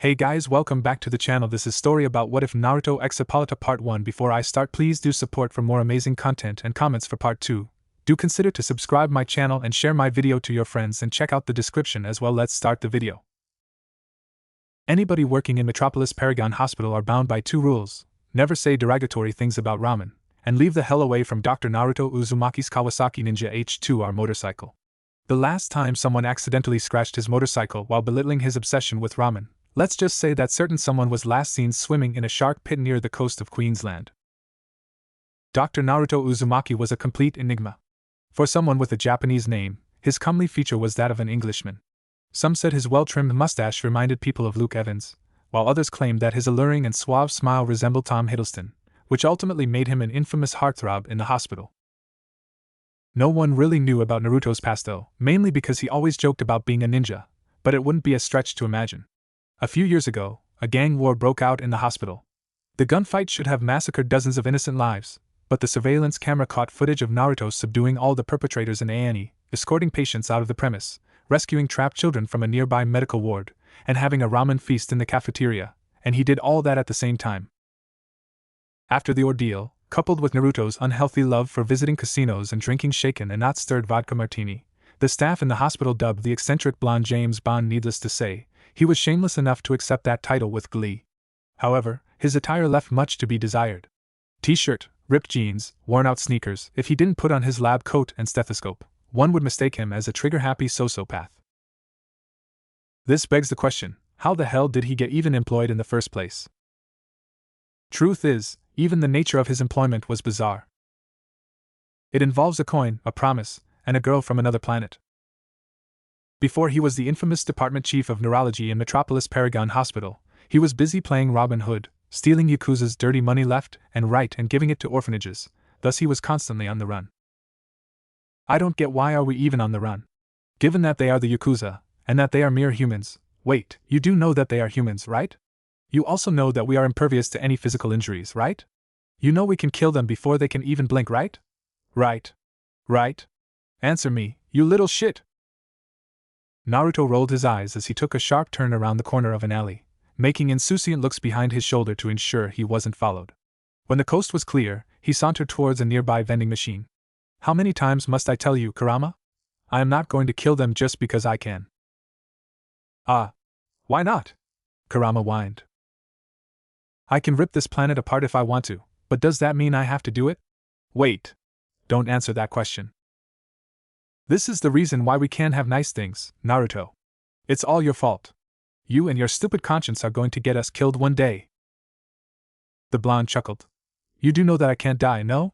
Hey guys, welcome back to the channel. This is story about What If Naruto x Hippolyta Part 1. Before I start, please do support for more amazing content and comments for Part 2. Do consider to subscribe my channel and share my video to your friends and check out the description as well. Let's start the video. Anybody working in Metropolis Paragon Hospital are bound by two rules: never say derogatory things about ramen, and leave the hell away from Dr. Naruto Uzumaki's Kawasaki Ninja H2R motorcycle. The last time someone accidentally scratched his motorcycle while belittling his obsession with ramen, let's just say that certain someone was last seen swimming in a shark pit near the coast of Queensland. Dr. Naruto Uzumaki was a complete enigma. For someone with a Japanese name, his comely feature was that of an Englishman. Some said his well-trimmed mustache reminded people of Luke Evans, while others claimed that his alluring and suave smile resembled Tom Hiddleston, which ultimately made him an infamous heartthrob in the hospital. No one really knew about Naruto's past though, mainly because he always joked about being a ninja, but it wouldn't be a stretch to imagine. A few years ago, a gang war broke out in the hospital. The gunfight should have massacred dozens of innocent lives, but the surveillance camera caught footage of Naruto subduing all the perpetrators in A&E, escorting patients out of the premise, rescuing trapped children from a nearby medical ward, and having a ramen feast in the cafeteria, and he did all that at the same time. After the ordeal, coupled with Naruto's unhealthy love for visiting casinos and drinking shaken and not stirred vodka martini, the staff in the hospital dubbed the eccentric blonde James Bond. Needless to say, he was shameless enough to accept that title with glee. However, his attire left much to be desired. T-shirt, ripped jeans, worn-out sneakers. If he didn't put on his lab coat and stethoscope, one would mistake him as a trigger-happy sociopath. This begs the question, how the hell did he get even employed in the first place? Truth is, even the nature of his employment was bizarre. It involves a coin, a promise, and a girl from another planet. Before he was the infamous department chief of neurology in Metropolis Paragon Hospital, he was busy playing Robin Hood, stealing Yakuza's dirty money left and right and giving it to orphanages, thus he was constantly on the run. I don't get why are we even on the run? Given that they are the Yakuza, and that they are mere humans. Wait, you do know that they are humans, right? You also know that we are impervious to any physical injuries, right? You know we can kill them before they can even blink, right? Right. Right? Answer me, you little shit! Naruto rolled his eyes as he took a sharp turn around the corner of an alley, making insouciant looks behind his shoulder to ensure he wasn't followed. When the coast was clear, he sauntered towards a nearby vending machine. How many times must I tell you, Kurama? I am not going to kill them just because I can. Ah. Why not? Kurama whined. I can rip this planet apart if I want to, but does that mean I have to do it? Wait. Don't answer that question. This is the reason why we can't have nice things, Naruto. It's all your fault. You and your stupid conscience are going to get us killed one day. The blonde chuckled. You do know that I can't die, no?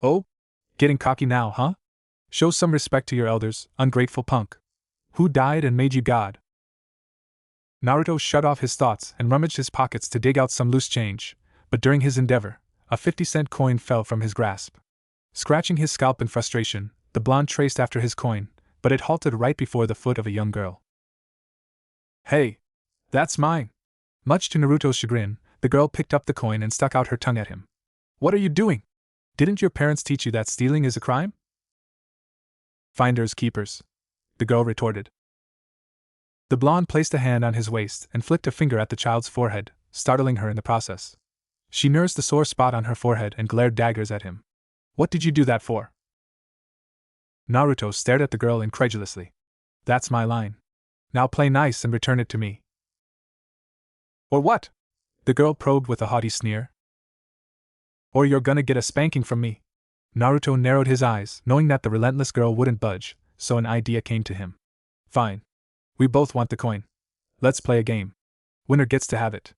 Oh? Getting cocky now, huh? Show some respect to your elders, ungrateful punk. Who died and made you god? Naruto shut off his thoughts and rummaged his pockets to dig out some loose change, but during his endeavor, a 50-cent coin fell from his grasp. Scratching his scalp in frustration, the blonde traced after his coin, but it halted right before the foot of a young girl. Hey! That's mine! Much to Naruto's chagrin, the girl picked up the coin and stuck out her tongue at him. What are you doing? Didn't your parents teach you that stealing is a crime? Finders keepers, the girl retorted. The blonde placed a hand on his waist and flicked a finger at the child's forehead, startling her in the process. She nursed the sore spot on her forehead and glared daggers at him. What did you do that for? Naruto stared at the girl incredulously. That's my line. Now play nice and return it to me. Or what? The girl probed with a haughty sneer. Or you're gonna get a spanking from me. Naruto narrowed his eyes, knowing that the relentless girl wouldn't budge, so an idea came to him. Fine. We both want the coin. Let's play a game. Winner gets to have it.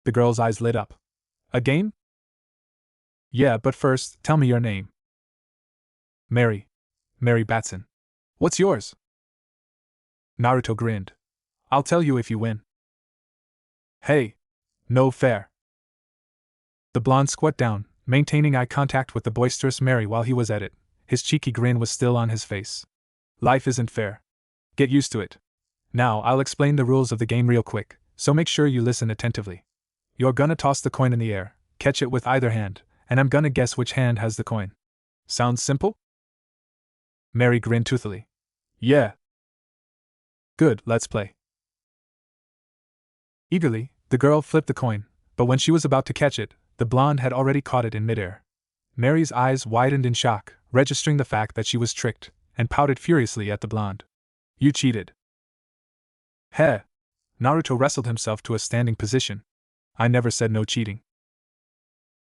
The girl's eyes lit up. A game? Yeah, but first, tell me your name. Mary. Mary Batson. What's yours? Naruto grinned. I'll tell you if you win. Hey. No fair. The blonde squat down, maintaining eye contact with the boisterous Mary while he was at it. His cheeky grin was still on his face. Life isn't fair. Get used to it. Now I'll explain the rules of the game real quick, so make sure you listen attentively. You're gonna toss the coin in the air, catch it with either hand, and I'm gonna guess which hand has the coin. Sounds simple? Mary grinned toothily. Yeah. Good, let's play. Eagerly, the girl flipped the coin, but when she was about to catch it, the blonde had already caught it in midair. Mary's eyes widened in shock, registering the fact that she was tricked, and pouted furiously at the blonde. You cheated. Heh! Naruto wrestled himself to a standing position. I never said no cheating.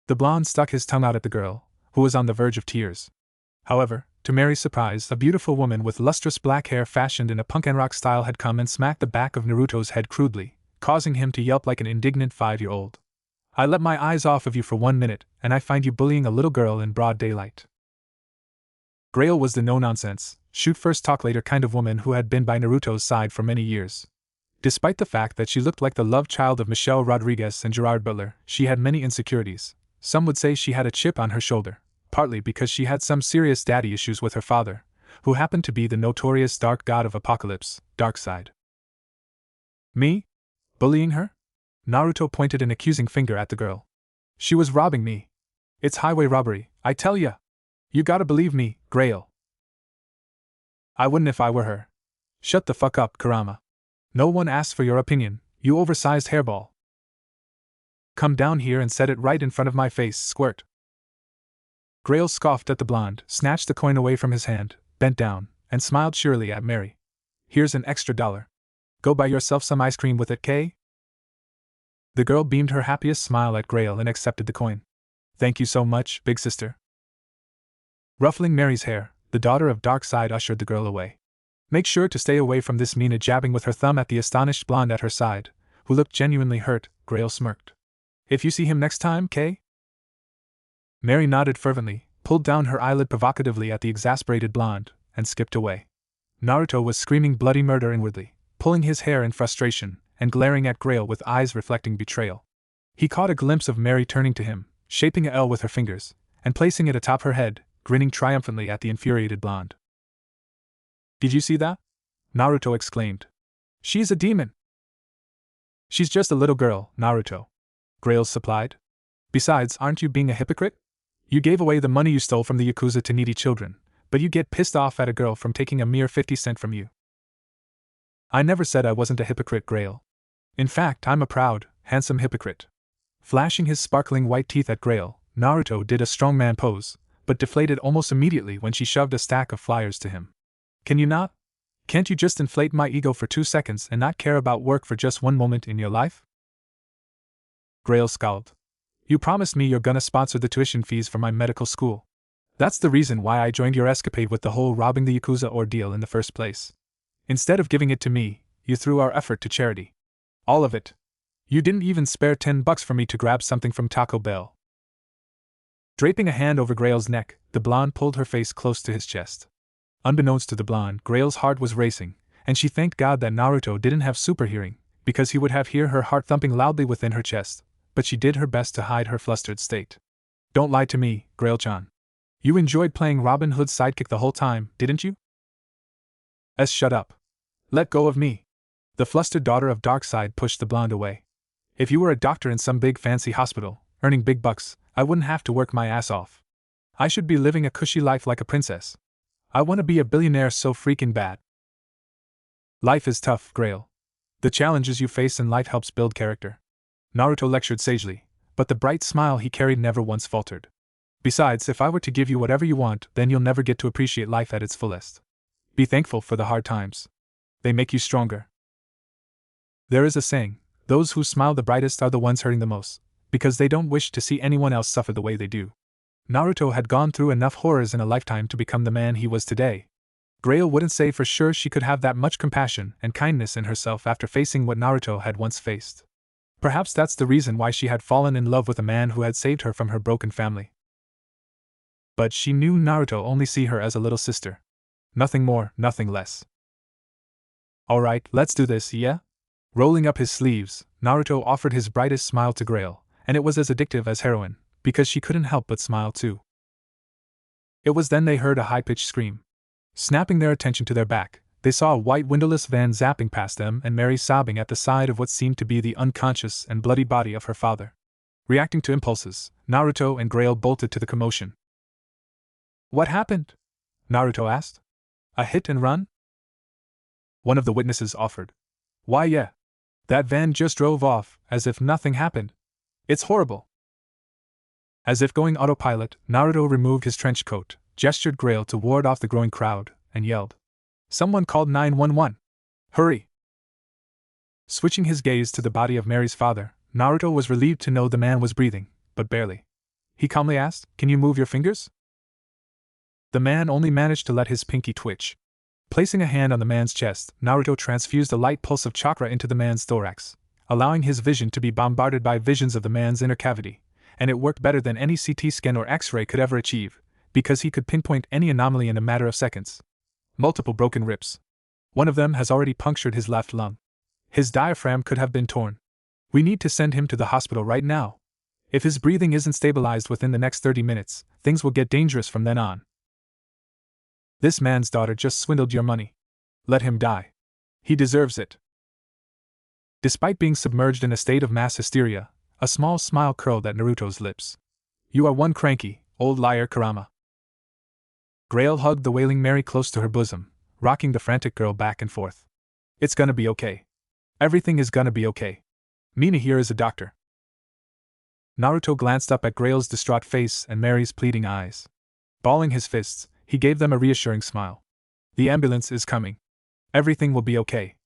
The blonde stuck his tongue out at the girl, who was on the verge of tears. However, to Mary's surprise, a beautiful woman with lustrous black hair fashioned in a punk and rock style had come and smacked the back of Naruto's head crudely, causing him to yelp like an indignant 5-year-old. I let my eyes off of you for 1 minute, and I find you bullying a little girl in broad daylight. Grail was the no-nonsense, shoot-first talk-later kind of woman who had been by Naruto's side for many years. Despite the fact that she looked like the love child of Michelle Rodriguez and Gerard Butler, she had many insecurities. Some would say she had a chip on her shoulder, partly because she had some serious daddy issues with her father, who happened to be the notorious dark god of apocalypse, Darkseid. Me? Bullying her? Naruto pointed an accusing finger at the girl. She was robbing me. It's highway robbery, I tell ya. You gotta believe me, Grail. I wouldn't if I were her. Shut the fuck up, Kurama. No one asked for your opinion, you oversized hairball. Come down here and set it right in front of my face, squirt. Grail scoffed at the blonde, snatched the coin away from his hand, bent down, and smiled cheerily at Mary. Here's an extra $1. Go buy yourself some ice cream with it, Kay? The girl beamed her happiest smile at Grail and accepted the coin. Thank you so much, big sister. Ruffling Mary's hair, the daughter of Darkseid ushered the girl away. Make sure to stay away from this Mina, jabbing with her thumb at the astonished blonde at her side, who looked genuinely hurt. Grail smirked. If you see him next time, Kay? Mary nodded fervently, pulled down her eyelid provocatively at the exasperated blonde, and skipped away. Naruto was screaming bloody murder inwardly, pulling his hair in frustration, and glaring at Grail with eyes reflecting betrayal. He caught a glimpse of Mary turning to him, shaping a L with her fingers, and placing it atop her head, grinning triumphantly at the infuriated blonde. Did you see that? Naruto exclaimed. She's a demon. She's just a little girl, Naruto. Grail supplied. Besides, aren't you being a hypocrite? You gave away the money you stole from the Yakuza to needy children, but you get pissed off at a girl from taking a mere 50 cents from you. I never said I wasn't a hypocrite, Grail. In fact, I'm a proud, handsome hypocrite. Flashing his sparkling white teeth at Grail, Naruto did a strongman pose, but deflated almost immediately when she shoved a stack of flyers to him. Can you not? Can't you just inflate my ego for 2 seconds and not care about work for just one moment in your life? Grail scowled. You promised me you're gonna sponsor the tuition fees for my medical school. That's the reason why I joined your escapade with the whole robbing the Yakuza ordeal in the first place. Instead of giving it to me, you threw our effort to charity. All of it. You didn't even spare $10 for me to grab something from Taco Bell. Draping a hand over Grail's neck, the blonde pulled her face close to his chest. Unbeknownst to the blonde, Grail's heart was racing, and she thanked God that Naruto didn't have super hearing, because he would have heard her heart thumping loudly within her chest, but she did her best to hide her flustered state. Don't lie to me, Grail-chan. You enjoyed playing Robin Hood's sidekick the whole time, didn't you? Shut up. Let go of me. The flustered daughter of Darkseid pushed the blonde away. If you were a doctor in some big fancy hospital, earning big bucks, I wouldn't have to work my ass off. I should be living a cushy life like a princess. I want to be a billionaire so freaking bad. Life is tough, Grail. The challenges you face in life helps build character. Naruto lectured sagely, but the bright smile he carried never once faltered. Besides, if I were to give you whatever you want, then you'll never get to appreciate life at its fullest. Be thankful for the hard times. They make you stronger. There is a saying, those who smile the brightest are the ones hurting the most, because they don't wish to see anyone else suffer the way they do. Naruto had gone through enough horrors in a lifetime to become the man he was today. Grail wouldn't say for sure she could have that much compassion and kindness in herself after facing what Naruto had once faced. Perhaps that's the reason why she had fallen in love with a man who had saved her from her broken family. But she knew Naruto only see her as a little sister. Nothing more, nothing less. Alright, let's do this, yeah? Rolling up his sleeves, Naruto offered his brightest smile to Grail, and it was as addictive as heroin, because she couldn't help but smile too. It was then they heard a high-pitched scream. Snapping their attention to their back, they saw a white windowless van zapping past them and Mary sobbing at the side of what seemed to be the unconscious and bloody body of her father. Reacting to impulses, Naruto and Grail bolted to the commotion. What happened? Naruto asked. A hit and run? One of the witnesses offered. Why, yeah. That van just drove off, as if nothing happened. It's horrible. As if going autopilot, Naruto removed his trench coat, gestured Grail to ward off the growing crowd, and yelled. Someone called 911. Hurry! Switching his gaze to the body of Mary's father, Naruto was relieved to know the man was breathing, but barely. He calmly asked, Can you move your fingers? The man only managed to let his pinky twitch. Placing a hand on the man's chest, Naruto transfused a light pulse of chakra into the man's thorax, allowing his vision to be bombarded by visions of the man's inner cavity, and it worked better than any CT scan or X-ray could ever achieve, because he could pinpoint any anomaly in a matter of seconds. Multiple broken ribs. One of them has already punctured his left lung. His diaphragm could have been torn. We need to send him to the hospital right now. If his breathing isn't stabilized within the next 30 minutes, things will get dangerous from then on. This man's daughter just swindled your money. Let him die. He deserves it. Despite being submerged in a state of mass hysteria, a small smile curled at Naruto's lips. You are one cranky, old liar, Kurama. Grail hugged the wailing Mary close to her bosom, rocking the frantic girl back and forth. It's gonna be okay. Everything is gonna be okay. Mina here is a doctor. Naruto glanced up at Grail's distraught face and Mary's pleading eyes. Balling his fists, he gave them a reassuring smile. The ambulance is coming. Everything will be okay.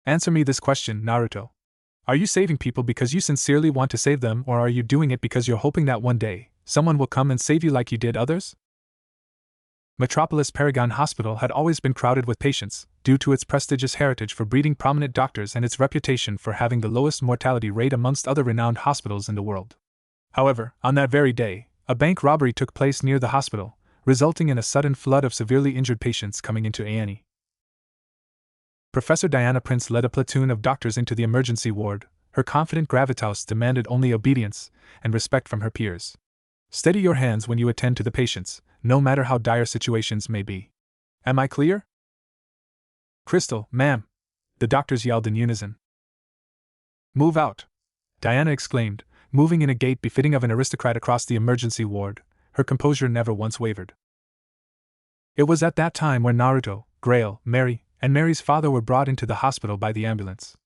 Answer me this question, Naruto. Are you saving people because you sincerely want to save them, or are you doing it because you're hoping that one day, someone will come and save you like you did others? Metropolis Paragon Hospital had always been crowded with patients, due to its prestigious heritage for breeding prominent doctors and its reputation for having the lowest mortality rate amongst other renowned hospitals in the world. However, on that very day, a bank robbery took place near the hospital, resulting in a sudden flood of severely injured patients coming into A&E. Professor Diana Prince led a platoon of doctors into the emergency ward. Her confident gravitas demanded only obedience and respect from her peers. Steady your hands when you attend to the patients, no matter how dire situations may be. Am I clear? Crystal, ma'am, the doctors yelled in unison. Move out, Diana exclaimed, moving in a gait befitting of an aristocrat across the emergency ward. Her composure never once wavered. It was at that time when Naruto, Grail, Mary, and Mary's father were brought into the hospital by the ambulance.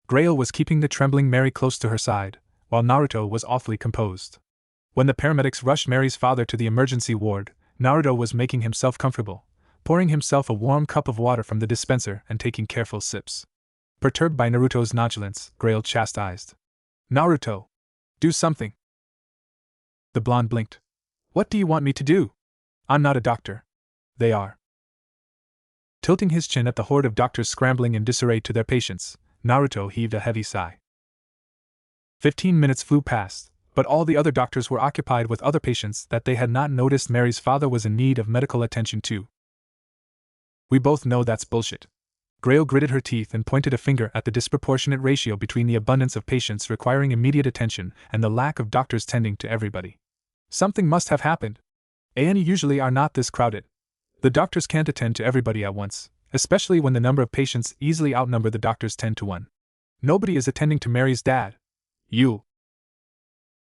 Grail was keeping the trembling Mary close to her side, while Naruto was awfully composed. When the paramedics rushed Mary's father to the emergency ward, Naruto was making himself comfortable, pouring himself a warm cup of water from the dispenser and taking careful sips. Perturbed by Naruto's nonchalance, Grail chastised. Naruto! Do something! The blonde blinked. What do you want me to do? I'm not a doctor. They are. Tilting his chin at the horde of doctors scrambling in disarray to their patients, Naruto heaved a heavy sigh. 15 minutes flew past, but all the other doctors were occupied with other patients that they had not noticed Mary's father was in need of medical attention too. We both know that's bullshit. Grail gritted her teeth and pointed a finger at the disproportionate ratio between the abundance of patients requiring immediate attention and the lack of doctors tending to everybody. Something must have happened. A&E usually are not this crowded. The doctors can't attend to everybody at once, especially when the number of patients easily outnumber the doctors 10 to 1. Nobody is attending to Mary's dad. You.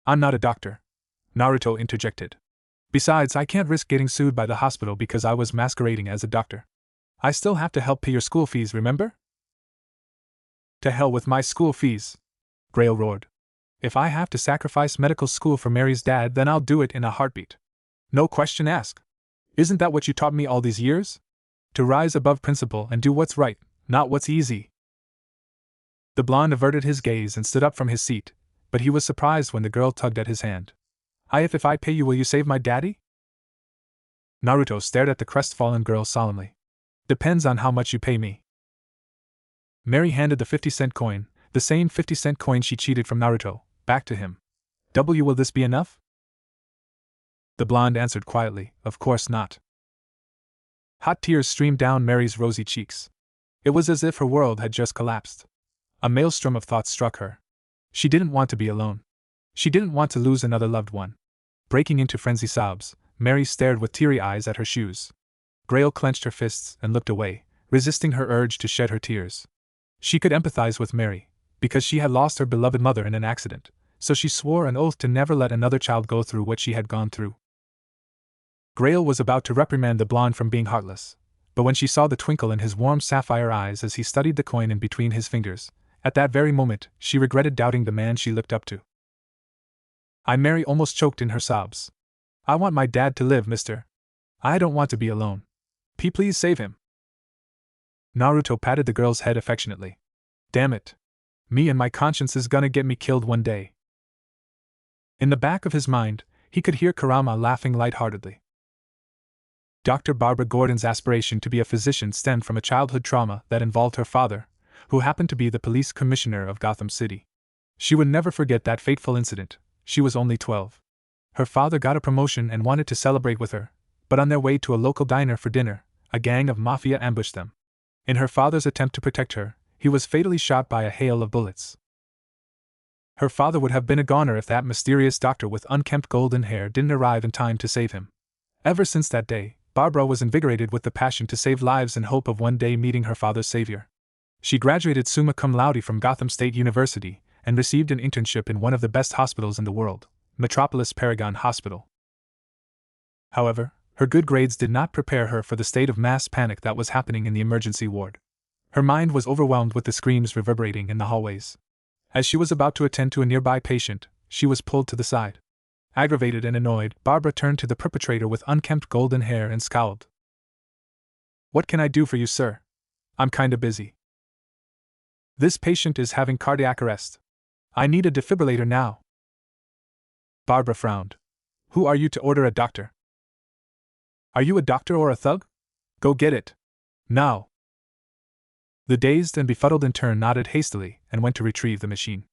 I'm not a doctor, Naruto interjected. Besides, I can't risk getting sued by the hospital because I was masquerading as a doctor. I still have to help pay your school fees, remember? To hell with my school fees, Grail roared. If I have to sacrifice medical school for Mary's dad, then I'll do it in a heartbeat. No question asked. Isn't that what you taught me all these years? To rise above principle and do what's right, not what's easy. The blonde averted his gaze and stood up from his seat, but he was surprised when the girl tugged at his hand. If I pay you, will you save my daddy? Naruto stared at the crestfallen girl solemnly. Depends on how much you pay me. Mary handed the 50-cent coin, the same 50-cent coin she cheated from Naruto, back to him. Will this be enough? The blonde answered quietly, of course not. Hot tears streamed down Mary's rosy cheeks. It was as if her world had just collapsed. A maelstrom of thoughts struck her. She didn't want to be alone. She didn't want to lose another loved one. Breaking into frenzied sobs, Mary stared with teary eyes at her shoes. Grail clenched her fists and looked away, resisting her urge to shed her tears. She could empathize with Mary, because she had lost her beloved mother in an accident, so she swore an oath to never let another child go through what she had gone through. Grail was about to reprimand the blonde for being heartless, but when she saw the twinkle in his warm sapphire eyes as he studied the coin in between his fingers, at that very moment, she regretted doubting the man she looked up to. Mary almost choked in her sobs. I want my dad to live, mister. I don't want to be alone. Please save him. Naruto patted the girl's head affectionately. Damn it. Me and my conscience is gonna get me killed one day. In the back of his mind, he could hear Kurama laughing lightheartedly. Dr. Barbara Gordon's aspiration to be a physician stemmed from a childhood trauma that involved her father, who happened to be the police commissioner of Gotham City. She would never forget that fateful incident. She was only 12. Her father got a promotion and wanted to celebrate with her, but on their way to a local diner for dinner, a gang of mafia ambushed them. In her father's attempt to protect her, he was fatally shot by a hail of bullets. Her father would have been a goner if that mysterious doctor with unkempt golden hair didn't arrive in time to save him. Ever since that day, Barbara was invigorated with the passion to save lives and hope of one day meeting her father's savior. She graduated summa cum laude from Gotham State University and received an internship in one of the best hospitals in the world, Metropolis Paragon Hospital. However, her good grades did not prepare her for the state of mass panic that was happening in the emergency ward. Her mind was overwhelmed with the screams reverberating in the hallways. As she was about to attend to a nearby patient, she was pulled to the side. Aggravated and annoyed, Barbara turned to the perpetrator with unkempt golden hair and scowled. What can I do for you, sir? I'm kinda busy. This patient is having cardiac arrest. I need a defibrillator now. Barbara frowned. Who are you to order a doctor? Are you a doctor or a thug? Go get it. Now. The dazed and befuddled intern nodded hastily and went to retrieve the machine.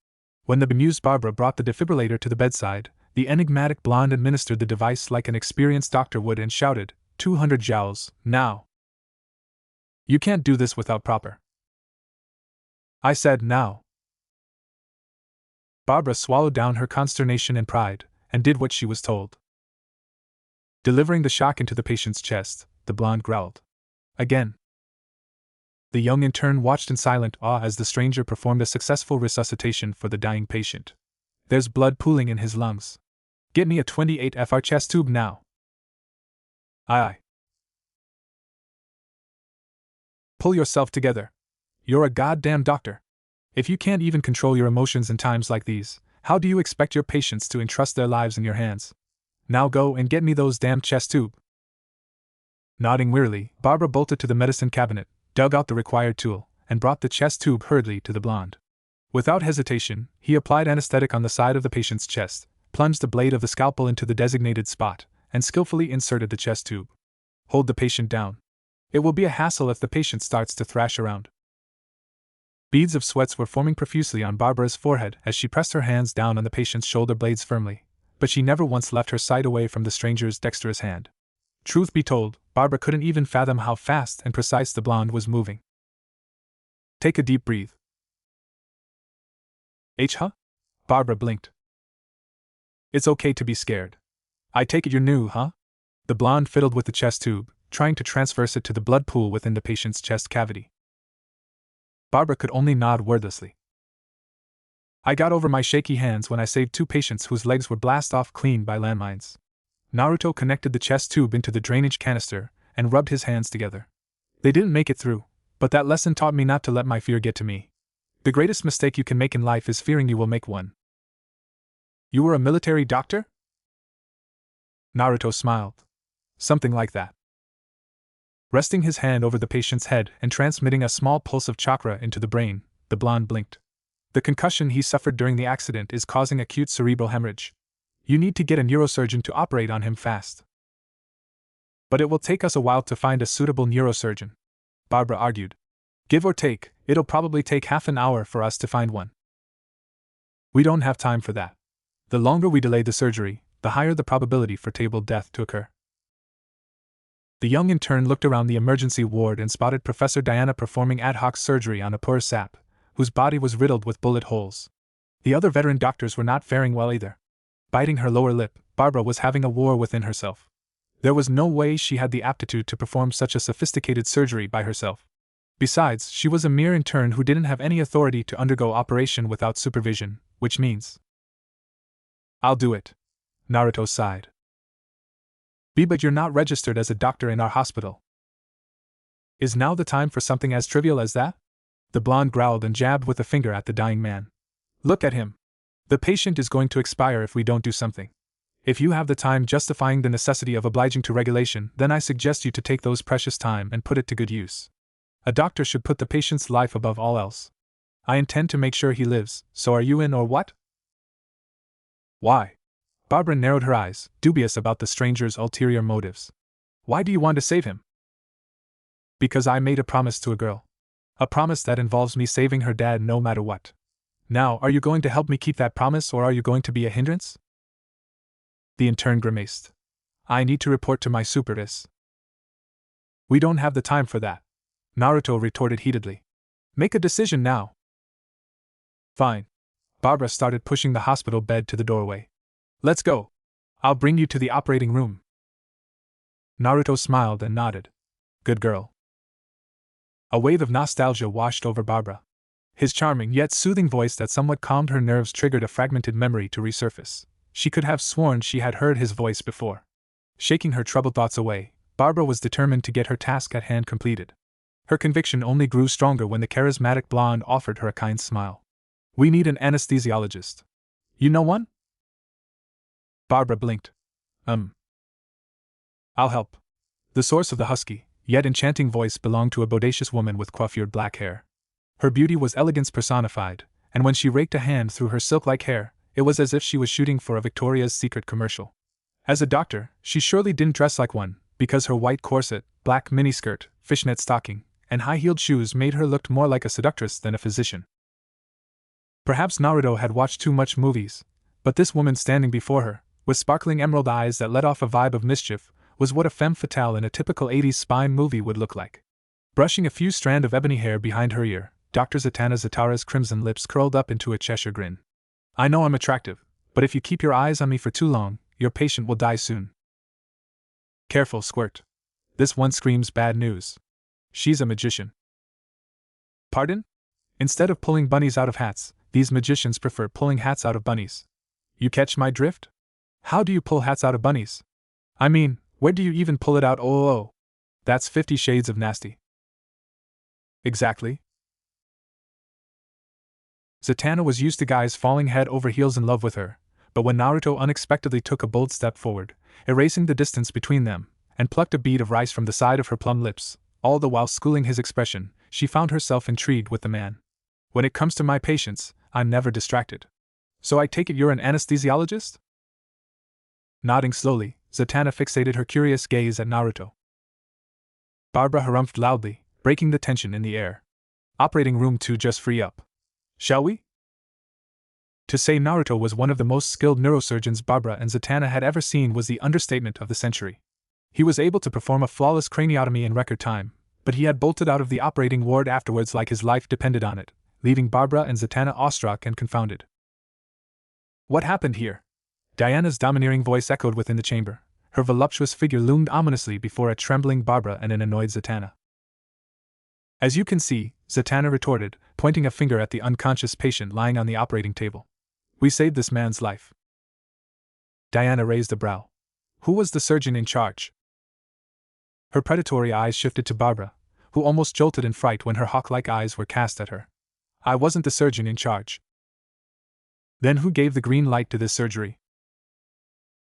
When the bemused Barbara brought the defibrillator to the bedside, the enigmatic blonde administered the device like an experienced doctor would and shouted, 200 joules, now. You can't do this without proper. I said now. Barbara swallowed down her consternation and pride, and did what she was told. Delivering the shock into the patient's chest, the blonde growled. Again. The young intern watched in silent awe as the stranger performed a successful resuscitation for the dying patient. There's blood pooling in his lungs. Get me a 28 FR chest tube now. Aye. Pull yourself together. You're a goddamn doctor. If you can't even control your emotions in times like these, how do you expect your patients to entrust their lives in your hands? Now go and get me those damn chest tube. Nodding wearily, Barbara bolted to the medicine cabinet, dug out the required tool, and brought the chest tube hurriedly to the blonde. Without hesitation, he applied anesthetic on the side of the patient's chest, plunged the blade of the scalpel into the designated spot, and skillfully inserted the chest tube. Hold the patient down. It will be a hassle if the patient starts to thrash around. Beads of sweats were forming profusely on Barbara's forehead as she pressed her hands down on the patient's shoulder blades firmly, but she never once left her sight away from the stranger's dexterous hand. Truth be told, Barbara couldn't even fathom how fast and precise the blonde was moving. Take a deep breath. Huh? Barbara blinked. It's okay to be scared. I take it you're new, huh? The blonde fiddled with the chest tube, trying to transverse it to the blood pool within the patient's chest cavity. Barbara could only nod wordlessly. I got over my shaky hands when I saved 2 patients whose legs were blasted off clean by landmines. Naruto connected the chest tube into the drainage canister and rubbed his hands together. They didn't make it through, but that lesson taught me not to let my fear get to me. The greatest mistake you can make in life is fearing you will make one. You were a military doctor? Naruto smiled. Something like that. Resting his hand over the patient's head and transmitting a small pulse of chakra into the brain, the blonde blinked. The concussion he suffered during the accident is causing acute cerebral hemorrhage. You need to get a neurosurgeon to operate on him fast. But it will take us a while to find a suitable neurosurgeon, Barbara argued. Give or take, it'll probably take half an hour for us to find one. We don't have time for that. The longer we delay the surgery, the higher the probability for fatal death to occur. The young intern looked around the emergency ward and spotted Professor Diana performing ad hoc surgery on a poor sap, whose body was riddled with bullet holes. The other veteran doctors were not faring well either. Biting her lower lip, Barbara was having a war within herself. There was no way she had the aptitude to perform such a sophisticated surgery by herself. Besides, she was a mere intern who didn't have any authority to undergo operation without supervision, which means... I'll do it. Naruto sighed. But you're not registered as a doctor in our hospital. Is now the time for something as trivial as that? The blonde growled and jabbed with a finger at the dying man. Look at him. The patient is going to expire if we don't do something. If you have the time justifying the necessity of obliging to regulation, then I suggest you to take those precious time and put it to good use. A doctor should put the patient's life above all else. I intend to make sure he lives, so are you in or what? Why? Barbara narrowed her eyes, dubious about the stranger's ulterior motives. Why do you want to save him? Because I made a promise to a girl. A promise that involves me saving her dad no matter what. Now, are you going to help me keep that promise or are you going to be a hindrance? The intern grimaced. I need to report to my supervis. We don't have the time for that, Naruto retorted heatedly. Make a decision now. Fine. Barbara started pushing the hospital bed to the doorway. Let's go. I'll bring you to the operating room. Naruto smiled and nodded. Good girl. A wave of nostalgia washed over Barbara. His charming yet soothing voice that somewhat calmed her nerves triggered a fragmented memory to resurface. She could have sworn she had heard his voice before. Shaking her troubled thoughts away, Barbara was determined to get her task at hand completed. Her conviction only grew stronger when the charismatic blonde offered her a kind smile. We need an anesthesiologist. You know one? Barbara blinked. I'll help. The source of the husky, yet enchanting voice belonged to a bodacious woman with coiffured black hair. Her beauty was elegance personified, and when she raked a hand through her silk-like hair, it was as if she was shooting for a Victoria's Secret commercial. As a doctor, she surely didn't dress like one, because her white corset, black miniskirt, fishnet stocking, and high-heeled shoes made her look more like a seductress than a physician. Perhaps Naruto had watched too much movies, but this woman standing before her, with sparkling emerald eyes that let off a vibe of mischief, was what a femme fatale in a typical 80s spy movie would look like. Brushing a few strands of ebony hair behind her ear, Dr. Zatara's crimson lips curled up into a Cheshire grin. I know I'm attractive, but if you keep your eyes on me for too long, your patient will die soon. Careful, Squirt. This one screams bad news. She's a magician. Pardon? Instead of pulling bunnies out of hats, these magicians prefer pulling hats out of bunnies. You catch my drift? How do you pull hats out of bunnies? I mean, where do you even pull it out? Oh, that's 50 Shades of Nasty. Exactly. Zatanna was used to guys falling head over heels in love with her, but when Naruto unexpectedly took a bold step forward, erasing the distance between them, and plucked a bead of rice from the side of her plump lips, all the while schooling his expression, she found herself intrigued with the man. When it comes to my patients, I'm never distracted. So I take it you're an anesthesiologist? Nodding slowly, Zatanna fixated her curious gaze at Naruto. Barbara harumphed loudly, breaking the tension in the air. Operating room 2 just free up. Shall we? To say Naruto was one of the most skilled neurosurgeons Barbara and Zatanna had ever seen was the understatement of the century. He was able to perform a flawless craniotomy in record time, but he had bolted out of the operating ward afterwards like his life depended on it, leaving Barbara and Zatanna awestruck and confounded. What happened here? Diana's domineering voice echoed within the chamber. Her voluptuous figure loomed ominously before a trembling Barbara and an annoyed Zatanna. As you can see, Zatanna retorted, pointing a finger at the unconscious patient lying on the operating table. We saved this man's life. Diana raised a brow. Who was the surgeon in charge? Her predatory eyes shifted to Barbara, who almost jolted in fright when her hawk-like eyes were cast at her. I wasn't the surgeon in charge. Then who gave the green light to this surgery?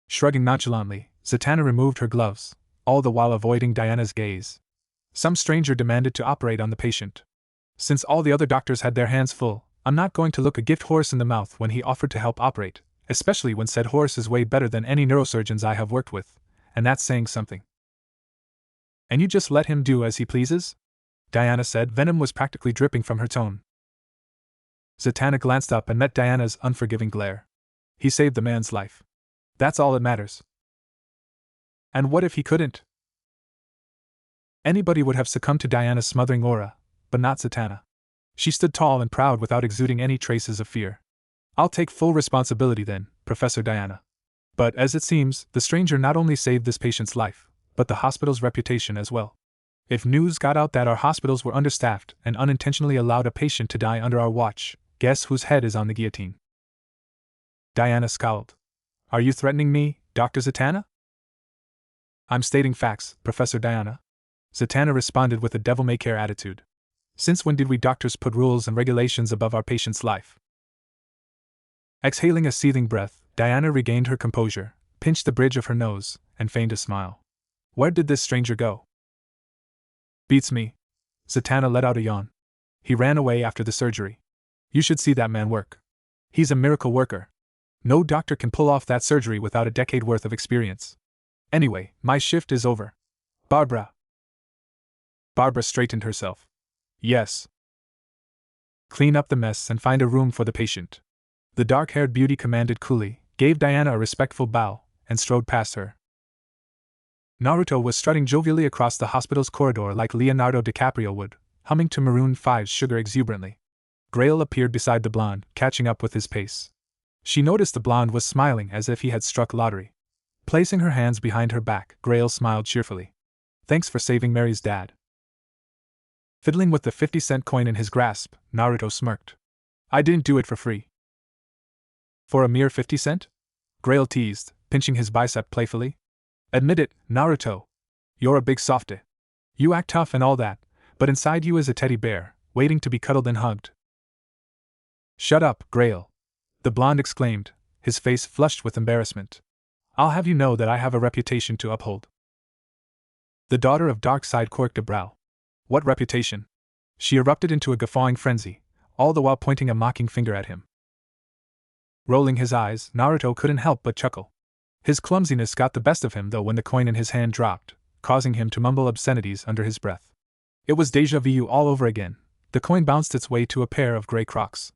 Shrugging nonchalantly, Zatanna removed her gloves, all the while avoiding Diana's gaze. Some stranger demanded to operate on the patient. Since all the other doctors had their hands full, I'm not going to look a gift horse in the mouth when he offered to help operate, especially when said horse is way better than any neurosurgeons I have worked with, and that's saying something. And you just let him do as he pleases? Diana said. Venom was practically dripping from her tone. Zatanna glanced up and met Diana's unforgiving glare. He saved the man's life. That's all that matters. And what if he couldn't? Anybody would have succumbed to Diana's smothering aura, but not Zatanna. She stood tall and proud without exuding any traces of fear. I'll take full responsibility then, Professor Diana. But, as it seems, the stranger not only saved this patient's life, but the hospital's reputation as well. If news got out that our hospitals were understaffed and unintentionally allowed a patient to die under our watch, guess whose head is on the guillotine? Diana scowled. Are you threatening me, Dr. Zatanna? I'm stating facts, Professor Diana. Zatanna responded with a devil-may-care attitude. Since when did we doctors put rules and regulations above our patient's life? Exhaling a seething breath, Diana regained her composure, pinched the bridge of her nose, and feigned a smile. Where did this stranger go? Beats me. Zatanna let out a yawn. He ran away after the surgery. You should see that man work. He's a miracle worker. No doctor can pull off that surgery without a decade worth of experience. Anyway, my shift is over. Barbara straightened herself. Yes. Clean up the mess and find a room for the patient. The dark-haired beauty commanded coolly, gave Diana a respectful bow, and strode past her. Naruto was strutting jovially across the hospital's corridor like Leonardo DiCaprio would, humming to Maroon 5's Sugar exuberantly. Grail appeared beside the blonde, catching up with his pace. She noticed the blonde was smiling as if he had struck lottery. Placing her hands behind her back, Grail smiled cheerfully. Thanks for saving Mary's dad. Fiddling with the 50-cent coin in his grasp, Naruto smirked. I didn't do it for free. For a mere 50 cent? Grail teased, pinching his bicep playfully. Admit it, Naruto. You're a big softy. You act tough and all that, but inside you is a teddy bear, waiting to be cuddled and hugged. Shut up, Grail. The blonde exclaimed, his face flushed with embarrassment. I'll have you know that I have a reputation to uphold. The daughter of Darkseid quirked a brow. What reputation? She erupted into a guffawing frenzy, all the while pointing a mocking finger at him. Rolling his eyes, Naruto couldn't help but chuckle. His clumsiness got the best of him though when the coin in his hand dropped, causing him to mumble obscenities under his breath. It was déjà vu all over again. The coin bounced its way to a pair of gray Crocs.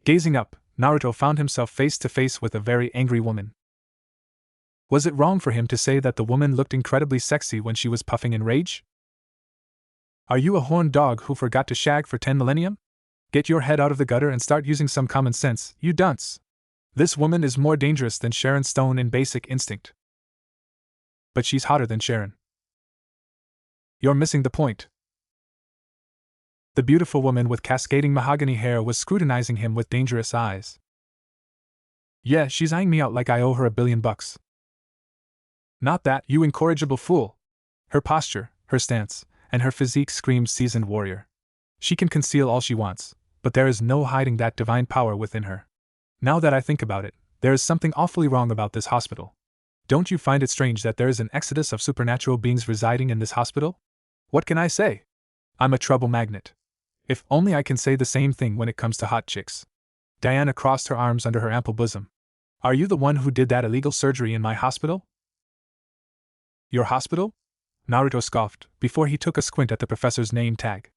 Gazing up, Naruto found himself face to face with a very angry woman. Was it wrong for him to say that the woman looked incredibly sexy when she was puffing in rage? Are you a horned dog who forgot to shag for 10 millennium? Get your head out of the gutter and start using some common sense, you dunce. This woman is more dangerous than Sharon Stone in Basic Instinct. But she's hotter than Sharon. You're missing the point. The beautiful woman with cascading mahogany hair was scrutinizing him with dangerous eyes. Yeah, she's eyeing me out like I owe her $1 billion. Not that, you incorrigible fool. Her posture, her stance, and her physique screamed seasoned warrior. She can conceal all she wants, but there is no hiding that divine power within her. Now that I think about it, there is something awfully wrong about this hospital. Don't you find it strange that there is an exodus of supernatural beings residing in this hospital? What can I say? I'm a trouble magnet. If only I can say the same thing when it comes to hot chicks. Diana crossed her arms under her ample bosom. Are you the one who did that illegal surgery in my hospital? Your hospital? Naruto scoffed, before he took a squint at the professor's name tag.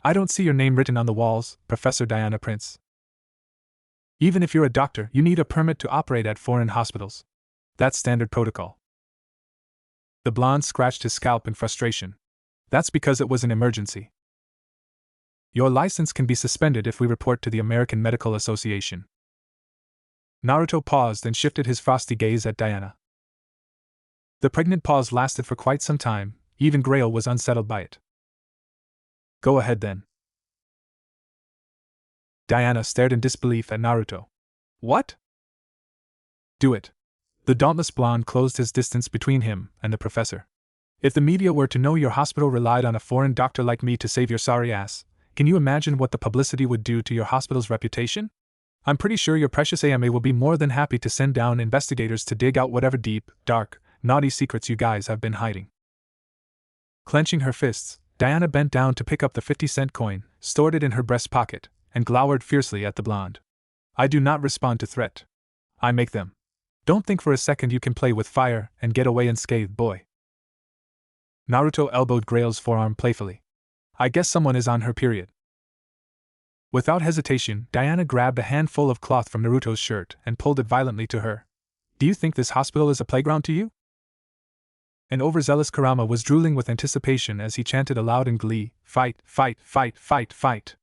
I don't see your name written on the walls, Professor Diana Prince. Even if you're a doctor, you need a permit to operate at foreign hospitals. That's standard protocol. The blonde scratched his scalp in frustration. That's because it was an emergency. Your license can be suspended if we report to the American Medical Association. Naruto paused and shifted his frosty gaze at Diana. The pregnant pause lasted for quite some time, even Grail was unsettled by it. Go ahead then. Diana stared in disbelief at Naruto. What? Do it. The dauntless blonde closed his distance between him and the professor. If the media were to know your hospital relied on a foreign doctor like me to save your sorry ass, can you imagine what the publicity would do to your hospital's reputation? I'm pretty sure your precious AMA will be more than happy to send down investigators to dig out whatever deep, dark, naughty secrets you guys have been hiding. Clenching her fists, Diana bent down to pick up the 50-cent coin, stored it in her breast pocket, and glowered fiercely at the blonde. I do not respond to threat. I make them. Don't think for a second you can play with fire and get away unscathed, boy. Naruto elbowed Grail's forearm playfully. I guess someone is on her period. Without hesitation, Diana grabbed a handful of cloth from Naruto's shirt and pulled it violently to her. Do you think this hospital is a playground to you? An overzealous Kurama was drooling with anticipation as he chanted aloud in glee, Fight, fight, fight, fight, fight.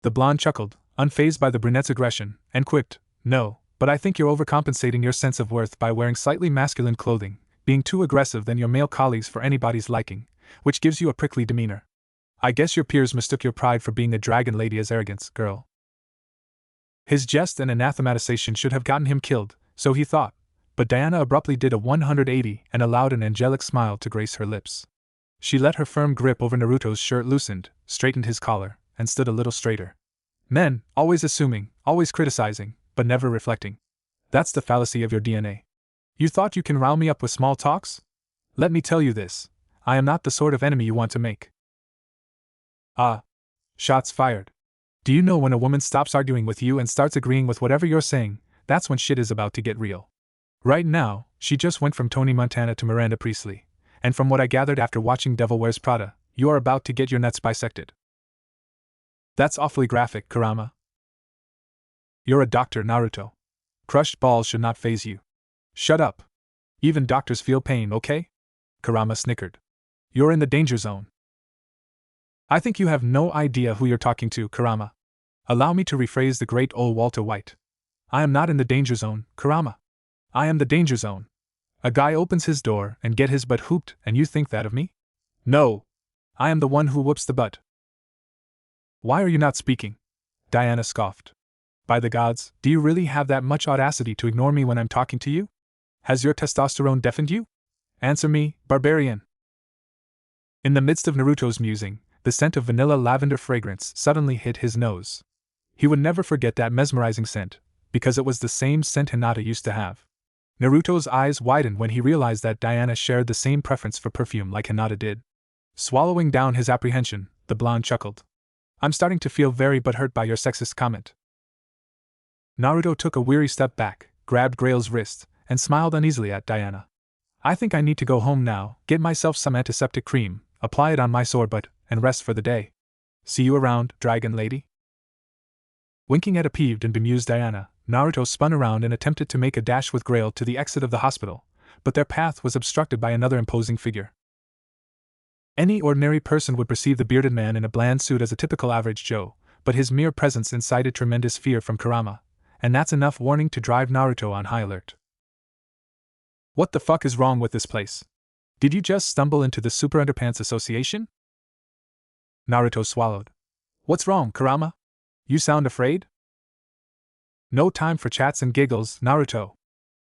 The blonde chuckled, unfazed by the brunette's aggression, and quipped, No, but I think you're overcompensating your sense of worth by wearing slightly masculine clothing, being too aggressive than your male colleagues for anybody's liking, which gives you a prickly demeanor. I guess your peers mistook your pride for being a dragon lady as arrogance, girl. His jest and anathematization should have gotten him killed, so he thought, but Diana abruptly did a 180 and allowed an angelic smile to grace her lips. She let her firm grip over Naruto's shirt loosened, straightened his collar, and stood a little straighter. Men, always assuming, always criticizing, but never reflecting. That's the fallacy of your DNA. You thought you can rile me up with small talks? Let me tell you this. I am not the sort of enemy you want to make. Ah. Shots fired. Do you know when a woman stops arguing with you and starts agreeing with whatever you're saying, that's when shit is about to get real. Right now, she just went from Tony Montana to Miranda Priestley, and from what I gathered after watching Devil Wears Prada, you are about to get your nuts bisected. That's awfully graphic, Kurama. You're a doctor, Naruto. Crushed balls should not faze you. Shut up. Even doctors feel pain, okay? Kurama snickered. You're in the danger zone. I think you have no idea who you're talking to, Kurama. Allow me to rephrase the great old Walter White. I am not in the danger zone, Kurama. I am the danger zone. A guy opens his door and get his butt whooped, and you think that of me? No. I am the one who whoops the butt. Why are you not speaking? Diana scoffed. By the gods, do you really have that much audacity to ignore me when I'm talking to you? Has your testosterone deafened you? Answer me, barbarian. In the midst of Naruto's musing, the scent of vanilla lavender fragrance suddenly hit his nose. He would never forget that mesmerizing scent, because it was the same scent Hinata used to have. Naruto's eyes widened when he realized that Diana shared the same preference for perfume like Hinata did. Swallowing down his apprehension, the blonde chuckled. I'm starting to feel very butthurt by your sexist comment. Naruto took a weary step back, grabbed Grail's wrist, and smiled uneasily at Diana. I think I need to go home now, get myself some antiseptic cream, apply it on my sore butt, and rest for the day. See you around, dragon lady. Winking at a peeved and bemused Diana, Naruto spun around and attempted to make a dash with Grail to the exit of the hospital, but their path was obstructed by another imposing figure. Any ordinary person would perceive the bearded man in a bland suit as a typical average Joe, but his mere presence incited tremendous fear from Kurama, and that's enough warning to drive Naruto on high alert. What the fuck is wrong with this place? Did you just stumble into the Super Underpants Association? Naruto swallowed. What's wrong, Kurama? You sound afraid? No time for chats and giggles, Naruto.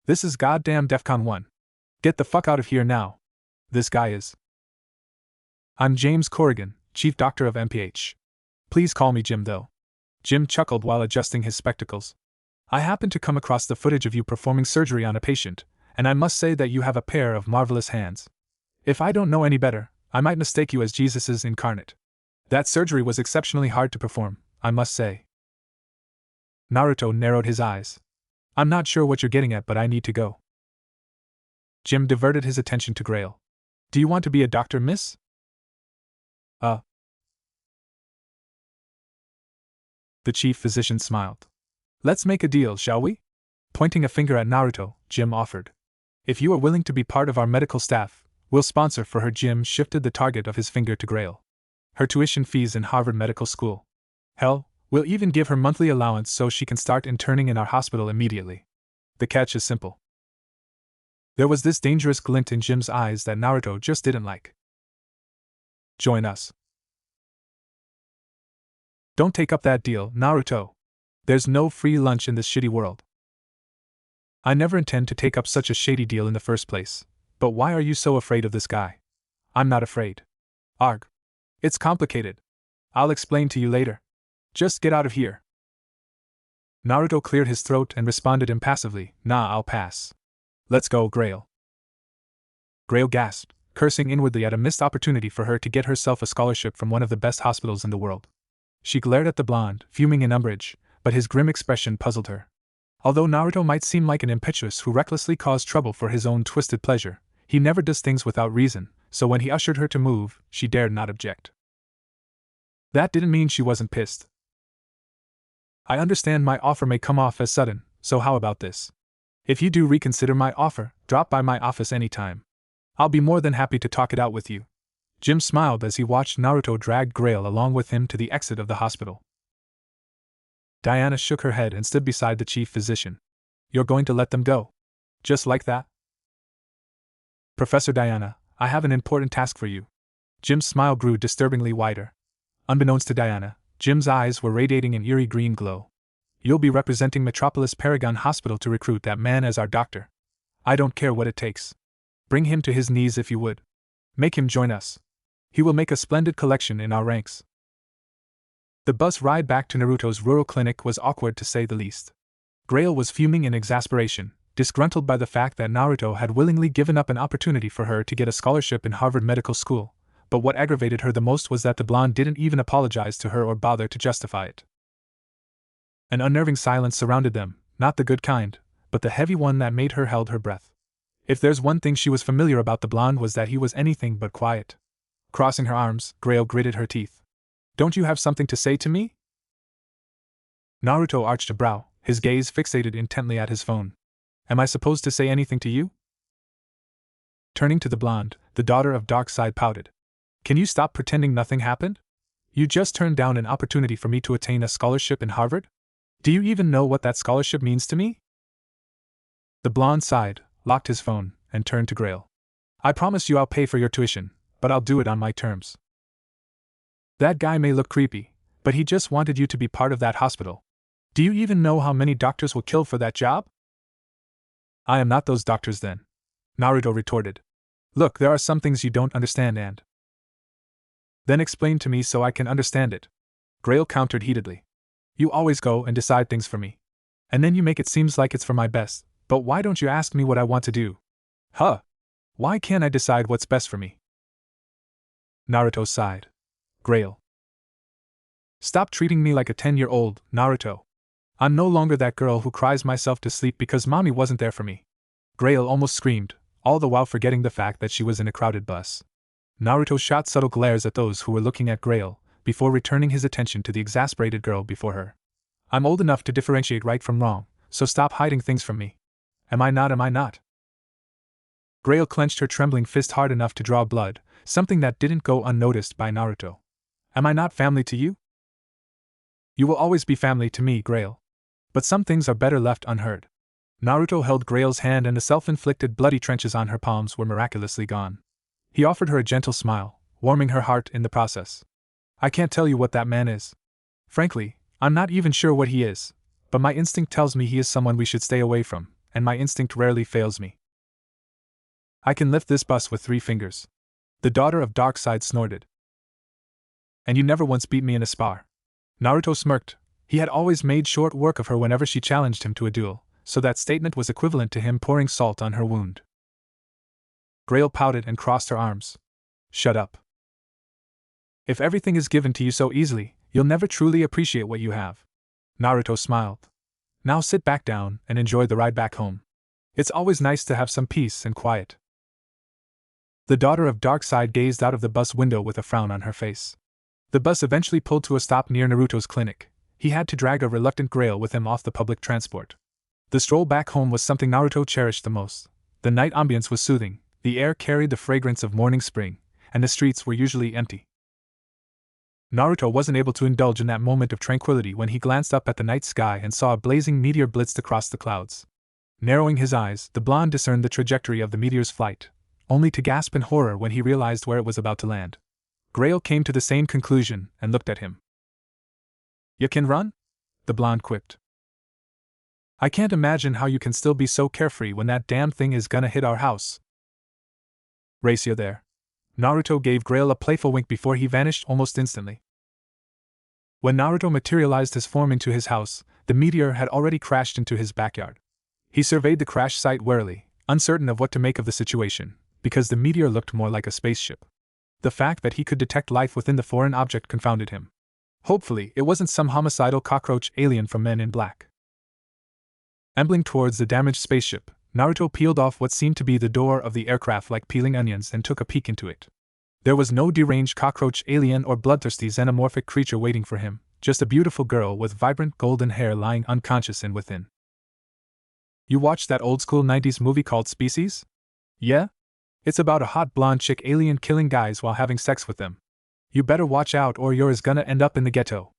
This is goddamn DEFCON 1. Get the fuck out of here now. This guy is. I'm James Corrigan, Chief Doctor of MPH. Please call me Jim, though. Jim chuckled while adjusting his spectacles. I happened to come across the footage of you performing surgery on a patient, and I must say that you have a pair of marvelous hands. If I don't know any better, I might mistake you as Jesus's incarnate. That surgery was exceptionally hard to perform, I must say. Naruto narrowed his eyes. I'm not sure what you're getting at, but I need to go. Jim diverted his attention to Grail. Do you want to be a doctor, miss? The chief physician smiled. Let's make a deal, shall we? Pointing a finger at Naruto, Jim offered. If you are willing to be part of our medical staff, we'll sponsor for her. Jim shifted the target of his finger to Grail. Her tuition fees in Harvard Medical School. Hell, we'll even give her monthly allowance so she can start interning in our hospital immediately. The catch is simple. There was this dangerous glint in Jim's eyes that Naruto just didn't like. Join us. Don't take up that deal, Naruto. There's no free lunch in this shitty world. I never intend to take up such a shady deal in the first place, but why are you so afraid of this guy? I'm not afraid. Arg. It's complicated. I'll explain to you later. Just get out of here. Naruto cleared his throat and responded impassively, Nah, I'll pass. Let's go, Grail. Grail gasped, cursing inwardly at a missed opportunity for her to get herself a scholarship from one of the best hospitals in the world. She glared at the blonde, fuming in umbrage, but his grim expression puzzled her. Although Naruto might seem like an impetuous who recklessly caused trouble for his own twisted pleasure, he never does things without reason, so when he ushered her to move, she dared not object. That didn't mean she wasn't pissed. I understand my offer may come off as sudden, so how about this? If you do reconsider my offer, drop by my office anytime. I'll be more than happy to talk it out with you. Jim smiled as he watched Naruto drag Grail along with him to the exit of the hospital. Diana shook her head and stood beside the chief physician. You're going to let them go? Just like that? Professor Diana, I have an important task for you. Jim's smile grew disturbingly wider. Unbeknownst to Diana, Jim's eyes were radiating an eerie green glow. You'll be representing Metropolis Paragon Hospital to recruit that man as our doctor. I don't care what it takes. Bring him to his knees if you would. Make him join us. He will make a splendid collection in our ranks. The bus ride back to Naruto's rural clinic was awkward to say the least. Grail was fuming in exasperation, disgruntled by the fact that Naruto had willingly given up an opportunity for her to get a scholarship in Harvard Medical School, but what aggravated her the most was that the blonde didn't even apologize to her or bother to justify it. An unnerving silence surrounded them, not the good kind, but the heavy one that made her hold her breath. If there's one thing she was familiar about the blonde was that he was anything but quiet. Crossing her arms, Grail gritted her teeth. Don't you have something to say to me? Naruto arched a brow, his gaze fixated intently at his phone. Am I supposed to say anything to you? Turning to the blonde, the daughter of Darkseid pouted. Can you stop pretending nothing happened? You just turned down an opportunity for me to attain a scholarship in Harvard? Do you even know what that scholarship means to me? The blonde sighed, locked his phone, and turned to Grail. I promise you I'll pay for your tuition, but I'll do it on my terms. That guy may look creepy, but he just wanted you to be part of that hospital. Do you even know how many doctors will kill for that job? I am not those doctors then, Naruto retorted. Look, there are some things you don't understand and… Then explain to me so I can understand it, Grail countered heatedly. You always go and decide things for me. And then you make it seem like it's for my best, but why don't you ask me what I want to do? Huh? Why can't I decide what's best for me? Naruto sighed. Grail. Stop treating me like a 10-year-old, Naruto. I'm no longer that girl who cries myself to sleep because mommy wasn't there for me. Grail almost screamed, all the while forgetting the fact that she was in a crowded bus. Naruto shot subtle glares at those who were looking at Grail, before returning his attention to the exasperated girl before her. I'm old enough to differentiate right from wrong, so stop hiding things from me. Am I not, am I not? Grail clenched her trembling fist hard enough to draw blood, something that didn't go unnoticed by Naruto. Am I not family to you? You will always be family to me, Grail. But some things are better left unheard. Naruto held Grail's hand and the self-inflicted bloody trenches on her palms were miraculously gone. He offered her a gentle smile, warming her heart in the process. I can't tell you what that man is. Frankly, I'm not even sure what he is, but my instinct tells me he is someone we should stay away from, and my instinct rarely fails me. I can lift this bus with 3 fingers. The daughter of Darkseid snorted. And you never once beat me in a spar. Naruto smirked. He had always made short work of her whenever she challenged him to a duel, so that statement was equivalent to him pouring salt on her wound. Grail pouted and crossed her arms. Shut up. If everything is given to you so easily, you'll never truly appreciate what you have. Naruto smiled. Now sit back down and enjoy the ride back home. It's always nice to have some peace and quiet. The daughter of Darkseid gazed out of the bus window with a frown on her face. The bus eventually pulled to a stop near Naruto's clinic. He had to drag a reluctant Grail with him off the public transport. The stroll back home was something Naruto cherished the most. The night ambience was soothing, the air carried the fragrance of morning spring, and the streets were usually empty. Naruto wasn't able to indulge in that moment of tranquility when he glanced up at the night sky and saw a blazing meteor blitzed across the clouds. Narrowing his eyes, the blonde discerned the trajectory of the meteor's flight, only to gasp in horror when he realized where it was about to land. Grail came to the same conclusion and looked at him. You can run? The blonde quipped. I can't imagine how you can still be so carefree when that damn thing is gonna hit our house. Race you there. Naruto gave Grail a playful wink before he vanished almost instantly. When Naruto materialized his form into his house, the meteor had already crashed into his backyard. He surveyed the crash site warily, uncertain of what to make of the situation, because the meteor looked more like a spaceship. The fact that he could detect life within the foreign object confounded him. Hopefully, it wasn't some homicidal cockroach alien from Men in Black. Ambling towards the damaged spaceship, Naruto peeled off what seemed to be the door of the aircraft like peeling onions and took a peek into it. There was no deranged cockroach alien or bloodthirsty xenomorphic creature waiting for him, just a beautiful girl with vibrant golden hair lying unconscious and within. You watched that old-school 90s movie called Species? Yeah? It's about a hot blonde chick alien killing guys while having sex with them. You better watch out or you're gonna end up in the ghetto.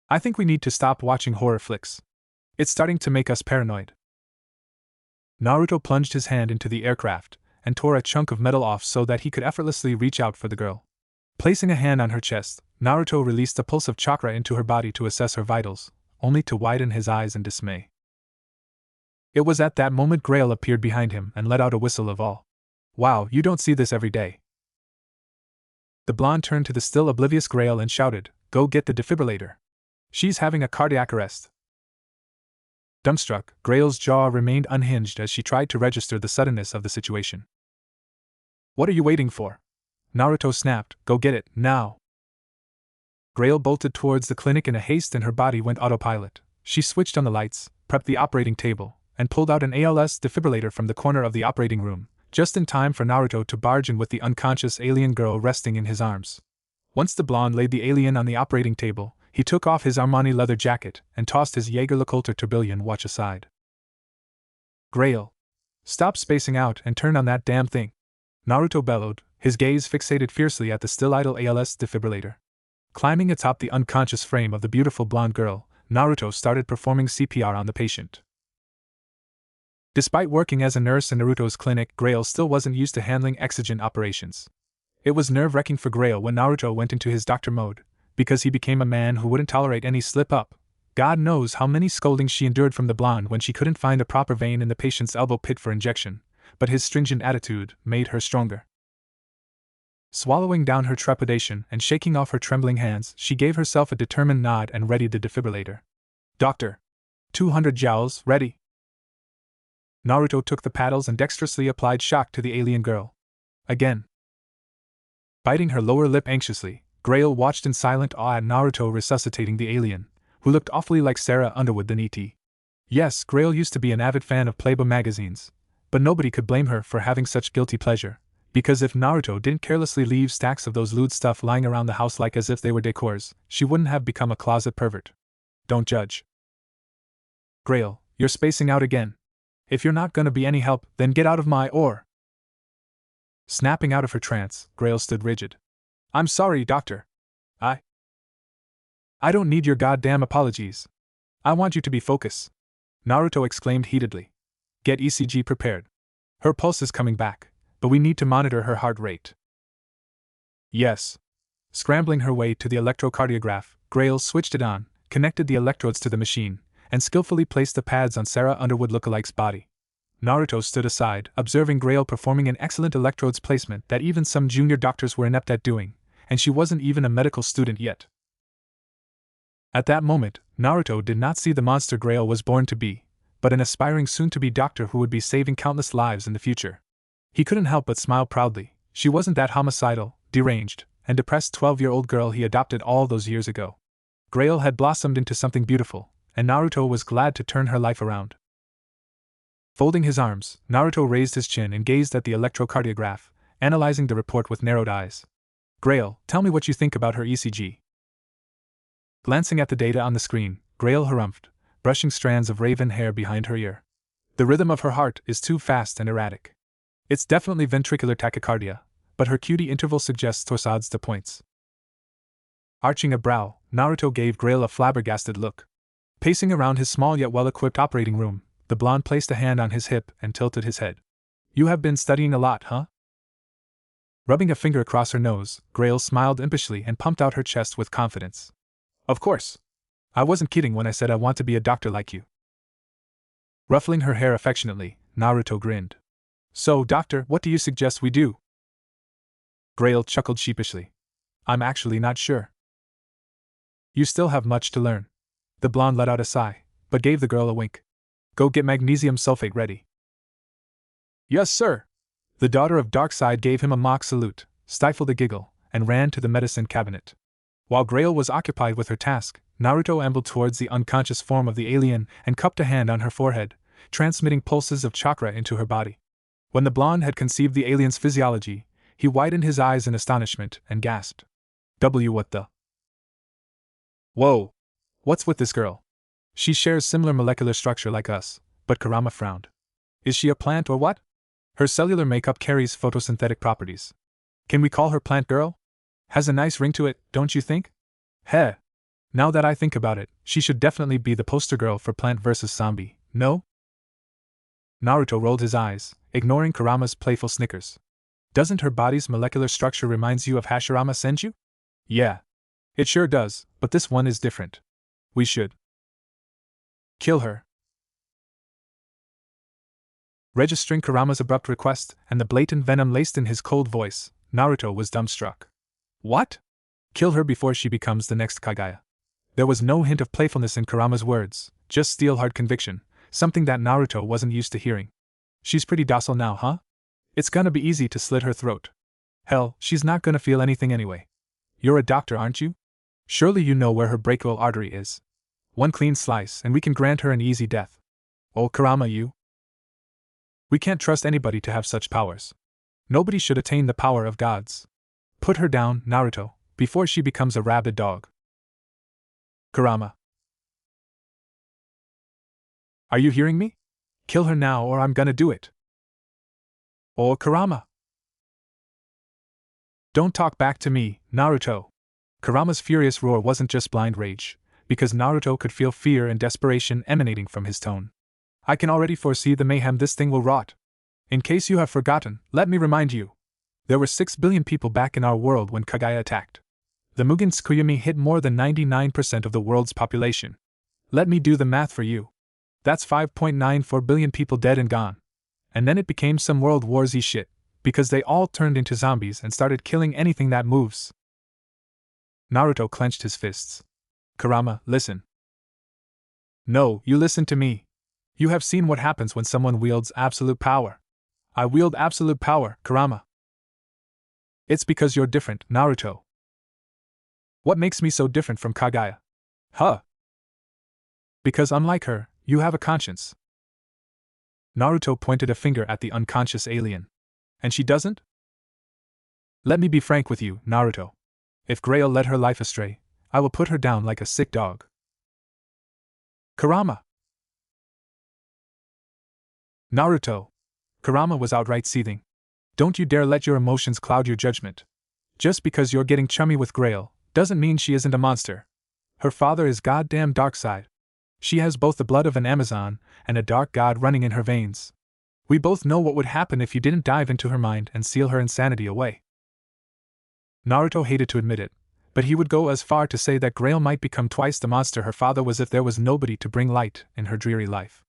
I think we need to stop watching horror flicks. It's starting to make us paranoid. Naruto plunged his hand into the aircraft and tore a chunk of metal off so that he could effortlessly reach out for the girl. Placing a hand on her chest, Naruto released a pulse of chakra into her body to assess her vitals, only to widen his eyes in dismay. It was at that moment Grail appeared behind him and let out a whistle of awe. Wow, you don't see this every day. The blonde turned to the still oblivious Grail and shouted, "Go get the defibrillator. She's having a cardiac arrest." Dumbstruck, Grail's jaw remained unhinged as she tried to register the suddenness of the situation. "What are you waiting for?" Naruto snapped, "Go get it, now." Grail bolted towards the clinic in a haste and her body went autopilot. She switched on the lights, prepped the operating table, and pulled out an ALS defibrillator from the corner of the operating room, just in time for Naruto to barge in with the unconscious alien girl resting in his arms. Once the blonde laid the alien on the operating table, he took off his Armani leather jacket and tossed his Jaeger-LeCoultre tourbillon watch aside. "Grail, stop spacing out and turn on that damn thing," Naruto bellowed, his gaze fixated fiercely at the still idle ALS defibrillator. Climbing atop the unconscious frame of the beautiful blonde girl, Naruto started performing CPR on the patient. Despite working as a nurse in Naruto's clinic, Grail still wasn't used to handling exigent operations. It was nerve-wracking for Grail when Naruto went into his doctor mode, because he became a man who wouldn't tolerate any slip-up. God knows how many scoldings she endured from the blonde when she couldn't find a proper vein in the patient's elbow pit for injection, but his stringent attitude made her stronger. Swallowing down her trepidation and shaking off her trembling hands, she gave herself a determined nod and readied the defibrillator. "Doctor. 200 joules, ready." Naruto took the paddles and dexterously applied shock to the alien girl. Again. Biting her lower lip anxiously, Grail watched in silent awe at Naruto resuscitating the alien, who looked awfully like Sarah Underwood than E.T. Yes, Grail used to be an avid fan of Playboy magazines, but nobody could blame her for having such guilty pleasure, because if Naruto didn't carelessly leave stacks of those lewd stuff lying around the house like as if they were decors, she wouldn't have become a closet pervert. Don't judge. "Grail, you're spacing out again. If you're not gonna be any help, then get out of my or." Snapping out of her trance, Grail stood rigid. "I'm sorry, doctor. I don't need your goddamn apologies. I want you to be focused," Naruto exclaimed heatedly. "Get ECG prepared. Her pulse is coming back, but we need to monitor her heart rate." "Yes." Scrambling her way to the electrocardiograph, Grail switched it on, connected the electrodes to the machine, and skillfully placed the pads on Sarah Underwood lookalike's body. Naruto stood aside, observing Grail performing an excellent electrodes placement that even some junior doctors were inept at doing, and she wasn't even a medical student yet. At that moment, Naruto did not see the monster Grail was born to be, but an aspiring soon-to-be doctor who would be saving countless lives in the future. He couldn't help but smile proudly. She wasn't that homicidal, deranged, and depressed 12-year-old girl he adopted all those years ago. Grail had blossomed into something beautiful, and Naruto was glad to turn her life around. Folding his arms, Naruto raised his chin and gazed at the electrocardiograph, analyzing the report with narrowed eyes. "Grail, tell me what you think about her ECG." Glancing at the data on the screen, Grail harumphed, brushing strands of raven hair behind her ear. "The rhythm of her heart is too fast and erratic. It's definitely ventricular tachycardia, but her QT interval suggests torsades de points." Arching a brow, Naruto gave Grail a flabbergasted look. Pacing around his small yet well-equipped operating room, the blonde placed a hand on his hip and tilted his head. "You have been studying a lot, huh?" Rubbing a finger across her nose, Grail smiled impishly and pumped out her chest with confidence. "Of course. I wasn't kidding when I said I want to be a doctor like you." Ruffling her hair affectionately, Naruto grinned. "So, doctor, what do you suggest we do?" Grail chuckled sheepishly. "I'm actually not sure. You still have much to learn." The blonde let out a sigh, but gave the girl a wink. "Go get magnesium sulfate ready." "Yes, sir." The daughter of Darkseid gave him a mock salute, stifled a giggle, and ran to the medicine cabinet. While Grail was occupied with her task, Naruto ambled towards the unconscious form of the alien and cupped a hand on her forehead, transmitting pulses of chakra into her body. When the blonde had conceived the alien's physiology, he widened his eyes in astonishment and gasped. What the? Whoa! What's with this girl? She shares similar molecular structure like us, but Kurama frowned. Is she a plant or what? Her cellular makeup carries photosynthetic properties. Can we call her Plant Girl? Has a nice ring to it, don't you think? Heh! Now that I think about it, she should definitely be the poster girl for Plant vs. Zombie, no? Naruto rolled his eyes, ignoring Kurama's playful snickers. Doesn't her body's molecular structure reminds you of Hashirama Senju? Yeah. It sure does, but this one is different. We should kill her. Registering Kurama's abrupt request and the blatant venom laced in his cold voice, Naruto was dumbstruck. What? Kill her before she becomes the next Kagaya. There was no hint of playfulness in Kurama's words, just steel-hard conviction, something that Naruto wasn't used to hearing. She's pretty docile now, huh? It's gonna be easy to slit her throat. Hell, she's not gonna feel anything anyway. You're a doctor, aren't you? Surely you know where her brachial artery is. One clean slice and we can grant her an easy death. Oh, Kurama, you. We can't trust anybody to have such powers. Nobody should attain the power of gods. Put her down, Naruto, before she becomes a rabid dog. Kurama. Are you hearing me? Kill her now or I'm gonna do it. Oh, Kurama. Don't talk back to me, Naruto. Kurama's furious roar wasn't just blind rage, because Naruto could feel fear and desperation emanating from his tone. I can already foresee the mayhem this thing will wrought. In case you have forgotten, let me remind you. There were 6 billion people back in our world when Kagaya attacked. The Mugen Tsukuyomi hit more than 99% of the world's population. Let me do the math for you. That's 5.94 billion people dead and gone. And then it became some World War Z shit, because they all turned into zombies and started killing anything that moves. Naruto clenched his fists. Kurama, listen. No, you listen to me. You have seen what happens when someone wields absolute power. I wield absolute power, Kurama. It's because you're different, Naruto. What makes me so different from Kagaya? Huh? Because unlike her, you have a conscience. Naruto pointed a finger at the unconscious alien. And she doesn't? Let me be frank with you, Naruto. If Grail led her life astray, I will put her down like a sick dog. Kurama! Naruto! Kurama was outright seething. Don't you dare let your emotions cloud your judgment. Just because you're getting chummy with Grail doesn't mean she isn't a monster. Her father is goddamn Darkside. She has both the blood of an Amazon and a dark god running in her veins. We both know what would happen if you didn't dive into her mind and seal her insanity away. Naruto hated to admit it, but he would go as far to say that Grail might become twice the monster her father was if there was nobody to bring light in her dreary life.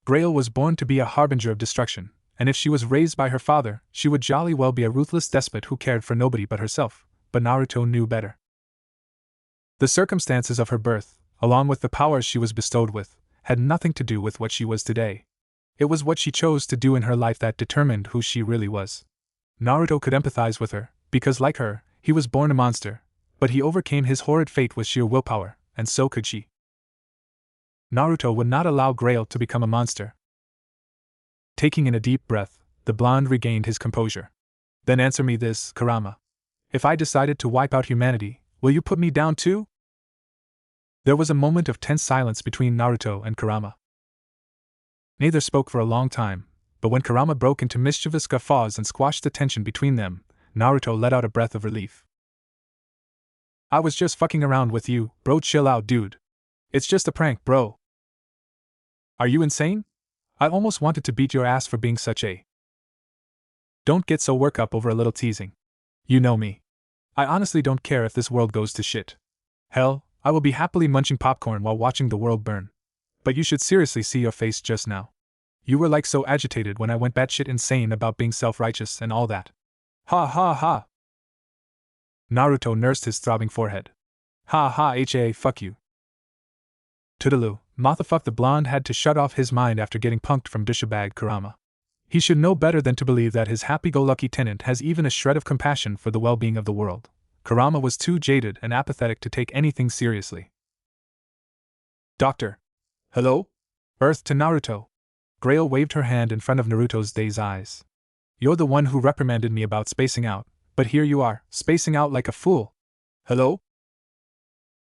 Grail was born to be a harbinger of destruction, and if she was raised by her father, she would jolly well be a ruthless despot who cared for nobody but herself, but Naruto knew better. The circumstances of her birth, along with the powers she was bestowed with, had nothing to do with what she was today. It was what she chose to do in her life that determined who she really was. Naruto could empathize with her, because like her, he was born a monster, but he overcame his horrid fate with sheer willpower, and so could she. Naruto would not allow Grail to become a monster. Taking in a deep breath, the blonde regained his composure. Then answer me this, Kurama. If I decided to wipe out humanity, will you put me down too? There was a moment of tense silence between Naruto and Kurama. Neither spoke for a long time, but when Kurama broke into mischievous guffaws and squashed the tension between them, Naruto let out a breath of relief. I was just fucking around with you, bro. Chill out, dude. It's just a prank, bro. Are you insane? I almost wanted to beat your ass for being such a... Don't get so worked up over a little teasing. You know me. I honestly don't care if this world goes to shit. Hell, I will be happily munching popcorn while watching the world burn. But you should seriously see your face just now. You were like so agitated when I went batshit insane about being self-righteous and all that. Ha ha ha. Naruto nursed his throbbing forehead. Ha ha fuck you. Toodaloo, motherfuck. The blonde had to shut off his mind after getting punked from douchebag Kurama. He should know better than to believe that his happy-go-lucky tenant has even a shred of compassion for the well-being of the world. Kurama was too jaded and apathetic to take anything seriously. Doctor. Hello? Earth to Naruto. Grail waved her hand in front of Naruto's dazed eyes. You're the one who reprimanded me about spacing out, but here you are, spacing out like a fool. Hello?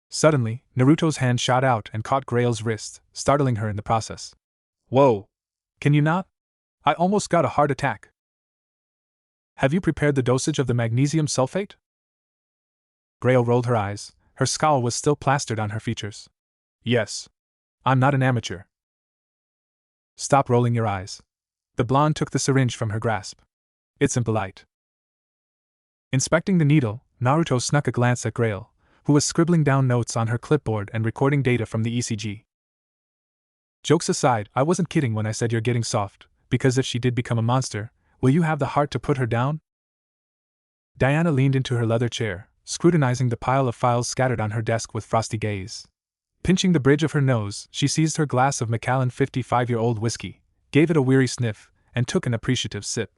Suddenly, Naruto's hand shot out and caught Grail's wrist, startling her in the process. Whoa! Can you not? I almost got a heart attack. Have you prepared the dosage of the magnesium sulfate? Grail rolled her eyes, her scowl was still plastered on her features. Yes. I'm not an amateur. Stop rolling your eyes. The blonde took the syringe from her grasp. It's impolite. Inspecting the needle, Naruto snuck a glance at Grail, who was scribbling down notes on her clipboard and recording data from the ECG. Jokes aside, I wasn't kidding when I said you're getting soft, because if she did become a monster, will you have the heart to put her down? Diana leaned into her leather chair, scrutinizing the pile of files scattered on her desk with frosty gaze. Pinching the bridge of her nose, she seized her glass of Macallan 55-year-old whiskey, gave it a weary sniff, and took an appreciative sip.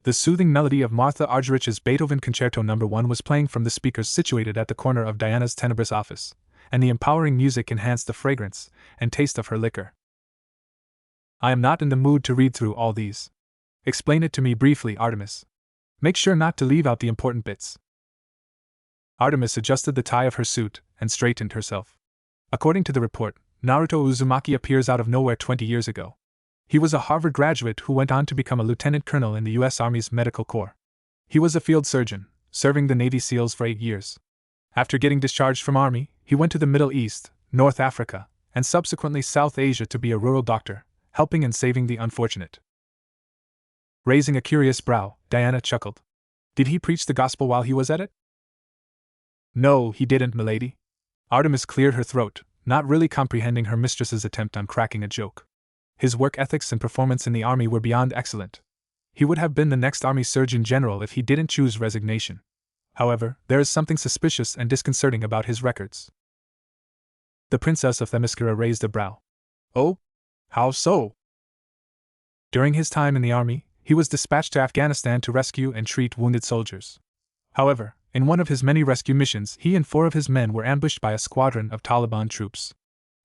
The soothing melody of Martha Argerich's Beethoven Concerto No. 1 was playing from the speakers situated at the corner of Diana's tenebrous office, and the empowering music enhanced the fragrance and taste of her liquor. I am not in the mood to read through all these. Explain it to me briefly, Artemis. Make sure not to leave out the important bits. Artemis adjusted the tie of her suit and straightened herself. According to the report, Naruto Uzumaki appears out of nowhere 20 years ago. He was a Harvard graduate who went on to become a lieutenant colonel in the U.S. Army's Medical Corps. He was a field surgeon, serving the Navy SEALs for 8 years. After getting discharged from Army, he went to the Middle East, North Africa, and subsequently South Asia to be a rural doctor, helping and saving the unfortunate. Raising a curious brow, Diana chuckled. Did he preach the gospel while he was at it? No, he didn't, milady. Artemis cleared her throat, not really comprehending her mistress's attempt on cracking a joke. His work ethics and performance in the Army were beyond excellent. He would have been the next Army Surgeon General if he didn't choose resignation. However, there is something suspicious and disconcerting about his records. The Princess of Themyscira raised a brow. Oh? How so? During his time in the Army, he was dispatched to Afghanistan to rescue and treat wounded soldiers. However, in one of his many rescue missions, he and 4 of his men were ambushed by a squadron of Taliban troops.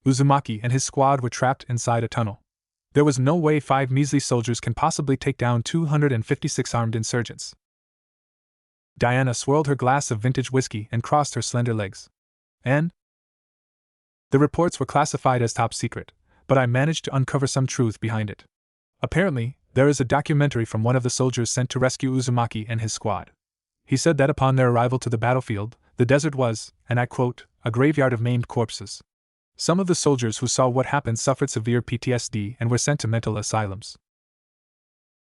Uzumaki and his squad were trapped inside a tunnel. There was no way 5 measly soldiers can possibly take down 256 armed insurgents. Diana swirled her glass of vintage whiskey and crossed her slender legs. And? The reports were classified as top secret, but I managed to uncover some truth behind it. Apparently, there is a documentary from one of the soldiers sent to rescue Uzumaki and his squad. He said that upon their arrival to the battlefield, the desert was, and I quote, a graveyard of maimed corpses. Some of the soldiers who saw what happened suffered severe PTSD and were sent to mental asylums.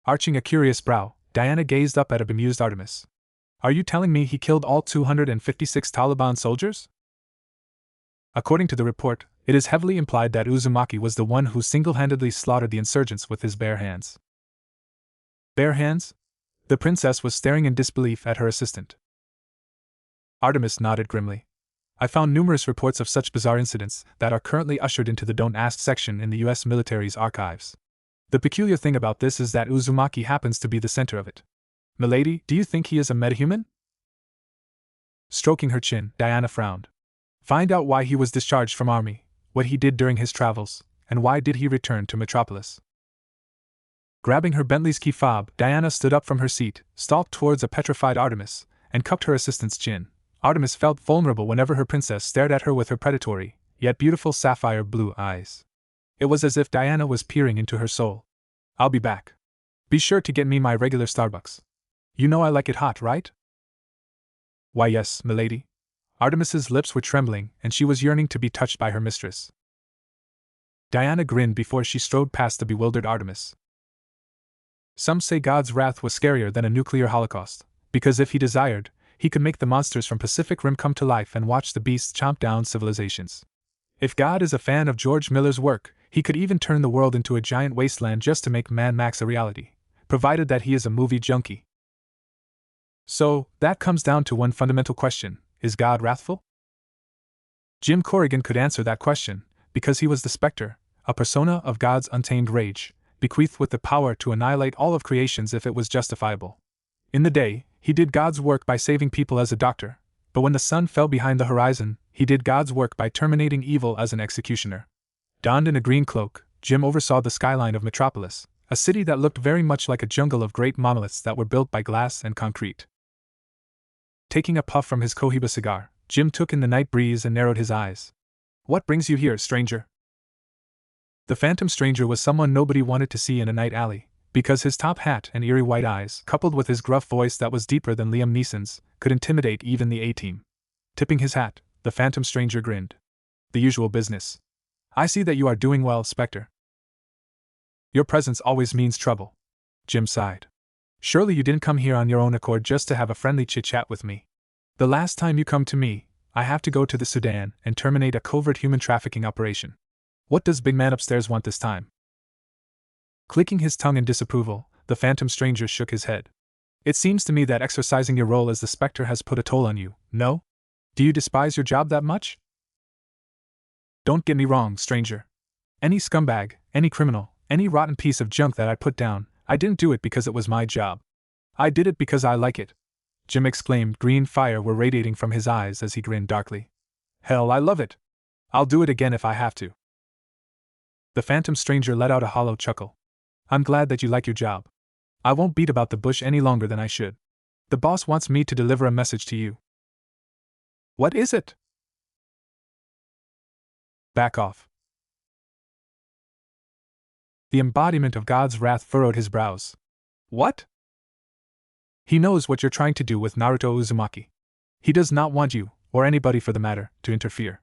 Arching a curious brow, Diana gazed up at a bemused Artemis. Are you telling me he killed all 256 Taliban soldiers? According to the report, it is heavily implied that Uzumaki was the one who single-handedly slaughtered the insurgents with his bare hands. Bare hands? The princess was staring in disbelief at her assistant. Artemis nodded grimly. I found numerous reports of such bizarre incidents that are currently ushered into the Don't Ask section in the U.S. military's archives. The peculiar thing about this is that Uzumaki happens to be the center of it. Milady, do you think he is a metahuman? Stroking her chin, Diana frowned. Find out why he was discharged from Army, what he did during his travels, and why did he return to Metropolis. Grabbing her Bentley's key fob, Diana stood up from her seat, stalked towards a petrified Artemis, and cupped her assistant's chin. Artemis felt vulnerable whenever her princess stared at her with her predatory, yet beautiful sapphire blue eyes. It was as if Diana was peering into her soul. I'll be back. Be sure to get me my regular Starbucks. You know I like it hot, right? Why yes, milady. Artemis's lips were trembling, and she was yearning to be touched by her mistress. Diana grinned before she strode past the bewildered Artemis. Some say God's wrath was scarier than a nuclear holocaust, because if he desired, he could make the monsters from Pacific Rim come to life and watch the beasts chomp down civilizations. If God is a fan of George Miller's work, he could even turn the world into a giant wasteland just to make Mad Max a reality, provided that he is a movie junkie. So, that comes down to one fundamental question: is God wrathful? Jim Corrigan could answer that question, because he was the specter, a persona of God's untamed rage, bequeathed with the power to annihilate all of creations if it was justifiable. In the day, he did God's work by saving people as a doctor, but when the sun fell behind the horizon, he did God's work by terminating evil as an executioner. Donned in a green cloak, Jim oversaw the skyline of Metropolis, a city that looked very much like a jungle of great monoliths that were built by glass and concrete. Taking a puff from his Cohiba cigar, Jim took in the night breeze and narrowed his eyes. What brings you here, stranger? The phantom stranger was someone nobody wanted to see in a night alley, because his top hat and eerie white eyes, coupled with his gruff voice that was deeper than Liam Neeson's, could intimidate even the A-team. Tipping his hat, the phantom stranger grinned. The usual business. I see that you are doing well, Spectre. Your presence always means trouble. Jim sighed. Surely you didn't come here on your own accord just to have a friendly chit-chat with me. The last time you come to me, I have to go to the Sudan and terminate a covert human trafficking operation. What does big man upstairs want this time? Clicking his tongue in disapproval, the phantom stranger shook his head. It seems to me that exercising your role as the Spectre has put a toll on you, no? Do you despise your job that much? Don't get me wrong, stranger. Any scumbag, any criminal, any rotten piece of junk that I put down, I didn't do it because it was my job. I did it because I like it. Jim exclaimed. Green fire were radiating from his eyes as he grinned darkly. Hell, I love it. I'll do it again if I have to. The phantom stranger let out a hollow chuckle. I'm glad that you like your job. I won't beat about the bush any longer than I should. The boss wants me to deliver a message to you. What is it? Back off. The embodiment of God's wrath furrowed his brows. What? He knows what you're trying to do with Naruto Uzumaki. He does not want you, or anybody for the matter, to interfere.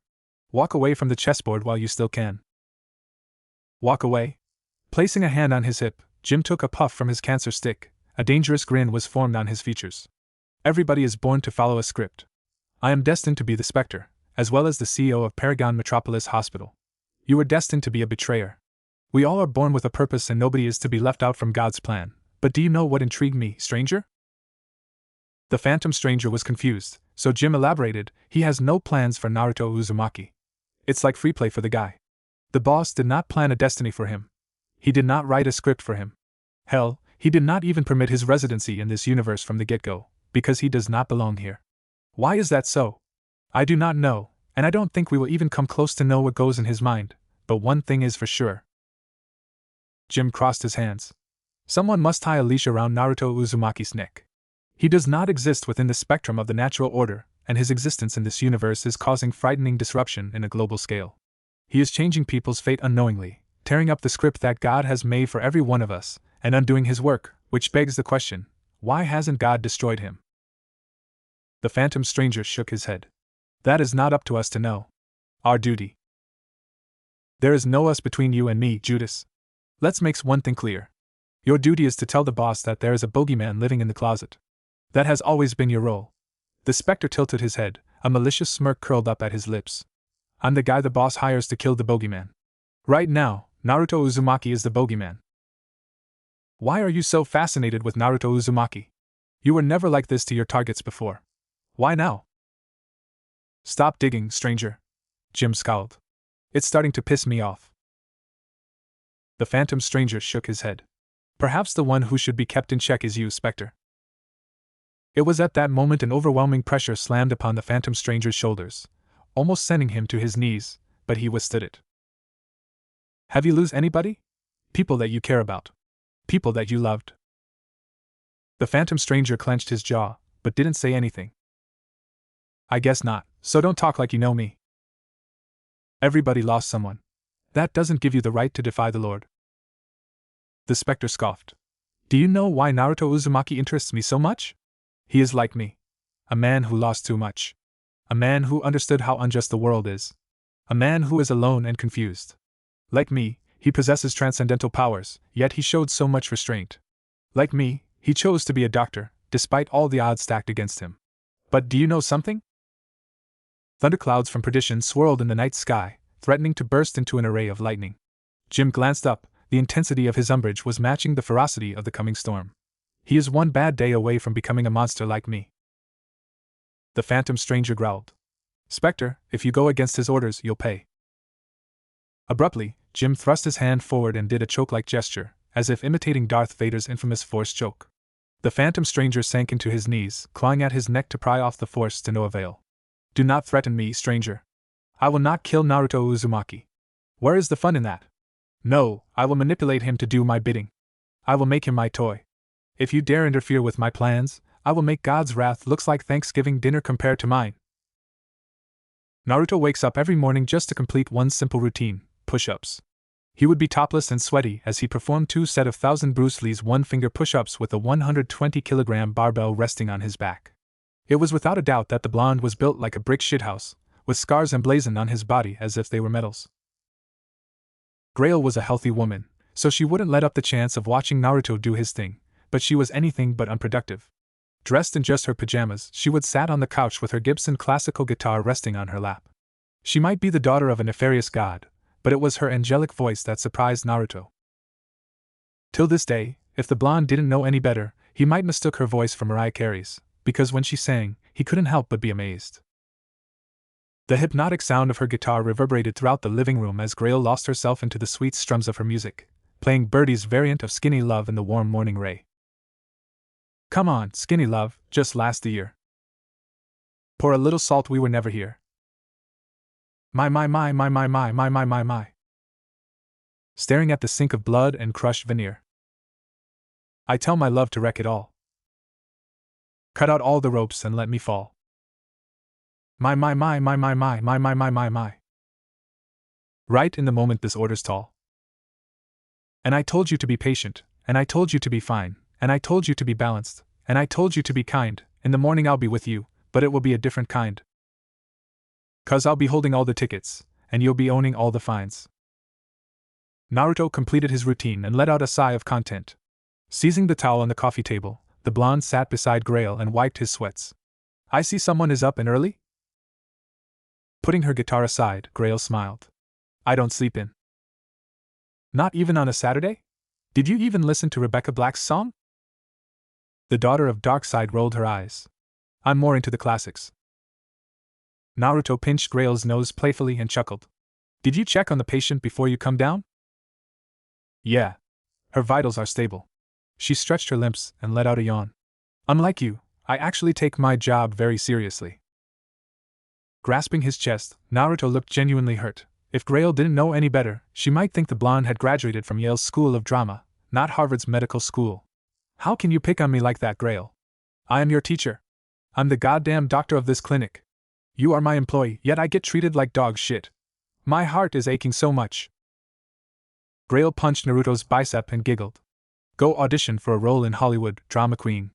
Walk away from the chessboard while you still can. Walk away? Placing a hand on his hip, Jim took a puff from his cancer stick. A dangerous grin was formed on his features. Everybody is born to follow a script. I am destined to be the Spectre, as well as the CEO of Paragon Metropolis Hospital. You were destined to be a betrayer. We all are born with a purpose and nobody is to be left out from God's plan. But do you know what intrigued me, stranger? The phantom stranger was confused, so Jim elaborated. He has no plans for Naruto Uzumaki. It's like free play for the guy. The boss did not plan a destiny for him. He did not write a script for him. Hell, he did not even permit his residency in this universe from the get-go, because he does not belong here. Why is that so? I do not know, and I don't think we will even come close to know what goes in his mind, but one thing is for sure. Jim crossed his hands. Someone must tie a leash around Naruto Uzumaki's neck. He does not exist within the spectrum of the natural order, and his existence in this universe is causing frightening disruption in a global scale. He is changing people's fate unknowingly, tearing up the script that God has made for every one of us, and undoing his work, which begs the question, why hasn't God destroyed him? The phantom stranger shook his head. That is not up to us to know. Our duty. There is no us between you and me, Judas. Let's make one thing clear. Your duty is to tell the boss that there is a bogeyman living in the closet. That has always been your role. The Spectre tilted his head, a malicious smirk curled up at his lips. I'm the guy the boss hires to kill the bogeyman. Right now, Naruto Uzumaki is the bogeyman. Why are you so fascinated with Naruto Uzumaki? You were never like this to your targets before. Why now? Stop digging, stranger. Jim scowled. It's starting to piss me off. The phantom stranger shook his head. Perhaps the one who should be kept in check is you, Spectre. It was at that moment an overwhelming pressure slammed upon the phantom stranger's shoulders, almost sending him to his knees, but he withstood it. Have you lose anybody? People that you care about. People that you loved. The phantom stranger clenched his jaw, but didn't say anything. I guess not, so don't talk like you know me. Everybody lost someone. That doesn't give you the right to defy the Lord. The Spectre scoffed. Do you know why Naruto Uzumaki interests me so much? He is like me. A man who lost too much. A man who understood how unjust the world is. A man who is alone and confused. Like me, he possesses transcendental powers, yet he showed so much restraint. Like me, he chose to be a doctor, despite all the odds stacked against him. But do you know something? Thunderclouds from perdition swirled in the night sky, threatening to burst into an array of lightning. Jim glanced up. The intensity of his umbrage was matching the ferocity of the coming storm. He is one bad day away from becoming a monster like me. The phantom stranger growled. Spectre, if you go against his orders, you'll pay. Abruptly, Jim thrust his hand forward and did a choke-like gesture, as if imitating Darth Vader's infamous Force choke. The phantom stranger sank into his knees, clawing at his neck to pry off the Force to no avail. Do not threaten me, stranger. I will not kill Naruto Uzumaki. Where is the fun in that? No, I will manipulate him to do my bidding. I will make him my toy. If you dare interfere with my plans, I will make God's wrath look like Thanksgiving dinner compared to mine. Naruto wakes up every morning just to complete one simple routine, push-ups. He would be topless and sweaty as he performed 2 sets of 1,000 Bruce Lee's one-finger push-ups with a 120-kilogram barbell resting on his back. It was without a doubt that the blonde was built like a brick shithouse, with scars emblazoned on his body as if they were medals. Grail was a healthy woman, so she wouldn't let up the chance of watching Naruto do his thing, but she was anything but unproductive. Dressed in just her pajamas, she would sat on the couch with her Gibson classical guitar resting on her lap. She might be the daughter of a nefarious god, but it was her angelic voice that surprised Naruto. Till this day, if the blonde didn't know any better, He might mistook her voice for Mariah Carey's, because when she sang, he couldn't help but be amazed. The hypnotic sound of her guitar reverberated throughout the living room as Grail lost herself into the sweet strums of her music, playing Birdie's variant of Skinny Love in the warm morning ray. Come on, Skinny Love, just last a year. Pour a little salt, we were never here. My. Staring at the sink of blood and crushed veneer. I tell my love to wreck it all. Cut out all the ropes and let me fall. My. Right in the moment this order's tall. And I told you to be patient, and I told you to be fine, and I told you to be balanced, and I told you to be kind. In the morning I'll be with you, but it will be a different kind. 'Cause I'll be holding all the tickets, and you'll be owning all the fines. Naruto completed his routine and let out a sigh of content. Seizing the towel on the coffee table, the blonde sat beside Grail and wiped his sweats. I see someone is up and early? Putting her guitar aside, Grail smiled. I don't sleep in. Not even on a Saturday? Did you even listen to Rebecca Black's song? The daughter of Darkseid rolled her eyes. I'm more into the classics. Naruto pinched Grail's nose playfully and chuckled. Did you check on the patient before you come down? Yeah. Her vitals are stable. She stretched her limbs and let out a yawn. Unlike you, I actually take my job very seriously. Grasping his chest, Naruto looked genuinely hurt. If Grail didn't know any better, she might think the blonde had graduated from Yale's School of Drama, not Harvard's medical school. How can you pick on me like that, Grail? I am your teacher. I'm the goddamn doctor of this clinic. You are my employee, yet I get treated like dog shit. My heart is aching so much. Grail punched Naruto's bicep and giggled. Go audition for a role in Hollywood, drama queen.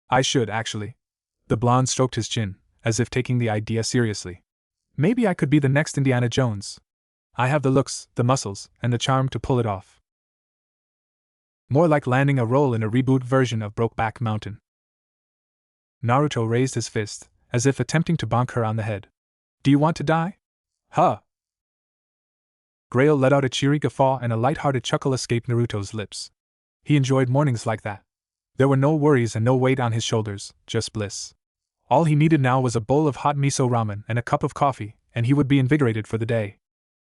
I should, actually. The blonde stroked his chin, as if taking the idea seriously. Maybe I could be the next Indiana Jones. I have the looks, the muscles, and the charm to pull it off. More like landing a role in a reboot version of Brokeback Mountain. Naruto raised his fist, as if attempting to bonk her on the head. Do you want to die? Huh. Grail let out a cheery guffaw and a light-hearted chuckle escaped Naruto's lips. He enjoyed mornings like that. There were no worries and no weight on his shoulders, just bliss. All he needed now was a bowl of hot miso ramen and a cup of coffee, and he would be invigorated for the day.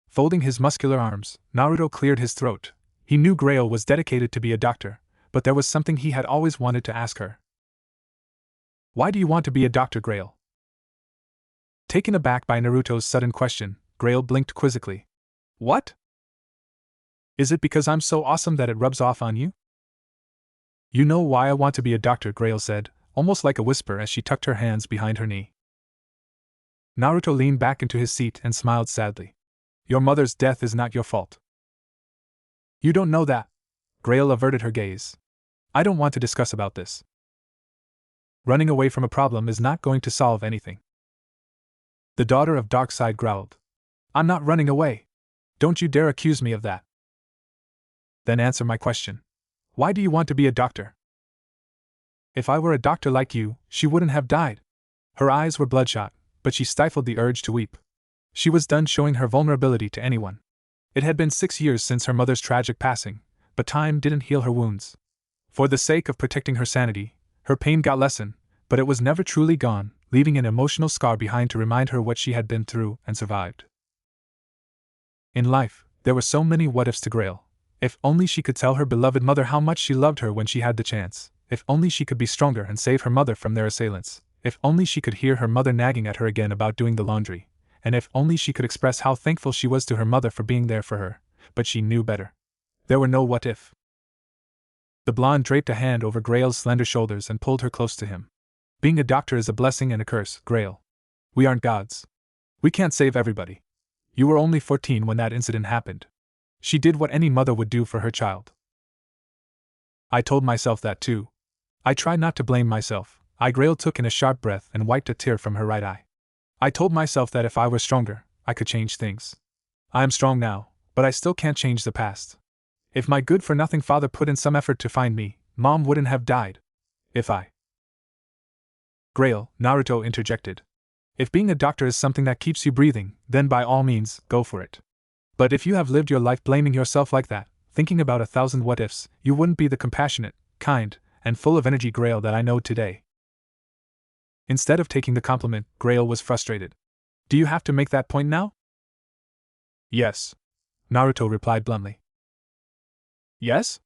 Folding his muscular arms, Naruto cleared his throat. He knew Grail was dedicated to be a doctor, but there was something he had always wanted to ask her. Why do you want to be a doctor, Grail? Taken aback by Naruto's sudden question, Grail blinked quizzically. What? Is it because I'm so awesome that it rubs off on you? You know why I want to be a doctor, Grail said, almost like a whisper as she tucked her hands behind her knee. Naruto leaned back into his seat and smiled sadly. Your mother's death is not your fault. You don't know that. Grail averted her gaze. I don't want to discuss about this. Running away from a problem is not going to solve anything. The daughter of Darkseid growled. I'm not running away. Don't you dare accuse me of that. Then answer my question. Why do you want to be a doctor? If I were a doctor like you, she wouldn't have died. Her eyes were bloodshot, but she stifled the urge to weep. She was done showing her vulnerability to anyone. It had been 6 years since her mother's tragic passing, but time didn't heal her wounds. For the sake of protecting her sanity, her pain got lessened, but it was never truly gone, leaving an emotional scar behind to remind her what she had been through and survived. In life, there were so many what-ifs to Grail. If only she could tell her beloved mother how much she loved her when she had the chance. If only she could be stronger and save her mother from their assailants. If only she could hear her mother nagging at her again about doing the laundry. And if only she could express how thankful she was to her mother for being there for her. But she knew better. There were no what-if. The blonde draped a hand over Grail's slender shoulders and pulled her close to him. Being a doctor is a blessing and a curse, Grail. We aren't gods. We can't save everybody. You were only 14 when that incident happened. She did what any mother would do for her child. I told myself that too. I tried not to blame myself. Grail took in a sharp breath and wiped a tear from her right eye. I told myself that if I were stronger, I could change things. I am strong now, but I still can't change the past. If my good-for-nothing father put in some effort to find me, Mom wouldn't have died. Grail, Naruto interjected. If being a doctor is something that keeps you breathing, then by all means, go for it. But if you have lived your life blaming yourself like that, thinking about 1,000 what-ifs, you wouldn't be the compassionate, kind, and full of energy Grail that I know today. Instead of taking the compliment, Grail was frustrated. Do you have to make that point now? Yes, Naruto replied bluntly. Yes?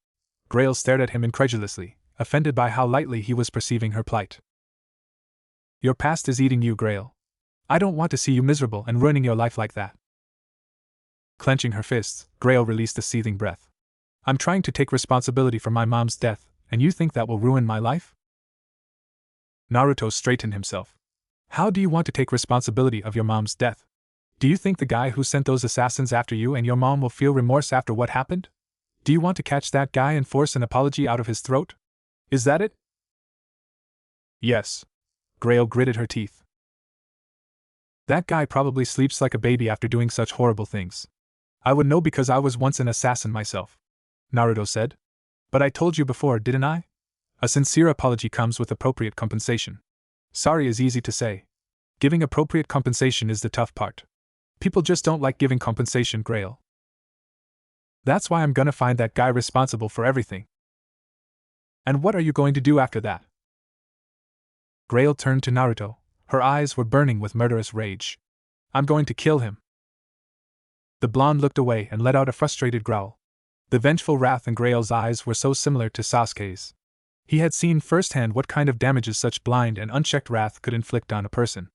Grail stared at him incredulously, offended by how lightly he was perceiving her plight. Your past is eating you, Grail. I don't want to see you miserable and ruining your life like that. Clenching her fists, Grail released a seething breath. I'm trying to take responsibility for my mom's death, and you think that will ruin my life? Naruto straightened himself. How do you want to take responsibility of your mom's death? Do you think the guy who sent those assassins after you and your mom will feel remorse after what happened? Do you want to catch that guy and force an apology out of his throat? Is that it? Yes. Grail gritted her teeth. That guy probably sleeps like a baby after doing such horrible things. I would know because I was once an assassin myself, Naruto said. But I told you before, didn't I? A sincere apology comes with appropriate compensation. Sorry is easy to say. Giving appropriate compensation is the tough part. People just don't like giving compensation, Grail. That's why I'm gonna find that guy responsible for everything. And what are you going to do after that? Grail turned to Naruto. Her eyes were burning with murderous rage. I'm going to kill him. The blonde looked away and let out a frustrated growl. The vengeful wrath in Grail's eyes were so similar to Sasuke's. He had seen firsthand what kind of damages such blind and unchecked wrath could inflict on a person.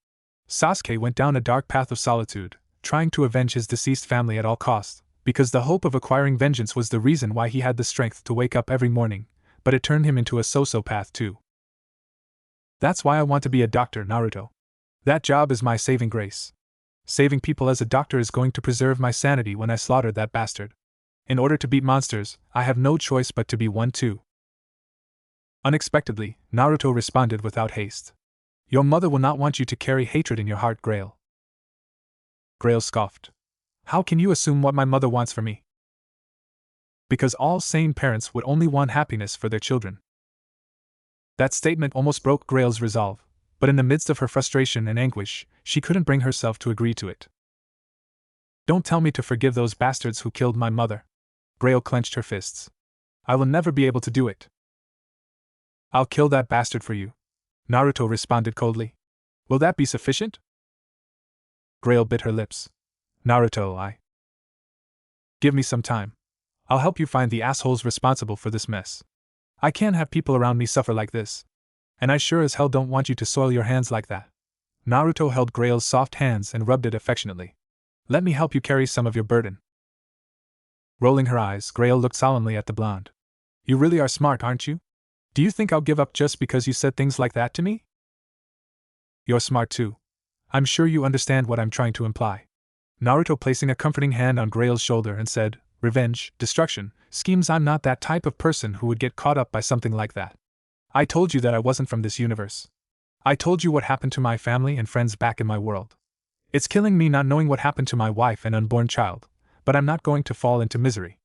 Sasuke went down a dark path of solitude, trying to avenge his deceased family at all costs, because the hope of acquiring vengeance was the reason why he had the strength to wake up every morning, but it turned him into a sociopath too. That's why I want to be a doctor, Naruto. That job is my saving grace. Saving people as a doctor is going to preserve my sanity when I slaughtered that bastard. In order to beat monsters, I have no choice but to be one too. Unexpectedly, Naruto responded without haste. Your mother will not want you to carry hatred in your heart, Grail. Grail scoffed. How can you assume what my mother wants for me? Because all sane parents would only want happiness for their children. That statement almost broke Grail's resolve, but in the midst of her frustration and anguish, she couldn't bring herself to agree to it. Don't tell me to forgive those bastards who killed my mother. Grail clenched her fists. I will never be able to do it. I'll kill that bastard for you, Naruto responded coldly. Will that be sufficient? Grail bit her lips. Naruto, Give me some time. I'll help you find the assholes responsible for this mess. I can't have people around me suffer like this. And I sure as hell don't want you to soil your hands like that. Naruto held Grail's soft hands and rubbed it affectionately. Let me help you carry some of your burden. Rolling her eyes, Grail looked solemnly at the blonde. You really are smart, aren't you? Do you think I'll give up just because you said things like that to me? You're smart too. I'm sure you understand what I'm trying to imply. Naruto placing a comforting hand on Grail's shoulder and said, Revenge, destruction, schemes. I'm not that type of person who would get caught up by something like that. I told you that I wasn't from this universe. I told you what happened to my family and friends back in my world. It's killing me not knowing what happened to my wife and unborn child, but I'm not going to fall into misery.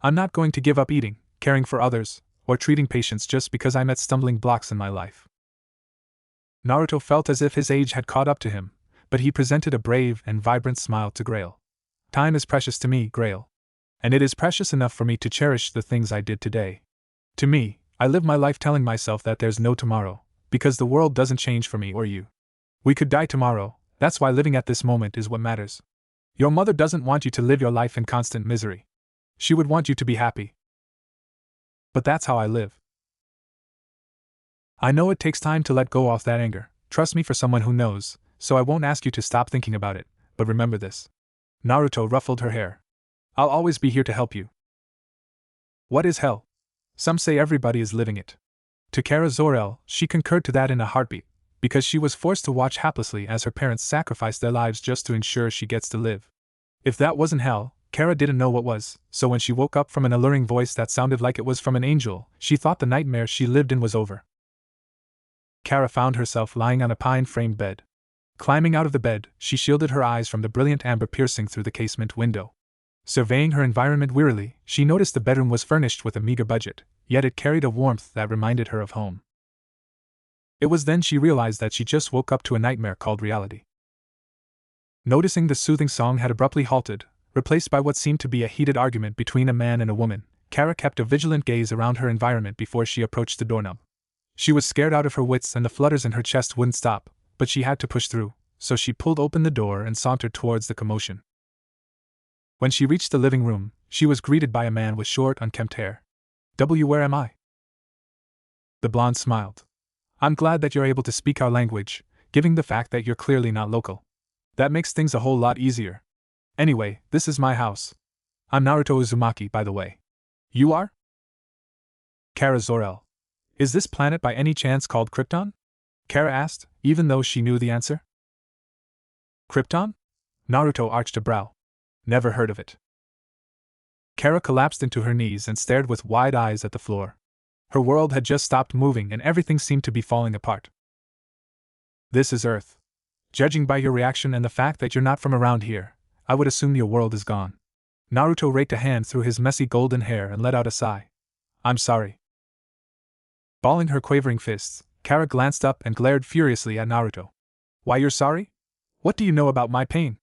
I'm not going to give up eating, caring for others, or treating patients just because I met stumbling blocks in my life. Naruto felt as if his age had caught up to him, but he presented a brave and vibrant smile to Grail. Time is precious to me, Grail. And it is precious enough for me to cherish the things I did today. To me, I live my life telling myself that there's no tomorrow, because the world doesn't change for me or you. We could die tomorrow, that's why living at this moment is what matters. Your mother doesn't want you to live your life in constant misery. She would want you to be happy. But that's how I live. I know it takes time to let go of that anger, trust me for someone who knows, so I won't ask you to stop thinking about it, but remember this. Naruto ruffled her hair. I'll always be here to help you. What is hell? Some say everybody is living it. To Kara Zor-El, she concurred to that in a heartbeat, because she was forced to watch haplessly as her parents sacrificed their lives just to ensure she gets to live. If that wasn't hell, Kara didn't know what was, so when she woke up from an alluring voice that sounded like it was from an angel, she thought the nightmare she lived in was over. Kara found herself lying on a pine-framed bed. Climbing out of the bed, she shielded her eyes from the brilliant amber piercing through the casement window. Surveying her environment wearily, she noticed the bedroom was furnished with a meager budget, yet it carried a warmth that reminded her of home. It was then she realized that she just woke up to a nightmare called reality. Noticing the soothing song had abruptly halted, replaced by what seemed to be a heated argument between a man and a woman, Kara kept a vigilant gaze around her environment before she approached the doorknob. She was scared out of her wits and the flutters in her chest wouldn't stop, but she had to push through, so she pulled open the door and sauntered towards the commotion. When she reached the living room, she was greeted by a man with short, unkempt hair. Where am I? The blonde smiled. I'm glad that you're able to speak our language, given the fact that you're clearly not local. That makes things a whole lot easier. Anyway, this is my house. I'm Naruto Uzumaki, by the way. You are? Kara Zor-El. Is this planet by any chance called Krypton? Kara asked, even though she knew the answer. Krypton? Naruto arched a brow. Never heard of it. Kara collapsed into her knees and stared with wide eyes at the floor. Her world had just stopped moving and everything seemed to be falling apart. This is Earth. Judging by your reaction and the fact that you're not from around here, I would assume your world is gone. Naruto raked a hand through his messy golden hair and let out a sigh. I'm sorry. Balling her quavering fists, Kara glanced up and glared furiously at Naruto. Why you're sorry? What do you know about my pain?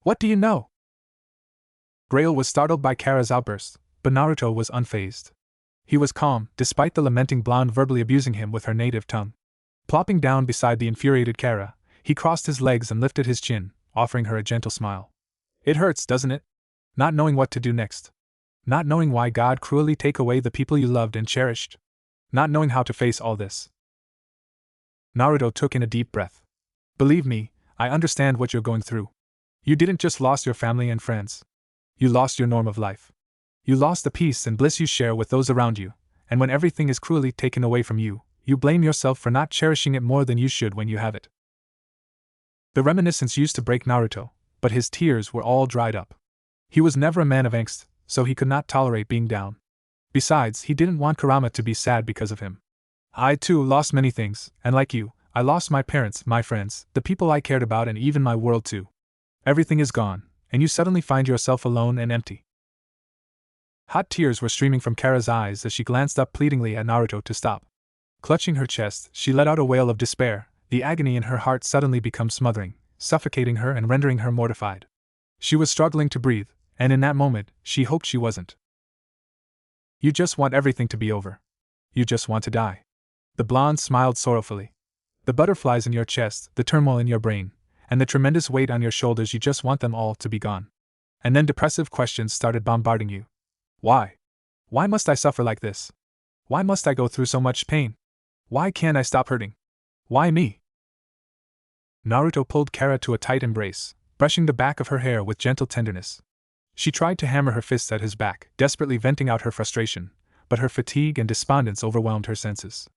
What do you know? Grail was startled by Kara's outburst, but Naruto was unfazed. He was calm, despite the lamenting blonde verbally abusing him with her native tongue. Plopping down beside the infuriated Kara, he crossed his legs and lifted his chin, offering her a gentle smile. It hurts, doesn't it? Not knowing what to do next. Not knowing why God cruelly take away the people you loved and cherished. Not knowing how to face all this. Naruto took in a deep breath. Believe me, I understand what you're going through. You didn't just lose your family and friends. You lost your norm of life. You lost the peace and bliss you share with those around you, and when everything is cruelly taken away from you, you blame yourself for not cherishing it more than you should when you have it. The reminiscence used to break Naruto, but his tears were all dried up. He was never a man of angst, so he could not tolerate being down. Besides, he didn't want Kurama to be sad because of him. I too lost many things, and like you, I lost my parents, my friends, the people I cared about, and even my world too. Everything is gone, and you suddenly find yourself alone and empty. Hot tears were streaming from Kara's eyes as she glanced up pleadingly at Naruto to stop. Clutching her chest, she let out a wail of despair, the agony in her heart suddenly became smothering, suffocating her and rendering her mortified. She was struggling to breathe, and in that moment, she hoped she wasn't. You just want everything to be over. You just want to die. The blonde smiled sorrowfully. The butterflies in your chest, the turmoil in your brain, and the tremendous weight on your shoulders, you just want them all to be gone. And then depressive questions started bombarding you. Why? Why must I suffer like this? Why must I go through so much pain? Why can't I stop hurting? Why me? Naruto pulled Kara to a tight embrace, brushing the back of her hair with gentle tenderness. She tried to hammer her fists at his back, desperately venting out her frustration, but her fatigue and despondence overwhelmed her senses.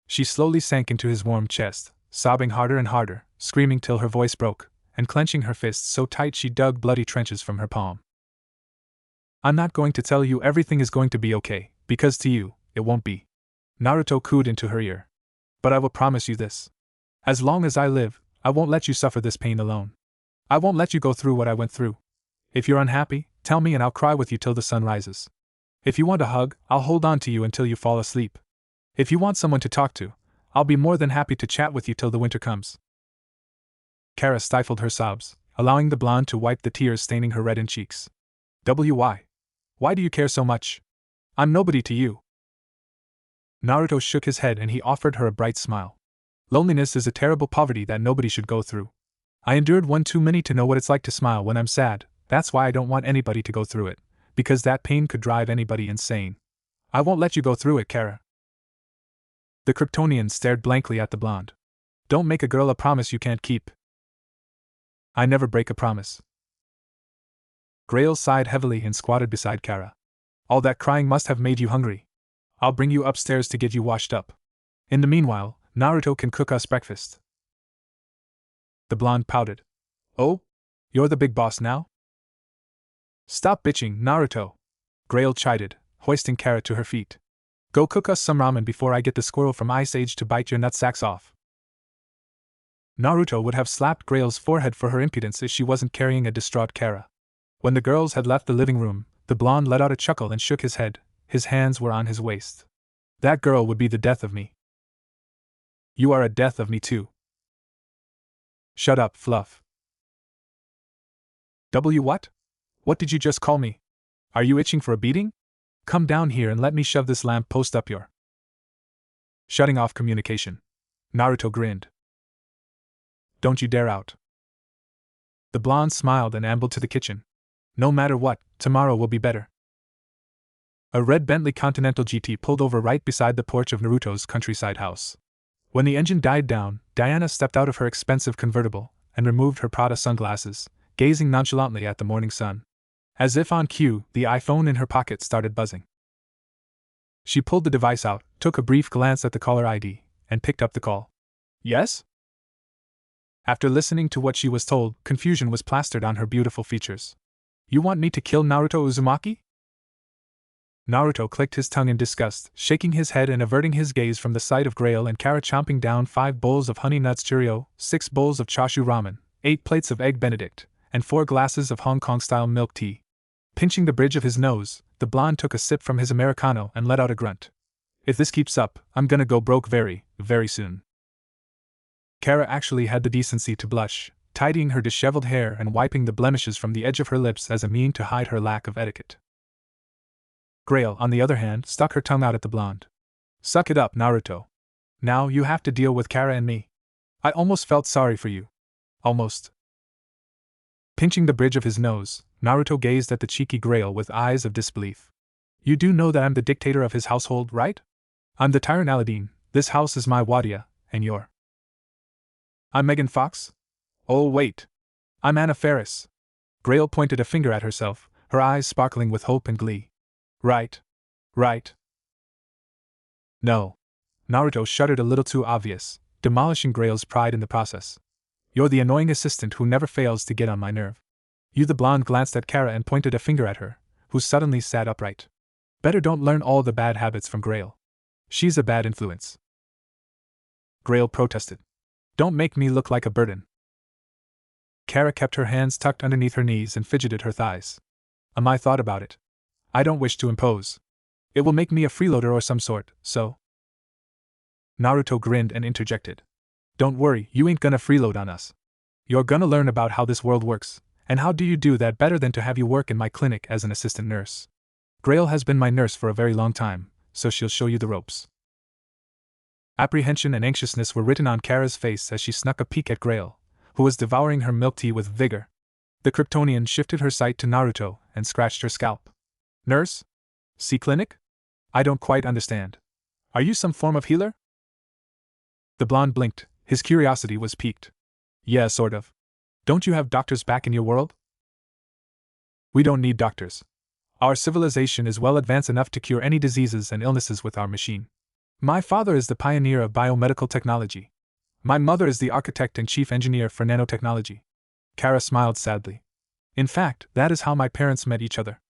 She slowly sank into his warm chest, sobbing harder and harder, screaming till her voice broke, and clenching her fists so tight she dug bloody trenches from her palm. I'm not going to tell you everything is going to be okay, because to you, it won't be. Naruto cooed into her ear. But I will promise you this. As long as I live, I won't let you suffer this pain alone. I won't let you go through what I went through. If you're unhappy, tell me and I'll cry with you till the sun rises. If you want a hug, I'll hold on to you until you fall asleep. If you want someone to talk to, I'll be more than happy to chat with you till the winter comes. Kara stifled her sobs, allowing the blonde to wipe the tears staining her reddened cheeks. Why do you care so much? I'm nobody to you. Naruto shook his head and he offered her a bright smile. Loneliness is a terrible poverty that nobody should go through. I endured one too many to know what it's like to smile when I'm sad. That's why I don't want anybody to go through it, because that pain could drive anybody insane. I won't let you go through it, Kara. The Kryptonian stared blankly at the blonde. Don't make a girl a promise you can't keep. I never break a promise. Grail sighed heavily and squatted beside Kara. All that crying must have made you hungry. I'll bring you upstairs to get you washed up. In the meanwhile, Naruto can cook us breakfast. The blonde pouted. Oh? You're the big boss now? Stop bitching, Naruto. Grail chided, hoisting Kara to her feet. Go cook us some ramen before I get the squirrel from Ice Age to bite your nutsacks off. Naruto would have slapped Grail's forehead for her impudence if she wasn't carrying a distraught Kara. When the girls had left the living room, the blonde let out a chuckle and shook his head. His hands were on his waist. That girl would be the death of me. You are a death of me too. Shut up, Fluff. What? What did you just call me? Are you itching for a beating? Come down here and let me shove this lamp post up your. Shutting off communication. Naruto grinned. Don't you dare out. The blonde smiled and ambled to the kitchen. No matter what, tomorrow will be better. A red Bentley Continental GT pulled over right beside the porch of Naruto's countryside house. When the engine died down, Diana stepped out of her expensive convertible and removed her Prada sunglasses, gazing nonchalantly at the morning sun. As if on cue, the iPhone in her pocket started buzzing. She pulled the device out, took a brief glance at the caller ID, and picked up the call. Yes? After listening to what she was told, confusion was plastered on her beautiful features. You want me to kill Naruto Uzumaki? Naruto clicked his tongue in disgust, shaking his head and averting his gaze from the sight of Grail and Kara chomping down 5 bowls of Honey Nuts Cheerio, 6 bowls of chashu ramen, 8 plates of Egg Benedict, and 4 glasses of Hong Kong-style milk tea. Pinching the bridge of his nose, the blonde took a sip from his Americano and let out a grunt. If this keeps up, I'm gonna go broke very, very soon. Kara actually had the decency to blush, tidying her disheveled hair and wiping the blemishes from the edge of her lips as a mean to hide her lack of etiquette. Grail, on the other hand, stuck her tongue out at the blonde. Suck it up, Naruto. Now you have to deal with Kara and me. I almost felt sorry for you. Almost. Pinching the bridge of his nose, Naruto gazed at the cheeky Grail with eyes of disbelief. You do know that I'm the dictator of his household, right? I'm the tyrant Aladdin, this house is my Wadia, and you're. I'm Megan Fox? Oh wait. I'm Anna Faris. Grail pointed a finger at herself, her eyes sparkling with hope and glee. Right. Right. No. Naruto shuddered a little too obvious, demolishing Grail's pride in the process. You're the annoying assistant who never fails to get on my nerve. You. The blonde glanced at Kara and pointed a finger at her, who suddenly sat upright. Better don't learn all the bad habits from Grail. She's a bad influence. Grail protested. Don't make me look like a burden. Kara kept her hands tucked underneath her knees and fidgeted her thighs. I thought about it. I don't wish to impose. It will make me a freeloader or some sort, so. Naruto grinned and interjected. Don't worry, you ain't gonna freeload on us. You're gonna learn about how this world works, and how do you do that better than to have you work in my clinic as an assistant nurse? Grail has been my nurse for a very long time, so she'll show you the ropes. Apprehension and anxiousness were written on Kara's face as she snuck a peek at Grail, who was devouring her milk tea with vigor. The Kryptonian shifted her sight to Naruto and scratched her scalp. Nurse? See clinic? I don't quite understand. Are you some form of healer? The blonde blinked, his curiosity was piqued. Yeah, sort of. Don't you have doctors back in your world? We don't need doctors. Our civilization is well advanced enough to cure any diseases and illnesses with our machine. My father is the pioneer of biomedical technology. My mother is the architect and chief engineer for nanotechnology. Kara smiled sadly. In fact, that is how my parents met each other.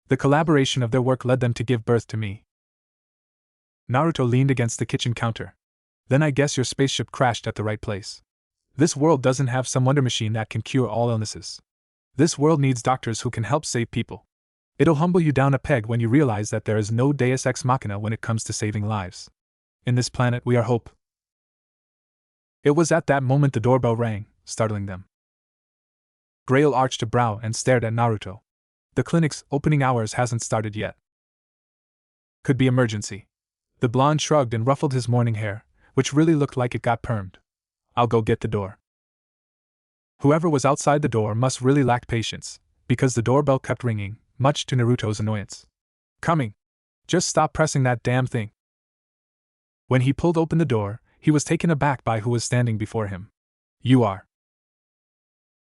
The collaboration of their work led them to give birth to me. Naruto leaned against the kitchen counter. Then I guess your spaceship crashed at the right place. This world doesn't have some wonder machine that can cure all illnesses. This world needs doctors who can help save people. It'll humble you down a peg when you realize that there is no deus ex machina when it comes to saving lives. In this planet we are hope. It was at that moment the doorbell rang, startling them. Grail arched a brow and stared at Naruto. The clinic's opening hours hasn't started yet. Could be emergency. The blonde shrugged and ruffled his morning hair, which really looked like it got permed. I'll go get the door. Whoever was outside the door must really lack patience, because the doorbell kept ringing, much to Naruto's annoyance. Coming. Just stop pressing that damn thing. When he pulled open the door, he was taken aback by who was standing before him. You are.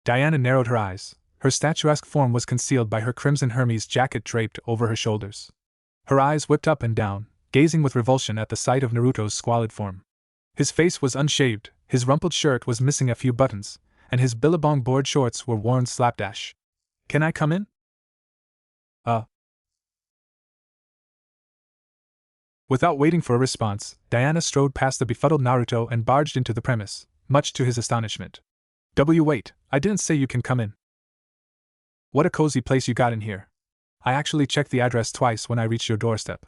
Diana narrowed her eyes. Her statuesque form was concealed by her crimson Hermes jacket draped over her shoulders. Her eyes whipped up and down, gazing with revulsion at the sight of Naruto's squalid form. His face was unshaved, his rumpled shirt was missing a few buttons, and his billabong board shorts were worn slapdash. Can I come in? Without waiting for a response, Diana strode past the befuddled Naruto and barged into the premise, much to his astonishment. Wait, I didn't say you can come in. What a cozy place you got in here. I actually checked the address twice when I reached your doorstep.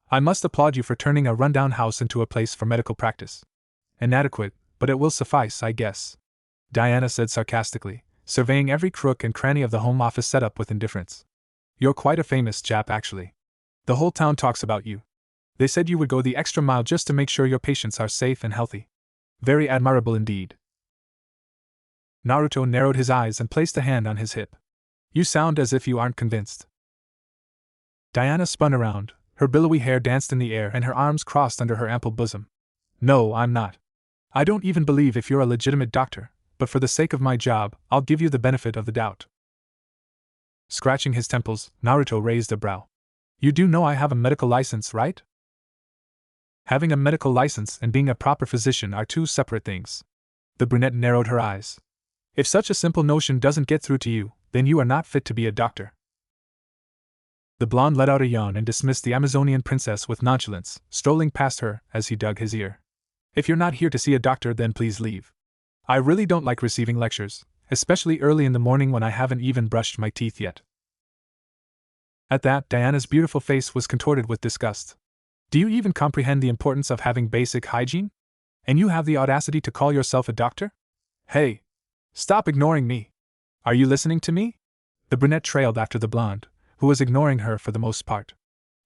I must applaud you for turning a rundown house into a place for medical practice. Inadequate, but it will suffice, I guess. Diana said sarcastically, surveying every crook and cranny of the home office setup with indifference. You're quite a famous chap, actually. The whole town talks about you. They said you would go the extra mile just to make sure your patients are safe and healthy. Very admirable indeed. Naruto narrowed his eyes and placed a hand on his hip. You sound as if you aren't convinced. Diana spun around, her billowy hair danced in the air and her arms crossed under her ample bosom. No, I'm not. I don't even believe if you're a legitimate doctor, but for the sake of my job, I'll give you the benefit of the doubt. Scratching his temples, Naruto raised a brow. You do know I have a medical license, right? Having a medical license and being a proper physician are two separate things. The brunette narrowed her eyes. If such a simple notion doesn't get through to you, then you are not fit to be a doctor. The blonde let out a yawn and dismissed the Amazonian princess with nonchalance, strolling past her as he dug his ear. If you're not here to see a doctor, then please leave. I really don't like receiving lectures, especially early in the morning when I haven't even brushed my teeth yet. At that, Diana's beautiful face was contorted with disgust. Do you even comprehend the importance of having basic hygiene? And you have the audacity to call yourself a doctor? Hey! Stop ignoring me! Are you listening to me? The brunette trailed after the blonde, who was ignoring her for the most part.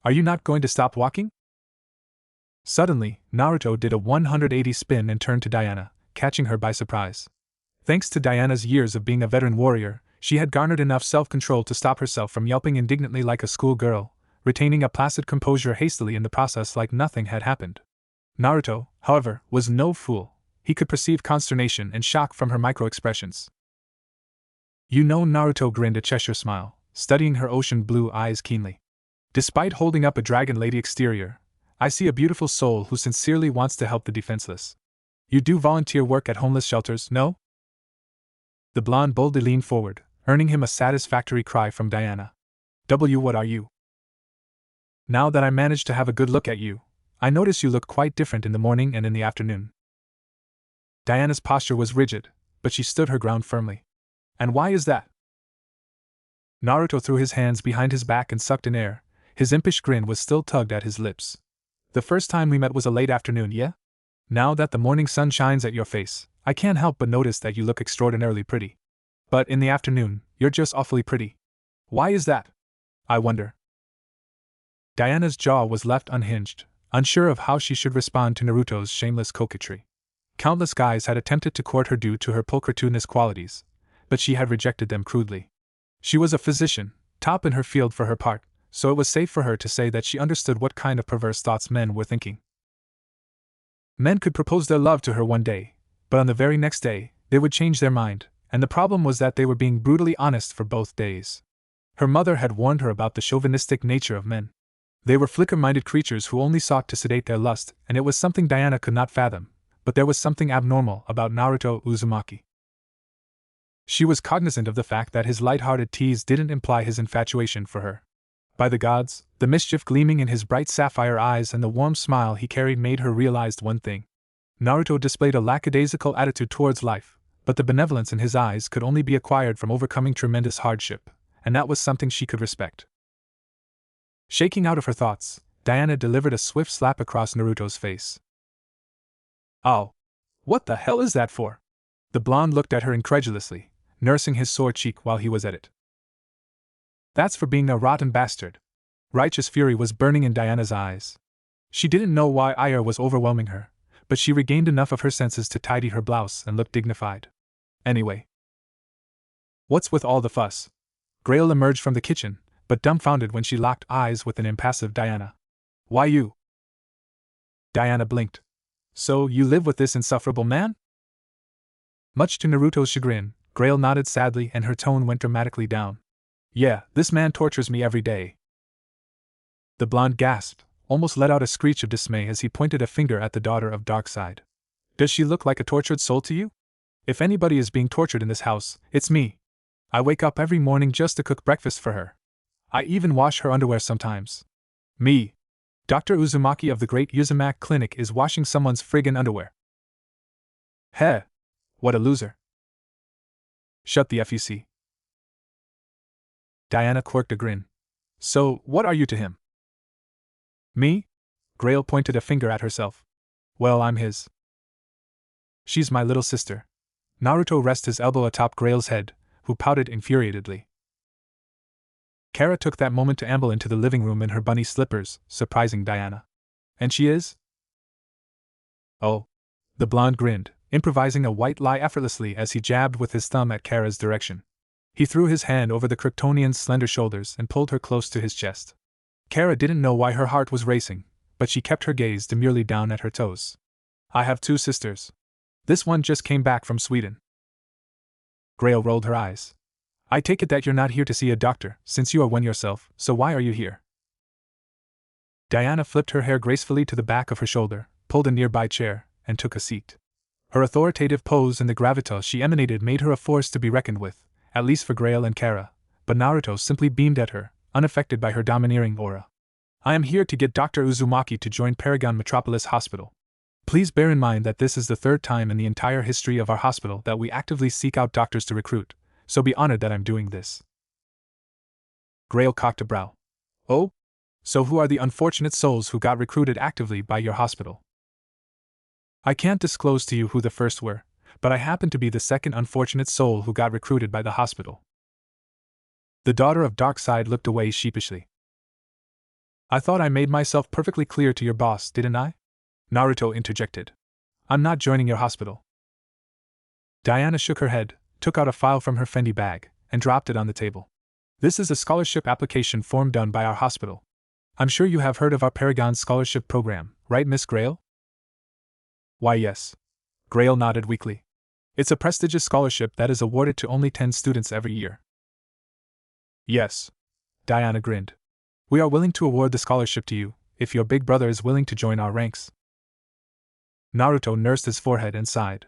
Are you not going to stop walking? Suddenly, Naruto did a 180 spin and turned to Diana, catching her by surprise. Thanks to Diana's years of being a veteran warrior, she had garnered enough self-control to stop herself from yelping indignantly like a schoolgirl, retaining a placid composure hastily in the process like nothing had happened. Naruto, however, was no fool. He could perceive consternation and shock from her micro-expressions. You know, Naruto grinned a Cheshire smile, studying her ocean blue eyes keenly. Despite holding up a dragon lady exterior, I see a beautiful soul who sincerely wants to help the defenseless. You do volunteer work at homeless shelters, no? The blonde boldly leaned forward, earning him a satisfactory cry from Diana. What are you? Now that I managed to have a good look at you, I notice you look quite different in the morning and in the afternoon. Diana's posture was rigid, but she stood her ground firmly. And why is that? Naruto threw his hands behind his back and sucked in air. His impish grin was still tugged at his lips. The first time we met was a late afternoon, yeah? Now that the morning sun shines at your face, I can't help but notice that you look extraordinarily pretty. But in the afternoon, you're just awfully pretty. Why is that? I wonder. Diana's jaw was left unhinged, unsure of how she should respond to Naruto's shameless coquetry. Countless guys had attempted to court her due to her pulchritudinous qualities, but she had rejected them crudely. She was a physician, top in her field for her part, so it was safe for her to say that she understood what kind of perverse thoughts men were thinking. Men could propose their love to her one day, but on the very next day, they would change their mind, and the problem was that they were being brutally honest for both days. Her mother had warned her about the chauvinistic nature of men. They were flicker-minded creatures who only sought to sedate their lust, and it was something Diana could not fathom, but there was something abnormal about Naruto Uzumaki. She was cognizant of the fact that his light-hearted tease didn't imply his infatuation for her. By the gods, the mischief gleaming in his bright sapphire eyes and the warm smile he carried made her realize one thing. Naruto displayed a lackadaisical attitude towards life, but the benevolence in his eyes could only be acquired from overcoming tremendous hardship, and that was something she could respect. Shaking out of her thoughts, Diana delivered a swift slap across Naruto's face. Oh! What the hell is that for? The blonde looked at her incredulously, nursing his sore cheek while he was at it. That's for being a rotten bastard. Righteous fury was burning in Diana's eyes. She didn't know why ire was overwhelming her, but she regained enough of her senses to tidy her blouse and look dignified. Anyway. What's with all the fuss? Grail emerged from the kitchen, but dumbfounded when she locked eyes with an impassive Diana. Why you? Diana blinked. So, you live with this insufferable man? Much to Naruto's chagrin, Grail nodded sadly and her tone went dramatically down. Yeah, this man tortures me every day. The blonde gasped, almost let out a screech of dismay as he pointed a finger at the daughter of Darkseid. Does she look like a tortured soul to you? If anybody is being tortured in this house, it's me. I wake up every morning just to cook breakfast for her. I even wash her underwear sometimes. Me. Dr. Uzumaki of the Great Uzumaki Clinic is washing someone's friggin' underwear. Heh. What a loser. Shut the fuck. Diana quirked a grin. So, what are you to him? Me? Grail pointed a finger at herself. Well, I'm his. She's my little sister. Naruto rested his elbow atop Grail's head, who pouted infuriatedly. Kara took that moment to amble into the living room in her bunny slippers, surprising Diana. And she is? Oh. The blonde grinned, improvising a white lie effortlessly as he jabbed with his thumb at Kara's direction. He threw his hand over the Kryptonian's slender shoulders and pulled her close to his chest. Kara didn't know why her heart was racing, but she kept her gaze demurely down at her toes. I have 2 sisters. This one just came back from Sweden. Grail rolled her eyes. I take it that you're not here to see a doctor, since you are one yourself, so why are you here? Diana flipped her hair gracefully to the back of her shoulder, pulled a nearby chair, and took a seat. Her authoritative pose and the gravitas she emanated made her a force to be reckoned with, at least for Grail and Kara, but Naruto simply beamed at her, unaffected by her domineering aura. I am here to get Dr. Uzumaki to join Paragon Metropolis Hospital. Please bear in mind that this is the 3rd time in the entire history of our hospital that we actively seek out doctors to recruit, so be honored that I'm doing this. Grail cocked a brow. Oh? So who are the unfortunate souls who got recruited actively by your hospital? I can't disclose to you who the first were, but I happen to be the second unfortunate soul who got recruited by the hospital. The daughter of Darkseid looked away sheepishly. I thought I made myself perfectly clear to your boss, didn't I? Naruto interjected. I'm not joining your hospital. Diana shook her head, took out a file from her Fendi bag, and dropped it on the table. This is a scholarship application form done by our hospital. I'm sure you have heard of our Paragon Scholarship Program, right, Miss Grail? Why, yes. Grail nodded weakly. It's a prestigious scholarship that is awarded to only 10 students every year. Yes. Diana grinned. We are willing to award the scholarship to you, if your big brother is willing to join our ranks. Naruto nursed his forehead and sighed.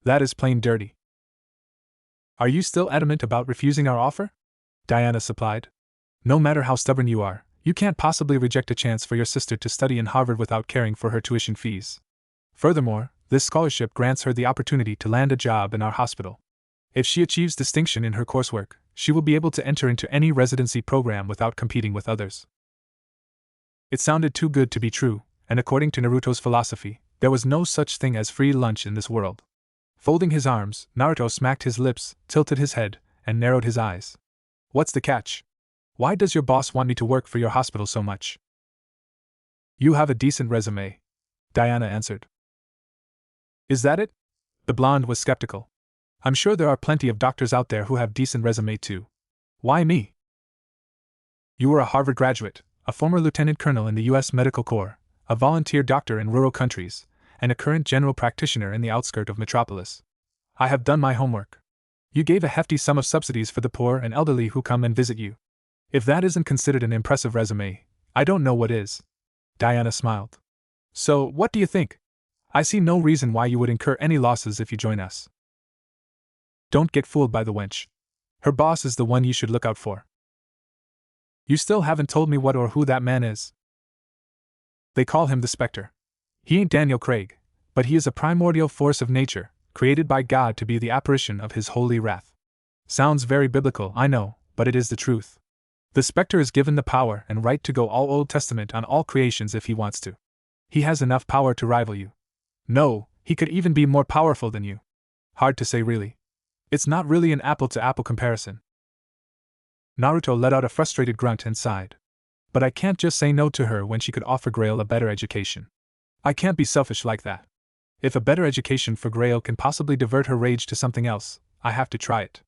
That is plain dirty. Are you still adamant about refusing our offer? Diana supplied. No matter how stubborn you are, you can't possibly reject a chance for your sister to study in Harvard without caring for her tuition fees. Furthermore, this scholarship grants her the opportunity to land a job in our hospital. If she achieves distinction in her coursework, she will be able to enter into any residency program without competing with others. It sounded too good to be true, and according to Naruto's philosophy, there was no such thing as free lunch in this world. Folding his arms, Naruto smacked his lips, tilted his head, and narrowed his eyes. What's the catch? Why does your boss want me to work for your hospital so much? You have a decent resume, Diana answered. Is that it? The blonde was skeptical. I'm sure there are plenty of doctors out there who have decent resume too. Why me? You were a Harvard graduate, a former lieutenant colonel in the U.S. Medical Corps, a volunteer doctor in rural countries, and a current general practitioner in the outskirts of Metropolis. I have done my homework. You gave a hefty sum of subsidies for the poor and elderly who come and visit you. If that isn't considered an impressive resume, I don't know what is. Diana smiled. So, what do you think? I see no reason why you would incur any losses if you join us. Don't get fooled by the wench. Her boss is the one you should look out for. You still haven't told me what or who that man is. They call him the Spectre. He ain't Daniel Craig, but he is a primordial force of nature, created by God to be the apparition of his holy wrath. Sounds very biblical, I know, but it is the truth. The Spectre is given the power and right to go all Old Testament on all creations if he wants to. He has enough power to rival you. No, he could even be more powerful than you. Hard to say really. It's not really an apple-to-apple comparison. Naruto let out a frustrated grunt and sighed. But I can't just say no to her when she could offer Grail a better education. I can't be selfish like that. If a better education for Grail can possibly divert her rage to something else, I have to try it.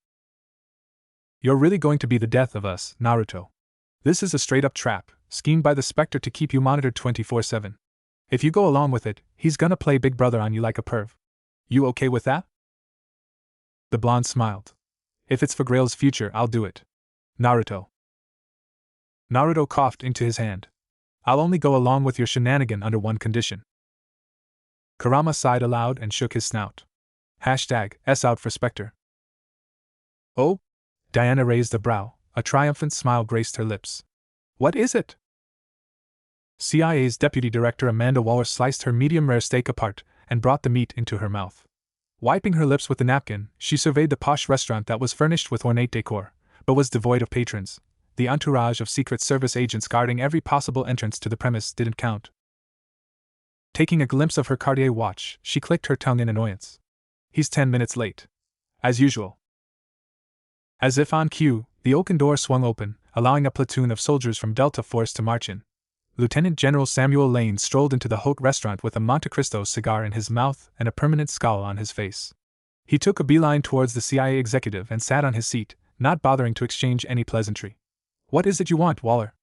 You're really going to be the death of us, Naruto. This is a straight-up trap, schemed by the Spectre to keep you monitored 24/7. If you go along with it, he's gonna play Big Brother on you like a perv. You okay with that? The blonde smiled. If it's for Grail's future, I'll do it. Naruto. Naruto coughed into his hand. I'll only go along with your shenanigan under one condition. Kurama sighed aloud and shook his snout. #S out for Spectre. Oh? Diana raised a brow, a triumphant smile graced her lips. What is it? CIA's Deputy Director Amanda Waller sliced her medium-rare steak apart and brought the meat into her mouth. Wiping her lips with the napkin, she surveyed the posh restaurant that was furnished with ornate decor, but was devoid of patrons. The entourage of Secret Service agents guarding every possible entrance to the premise didn't count. Taking a glimpse of her Cartier watch, she clicked her tongue in annoyance. He's 10 minutes late. As usual. As if on cue, the oaken door swung open, allowing a platoon of soldiers from Delta Force to march in. Lieutenant General Samuel Lane strolled into the Holt restaurant with a Monte Cristo cigar in his mouth and a permanent scowl on his face. He took a beeline towards the CIA executive and sat on his seat, not bothering to exchange any pleasantry. "What is it you want, Waller?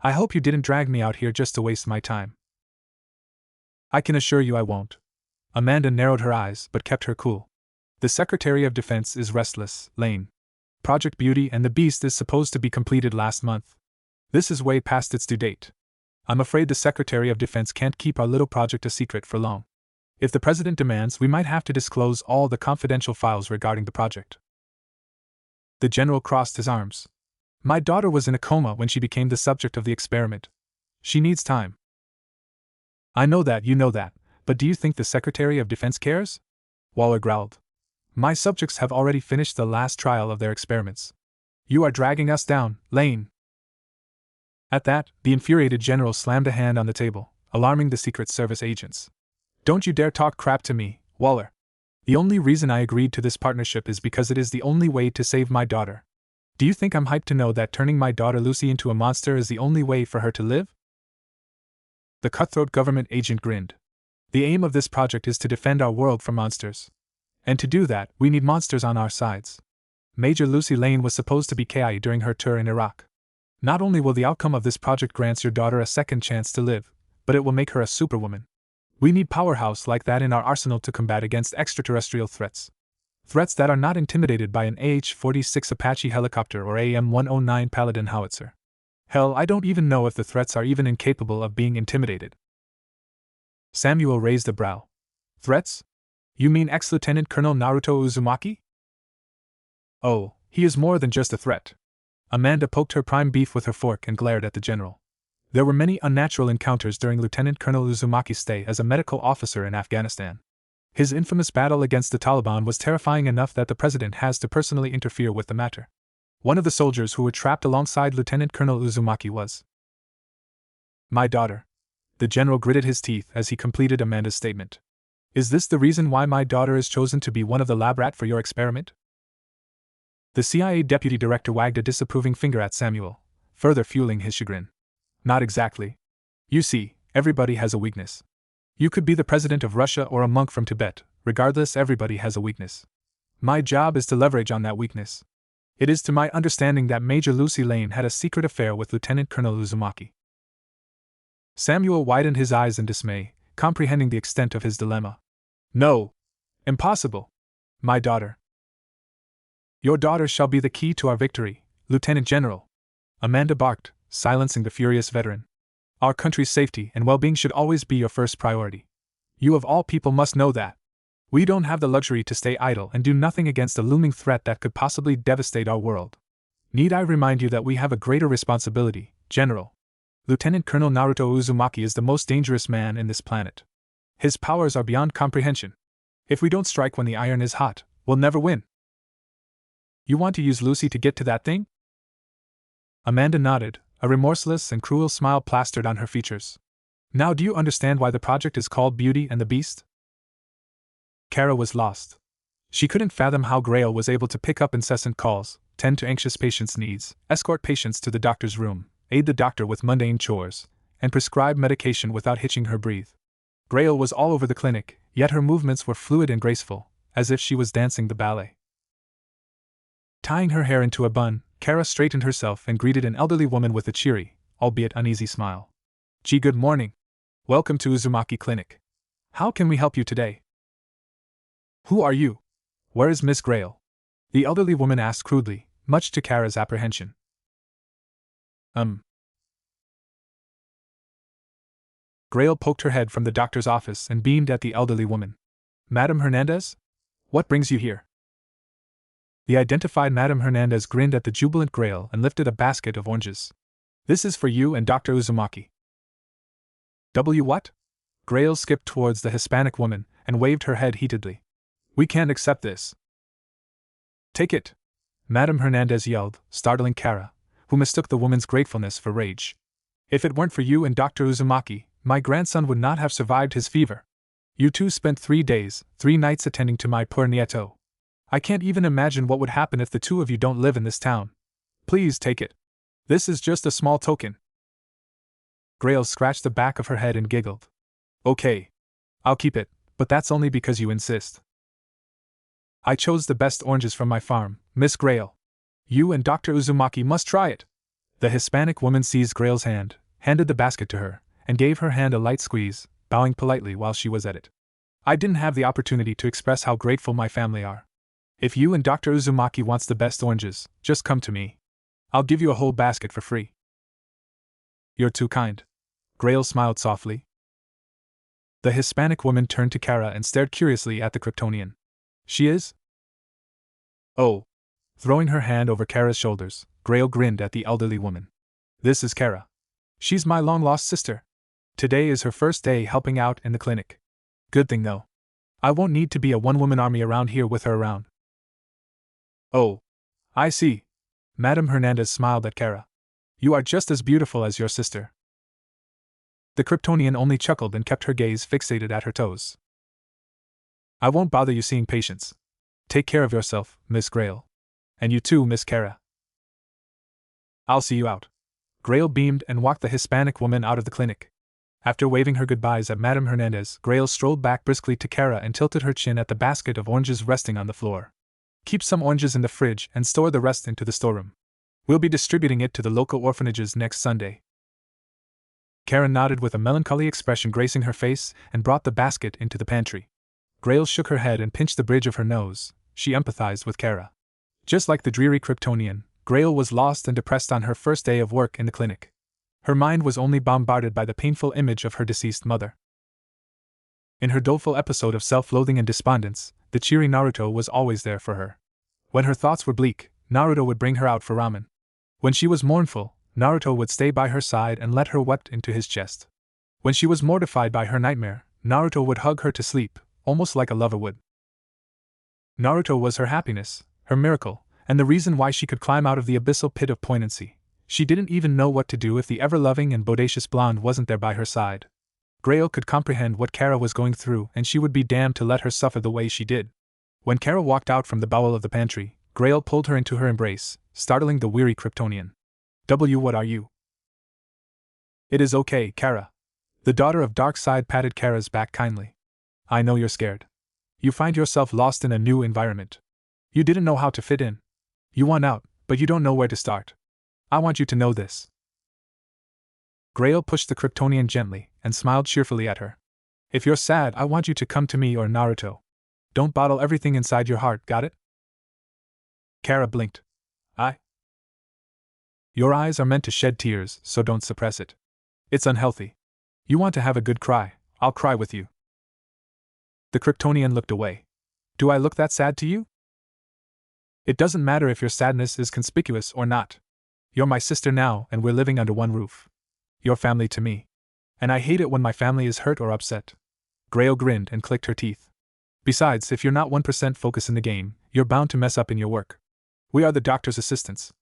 I hope you didn't drag me out here just to waste my time." "I can assure you I won't." Amanda narrowed her eyes but kept her cool. "The Secretary of Defense is restless, Lane. Project Beauty and the Beast is supposed to be completed last month. This is way past its due date. I'm afraid the Secretary of Defense can't keep our little project a secret for long. If the President demands, we might have to disclose all the confidential files regarding the project." The General crossed his arms. "My daughter was in a coma when she became the subject of the experiment. She needs time." "I know that, you know that, but do you think the Secretary of Defense cares?" Waller growled. "My subjects have already finished the last trial of their experiments. You are dragging us down, Lane." At that, the infuriated general slammed a hand on the table, alarming the Secret Service agents. "Don't you dare talk crap to me, Waller. The only reason I agreed to this partnership is because it is the only way to save my daughter. Do you think I'm hyped to know that turning my daughter Lucy into a monster is the only way for her to live?" The cutthroat government agent grinned. "The aim of this project is to defend our world from monsters. And to do that, we need monsters on our sides. Major Lucy Lane was supposed to be KIA during her tour in Iraq. Not only will the outcome of this project grant your daughter a second chance to live, but it will make her a superwoman. We need powerhouse like that in our arsenal to combat against extraterrestrial threats. Threats that are not intimidated by an AH-46 Apache helicopter or AM-109 Paladin howitzer. Hell, I don't even know if the threats are even incapable of being intimidated." Samuel raised a brow. "Threats? You mean ex-Lieutenant Colonel Naruto Uzumaki?" "Oh, he is more than just a threat." Amanda poked her prime beef with her fork and glared at the general. There were many unnatural encounters during Lieutenant Colonel Uzumaki's stay as a medical officer in Afghanistan. His infamous battle against the Taliban was terrifying enough that the president has to personally interfere with the matter. One of the soldiers who were trapped alongside Lieutenant Colonel Uzumaki was my daughter. The general gritted his teeth as he completed Amanda's statement. "Is this the reason why my daughter is chosen to be one of the lab rat for your experiment?" The CIA deputy director wagged a disapproving finger at Samuel, further fueling his chagrin. "Not exactly. You see, everybody has a weakness. You could be the president of Russia or a monk from Tibet, regardless, everybody has a weakness. My job is to leverage on that weakness. It is to my understanding that Major Lucy Lane had a secret affair with Lieutenant Colonel Uzumaki." Samuel widened his eyes in dismay, comprehending the extent of his dilemma. "No! Impossible! My daughter." "Your daughter shall be the key to our victory, Lieutenant General," Amanda barked, silencing the furious veteran. "Our country's safety and well-being should always be your first priority. You of all people must know that. We don't have the luxury to stay idle and do nothing against a looming threat that could possibly devastate our world. Need I remind you that we have a greater responsibility, General? Lieutenant Colonel Naruto Uzumaki is the most dangerous man in this planet. His powers are beyond comprehension. If we don't strike when the iron is hot, we'll never win." "You want to use Lucy to get to that thing?" Amanda nodded, a remorseless and cruel smile plastered on her features. "Now do you understand why the project is called Beauty and the Beast?" Kara was lost. She couldn't fathom how Grail was able to pick up incessant calls, tend to anxious patients' needs, escort patients to the doctor's room, aid the doctor with mundane chores, and prescribe medication without hitching her breath. Grail was all over the clinic, yet her movements were fluid and graceful, as if she was dancing the ballet. Tying her hair into a bun, Kara straightened herself and greeted an elderly woman with a cheery, albeit uneasy smile. "Gee, good morning. Welcome to Uzumaki Clinic. How can we help you today?" "Who are you? Where is Miss Grail?" the elderly woman asked crudely, much to Kara's apprehension. Grail poked her head from the doctor's office and beamed at the elderly woman. "Madame Hernandez? What brings you here?" The identified Madame Hernandez grinned at the jubilant Grail and lifted a basket of oranges. "This is for you and Dr. Uzumaki." What?" Grail skipped towards the Hispanic woman and waved her head heatedly. "We can't accept this." "Take it!" Madame Hernandez yelled, startling Kara, who mistook the woman's gratefulness for rage. "If it weren't for you and Dr. Uzumaki, my grandson would not have survived his fever. You two spent 3 days, 3 nights attending to my poor nieto. I can't even imagine what would happen if the two of you don't live in this town. Please take it. This is just a small token. Grail scratched the back of her head and giggled. Okay. I'll keep it, but that's only because you insist. I chose the best oranges from my farm, Miss Grail. You and Dr. Uzumaki must try it. The Hispanic woman seized Grail's hand, handed the basket to her, and gave her hand a light squeeze, bowing politely while she was at it. I didn't have the opportunity to express how grateful my family are. If you and Dr. Uzumaki wants the best oranges, just come to me. I'll give you a whole basket for free. You're too kind. Grail smiled softly. The Hispanic woman turned to Kara and stared curiously at the Kryptonian. She is? Oh. Throwing her hand over Kara's shoulders, Grail grinned at the elderly woman. This is Kara. She's my long-lost sister. Today is her first day helping out in the clinic. Good thing though. I won't need to be a one-woman army around here with her around. Oh. I see. Madame Hernandez smiled at Kara. You are just as beautiful as your sister. The Kryptonian only chuckled and kept her gaze fixated at her toes. I won't bother you seeing patients. Take care of yourself, Miss Grail. And you too, Miss Kara. I'll see you out. Grail beamed and walked the Hispanic woman out of the clinic. After waving her goodbyes at Madame Hernandez, Grail strolled back briskly to Kara and tilted her chin at the basket of oranges resting on the floor. Keep some oranges in the fridge and store the rest into the storeroom. We'll be distributing it to the local orphanages next Sunday. Kara nodded with a melancholy expression gracing her face and brought the basket into the pantry. Grail shook her head and pinched the bridge of her nose. She empathized with Kara. Just like the dreary Kryptonian, Grail was lost and depressed on her first day of work in the clinic. Her mind was only bombarded by the painful image of her deceased mother. In her doleful episode of self-loathing and despondence, the cheery Naruto was always there for her. When her thoughts were bleak, Naruto would bring her out for ramen. When she was mournful, Naruto would stay by her side and let her weep into his chest. When she was mortified by her nightmare, Naruto would hug her to sleep, almost like a lover would. Naruto was her happiness, her miracle, and the reason why she could climb out of the abyssal pit of poignancy. She didn't even know what to do if the ever-loving and bodacious blonde wasn't there by her side. Grail could comprehend what Kara was going through, and she would be damned to let her suffer the way she did. When Kara walked out from the bowel of the pantry, Grail pulled her into her embrace, startling the weary Kryptonian. What are you? It is okay, Kara. The daughter of Darkseid patted Kara's back kindly. I know you're scared. You find yourself lost in a new environment. You didn't know how to fit in. You want out, but you don't know where to start. I want you to know this. Grail pushed the Kryptonian gently and smiled cheerfully at her. If you're sad, I want you to come to me or Naruto. Don't bottle everything inside your heart, got it? Kara blinked. Your eyes are meant to shed tears, so don't suppress it. It's unhealthy. You want to have a good cry, I'll cry with you. The Kryptonian looked away. Do I look that sad to you? It doesn't matter if your sadness is conspicuous or not. You're my sister now, and we're living under one roof. You're family to me. And I hate it when my family is hurt or upset. Grail grinned and clicked her teeth. Besides, if you're not 1% focused in the game, you're bound to mess up in your work. We are the doctor's assistants.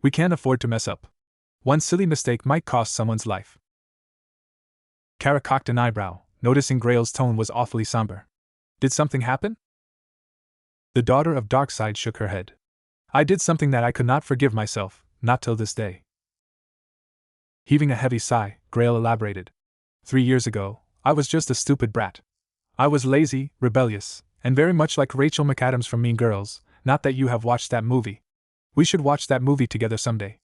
We can't afford to mess up. One silly mistake might cost someone's life. Kara cocked an eyebrow, noticing Grail's tone was awfully somber. Did something happen? The daughter of Darkseid shook her head. I did something that I could not forgive myself, not till this day. Heaving a heavy sigh, Grail elaborated. 3 years ago, I was just a stupid brat. I was lazy, rebellious, and very much like Rachel McAdams from Mean Girls, not that you have watched that movie. We should watch that movie together someday.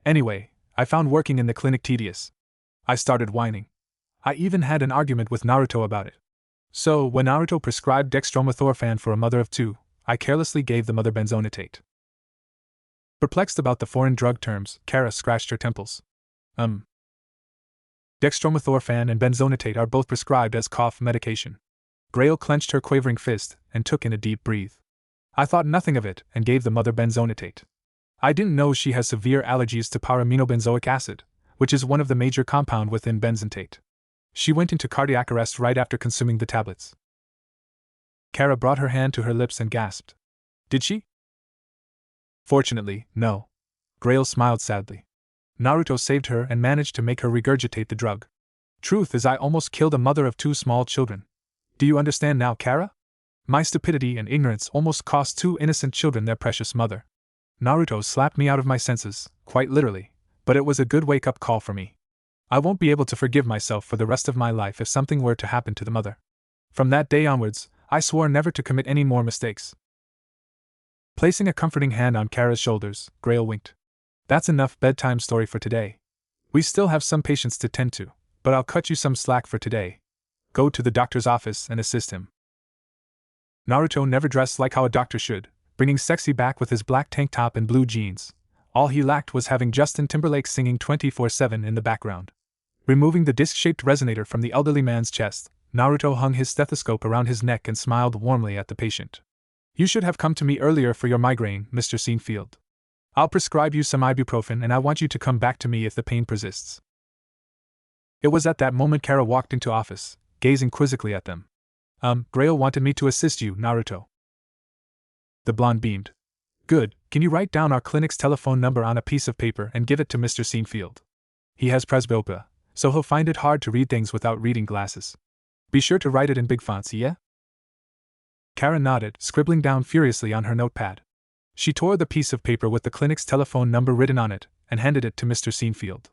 Anyway, I found working in the clinic tedious. I started whining. I even had an argument with Naruto about it. So, when Naruto prescribed dextromethorphan for a mother of 2, I carelessly gave the mother benzonatate. Perplexed about the foreign drug terms, Kara scratched her temples. Dextromethorphan and benzonatate are both prescribed as cough medication. Grail clenched her quavering fist and took in a deep breath. I thought nothing of it and gave the mother benzonatate. I didn't know she has severe allergies to paraminobenzoic acid, which is one of the major compounds within benzentate. She went into cardiac arrest right after consuming the tablets. Kara brought her hand to her lips and gasped. Did she? Fortunately, no. Grail smiled sadly. Naruto saved her and managed to make her regurgitate the drug. Truth is, I almost killed a mother of 2 small children. Do you understand now, Kara? My stupidity and ignorance almost cost 2 innocent children their precious mother. Naruto slapped me out of my senses, quite literally, But it was a good wake-up call for me. I won't be able to forgive myself for the rest of my life if something were to happen to the mother. From that day onwards, I swore never to commit any more mistakes. Placing a comforting hand on Kara's shoulders, Grail winked. That's enough bedtime story for today. We still have some patients to tend to, but I'll cut you some slack for today. Go to the doctor's office and assist him. Naruto never dressed like how a doctor should, bringing sexy back with his black tank top and blue jeans. All he lacked was having Justin Timberlake singing 24/7 in the background. Removing the disc-shaped resonator from the elderly man's chest, Naruto hung his stethoscope around his neck and smiled warmly at the patient. You should have come to me earlier for your migraine, Mr. Seinfeld. I'll prescribe you some ibuprofen and I want you to come back to me if the pain persists. It was at that moment Kara walked into office, gazing quizzically at them. Grail wanted me to assist you, Naruto. The blonde beamed. Good, can you write down our clinic's telephone number on a piece of paper and give it to Mr. Seinfeld? He has presbyopia, so he'll find it hard to read things without reading glasses. Be sure to write it in big fonts, yeah? Kara nodded, scribbling down furiously on her notepad. She tore the piece of paper with the clinic's telephone number written on it and handed it to Mr. Seinfeld.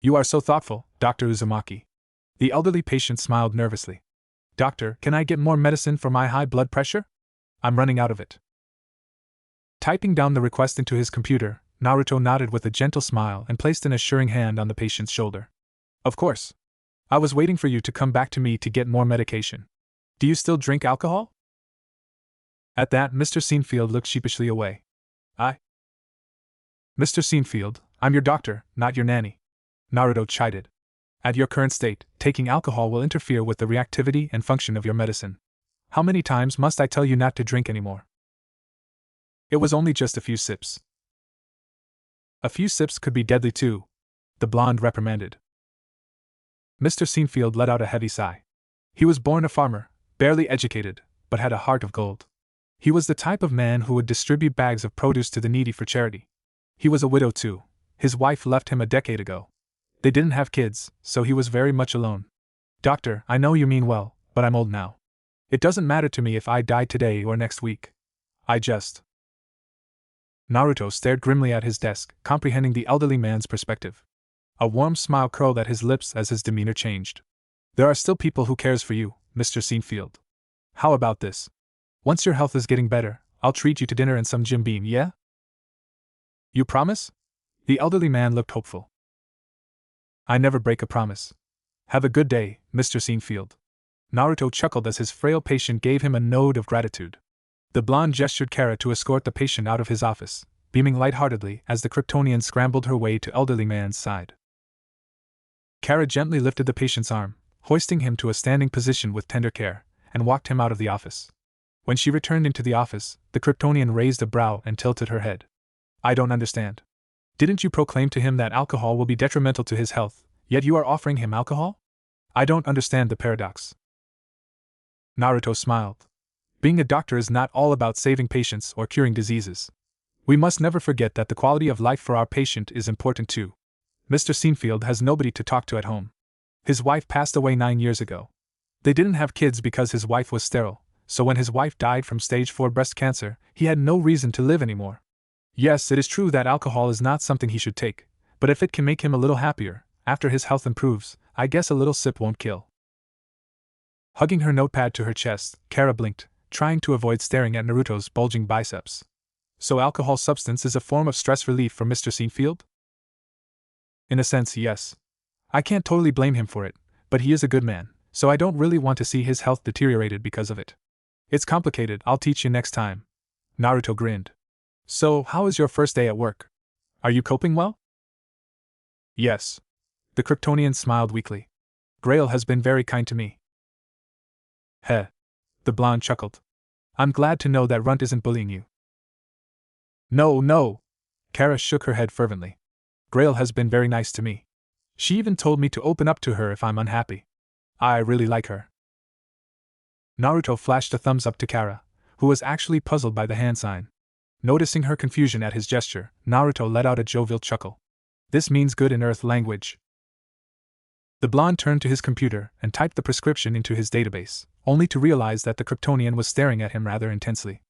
You are so thoughtful, Dr. Uzumaki. The elderly patient smiled nervously. Doctor, can I get more medicine for my high blood pressure? I'm running out of it. Typing down the request into his computer, Naruto nodded with a gentle smile and placed an assuring hand on the patient's shoulder. Of course. I was waiting for you to come back to me to get more medication. Do you still drink alcohol? At that, Mr. Seinfeld looked sheepishly away. Mr. Seinfeld, I'm your doctor, not your nanny. Naruto chided. At your current state, taking alcohol will interfere with the reactivity and function of your medicine. How many times must I tell you not to drink anymore? It was only just a few sips. A few sips could be deadly too, the blonde reprimanded. Mr. Seinfeld let out a heavy sigh. He was born a farmer, barely educated, but had a heart of gold. He was the type of man who would distribute bags of produce to the needy for charity. He was a widow too. His wife left him a decade ago. They didn't have kids, so he was very much alone. Doctor, I know you mean well, but I'm old now. It doesn't matter to me if I die today or next week. Naruto stared grimly at his desk, comprehending the elderly man's perspective. A warm smile curled at his lips as his demeanor changed. There are still people who cares for you, Mr. Seinfeld. How about this? Once your health is getting better, I'll treat you to dinner and some Jim Beam, yeah? You promise? The elderly man looked hopeful. I never break a promise. Have a good day, Mr. Seinfeld. Naruto chuckled as his frail patient gave him a nod of gratitude. The blonde gestured Kara to escort the patient out of his office, beaming lightheartedly as the Kryptonian scrambled her way to elderly man's side. Kara gently lifted the patient's arm, hoisting him to a standing position with tender care, and walked him out of the office. When she returned into the office, the Kryptonian raised a brow and tilted her head. I don't understand. Didn't you proclaim to him that alcohol will be detrimental to his health, yet you are offering him alcohol? I don't understand the paradox. Naruto smiled. Being a doctor is not all about saving patients or curing diseases. We must never forget that the quality of life for our patient is important too. Mr. Seinfeld has nobody to talk to at home. His wife passed away 9 years ago. They didn't have kids because his wife was sterile, so when his wife died from stage 4 breast cancer, he had no reason to live anymore. Yes, it is true that alcohol is not something he should take, but if it can make him a little happier, after his health improves, I guess a little sip won't kill. Hugging her notepad to her chest, Kara blinked, trying to avoid staring at Naruto's bulging biceps. So alcohol substance is a form of stress relief for Mr. Seinfeld? In a sense, yes. I can't totally blame him for it, but he is a good man, so I don't really want to see his health deteriorated because of it. It's complicated, I'll teach you next time. Naruto grinned. So, how is your first day at work? Are you coping well? Yes. The Kryptonian smiled weakly. Grail has been very kind to me. Heh. The blonde chuckled. I'm glad to know that Runt isn't bullying you. No. Kara shook her head fervently. Grail has been very nice to me. She even told me to open up to her if I'm unhappy. I really like her. Naruto flashed a thumbs up to Kara, who was actually puzzled by the hand sign. Noticing her confusion at his gesture, Naruto let out a jovial chuckle. This means good in Earth language. The blonde turned to his computer and typed the prescription into his database, only to realize that the Kryptonian was staring at him rather intensely.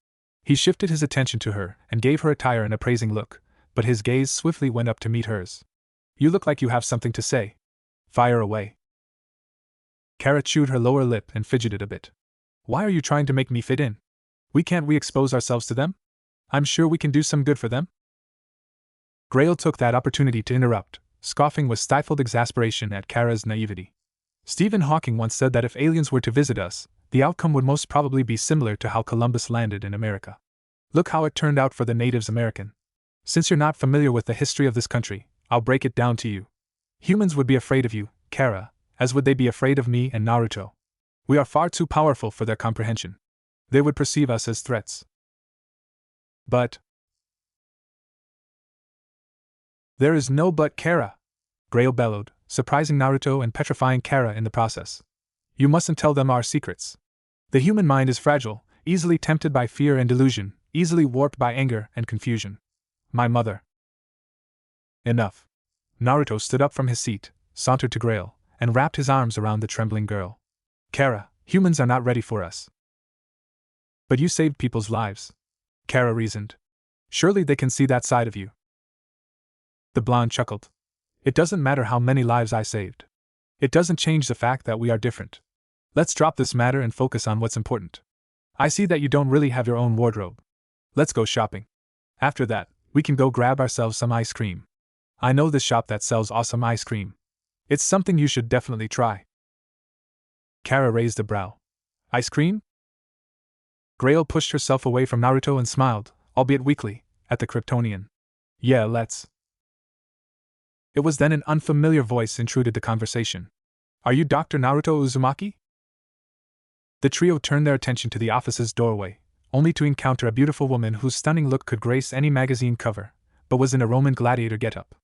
He shifted his attention to her and gave her a tired and appraising look, but his gaze swiftly went up to meet hers. You look like you have something to say. Fire away. Kara chewed her lower lip and fidgeted a bit. Why are you trying to make me fit in? Can't we expose ourselves to them? I'm sure we can do some good for them. Grail took that opportunity to interrupt, scoffing with stifled exasperation at Kara's naivety. Stephen Hawking once said that if aliens were to visit us, the outcome would most probably be similar to how Columbus landed in America. Look how it turned out for the natives American. Since you're not familiar with the history of this country, I'll break it down to you. Humans would be afraid of you, Kara, as would they be afraid of me and Naruto. We are far too powerful for their comprehension. They would perceive us as threats. But there is no but, Kara, Grail bellowed, surprising Naruto and petrifying Kara in the process. You mustn't tell them our secrets. The human mind is fragile, easily tempted by fear and delusion, easily warped by anger and confusion. My mother. Enough. Naruto stood up from his seat, sauntered to Grail, and wrapped his arms around the trembling girl. Kara, humans are not ready for us. But you saved people's lives, Kara reasoned. Surely they can see that side of you. The blonde chuckled. It doesn't matter how many lives I saved. It doesn't change the fact that we are different. Let's drop this matter and focus on what's important. I see that you don't really have your own wardrobe. Let's go shopping. After that, we can go grab ourselves some ice cream. I know this shop that sells awesome ice cream. It's something you should definitely try. Kara raised a brow. Ice cream? Grail pushed herself away from Naruto and smiled, albeit weakly, at the Kryptonian. Yeah, let's. It was then an unfamiliar voice intruded the conversation. Are you Dr. Naruto Uzumaki? The trio turned their attention to the office's doorway, only to encounter a beautiful woman whose stunning look could grace any magazine cover, but was in a Roman gladiator getup.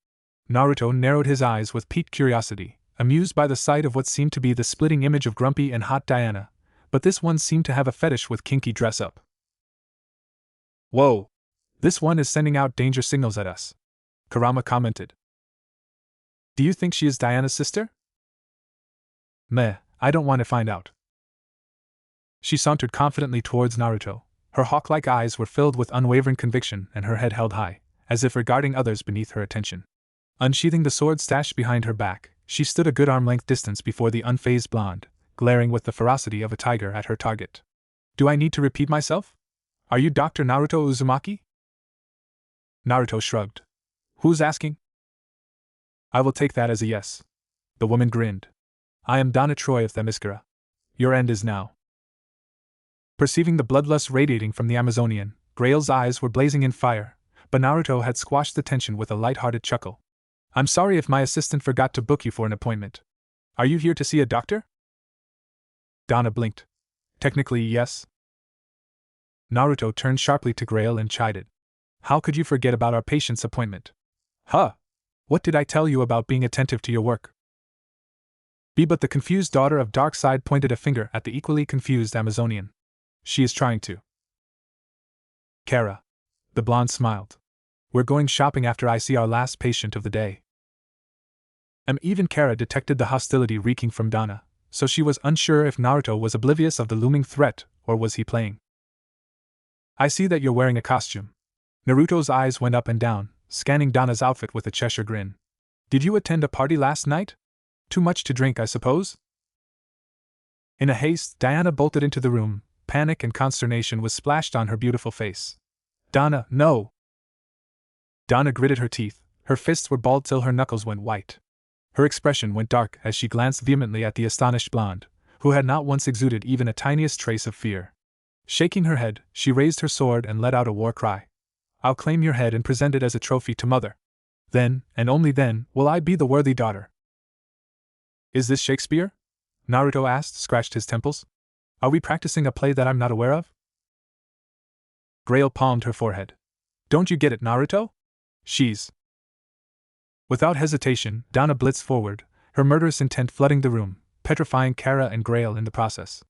Naruto narrowed his eyes with piqued curiosity, amused by the sight of what seemed to be the splitting image of grumpy and hot Diana, but this one seemed to have a fetish with kinky dress-up. Whoa! This one is sending out danger signals at us, Kurama commented. Do you think she is Diana's sister? Meh, I don't want to find out. She sauntered confidently towards Naruto. Her hawk-like eyes were filled with unwavering conviction and her head held high, as if regarding others beneath her attention. Unsheathing the sword stashed behind her back, she stood a good arm-length distance before the unfazed blonde, glaring with the ferocity of a tiger at her target. Do I need to repeat myself? Are you Dr. Naruto Uzumaki? Naruto shrugged. Who's asking? I will take that as a yes. The woman grinned. I am Donna Troy of Themyscira. Your end is now. Perceiving the bloodlust radiating from the Amazonian, Grail's eyes were blazing in fire, but Naruto had squashed the tension with a light-hearted chuckle. I'm sorry if my assistant forgot to book you for an appointment. Are you here to see a doctor? Donna blinked. Technically, yes. Naruto turned sharply to Grail and chided. How could you forget about our patient's appointment? Huh! What did I tell you about being attentive to your work? But the confused daughter of Darkseid pointed a finger at the equally confused Amazonian. She is trying to. Kara. The blonde smiled. We're going shopping after I see our last patient of the day. Even Kara detected the hostility reeking from Donna, so she was unsure if Naruto was oblivious of the looming threat, or was he playing. I see that you're wearing a costume. Naruto's eyes went up and down, scanning Donna's outfit with a Cheshire grin. Did you attend a party last night? Too much to drink, I suppose? In a haste, Diana bolted into the room. Panic and consternation was splashed on her beautiful face. Donna, no! Donna gritted her teeth. Her fists were balled till her knuckles went white. Her expression went dark as she glanced vehemently at the astonished blonde, who had not once exuded even a tiniest trace of fear. Shaking her head, she raised her sword and let out a war cry. I'll claim your head and present it as a trophy to Mother. Then, and only then, will I be the worthy daughter. Is this Shakespeare? Naruto asked, scratched his temples. Are we practicing a play that I'm not aware of? Grail palmed her forehead. Don't you get it, Naruto? She's. Without hesitation, Donna blitzed forward, her murderous intent flooding the room, petrifying Kara and Grail in the process.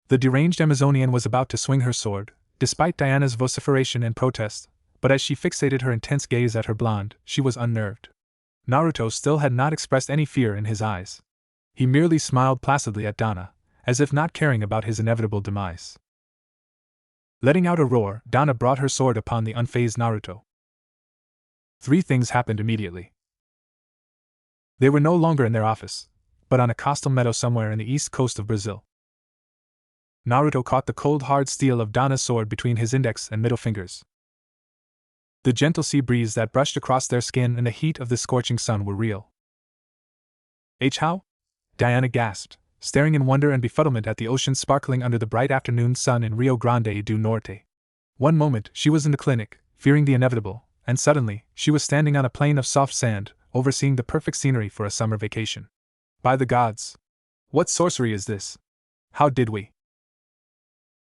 The deranged Amazonian was about to swing her sword, despite Diana's vociferation and protest, but as she fixated her intense gaze at her blonde, she was unnerved. Naruto still had not expressed any fear in his eyes. He merely smiled placidly at Donna, as if not caring about his inevitable demise. Letting out a roar, Donna brought her sword upon the unfazed Naruto. Three things happened immediately. They were no longer in their office, but on a coastal meadow somewhere in the east coast of Brazil. Naruto caught the cold hard steel of Dana's sword between his index and middle fingers. The gentle sea breeze that brushed across their skin and the heat of the scorching sun were real. How? Diana gasped, staring in wonder and befuddlement at the ocean sparkling under the bright afternoon sun in Rio Grande do Norte. One moment she was in the clinic, fearing the inevitable, and suddenly she was standing on a plain of soft sand, overseeing the perfect scenery for a summer vacation. By the gods! What sorcery is this? How did we?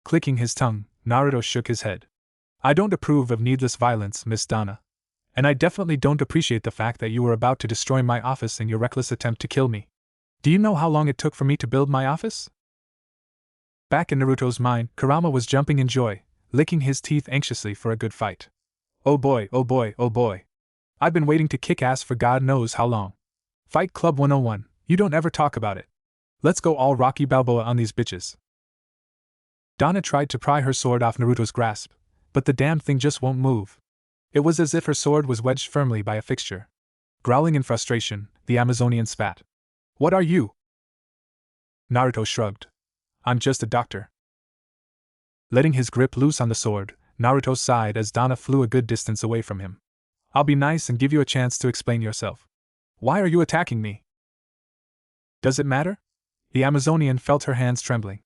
Clicking his tongue, Naruto shook his head. I don't approve of needless violence, Miss Dana. And I definitely don't appreciate the fact that you were about to destroy my office in your reckless attempt to kill me. Do you know how long it took for me to build my office? Back in Naruto's mind, Kurama was jumping in joy, licking his teeth anxiously for a good fight. Oh boy, oh boy, oh boy. I've been waiting to kick ass for God knows how long. Fight Club 101, you don't ever talk about it. Let's go all Rocky Balboa on these bitches. Dana tried to pry her sword off Naruto's grasp, but the damn thing just won't move. It was as if her sword was wedged firmly by a fixture. Growling in frustration, the Amazonian spat. What are you? Naruto shrugged. I'm just a doctor. Letting his grip loose on the sword, Naruto sighed as Dana flew a good distance away from him. I'll be nice and give you a chance to explain yourself. Why are you attacking me? Does it matter? The Amazonian felt her hands trembling.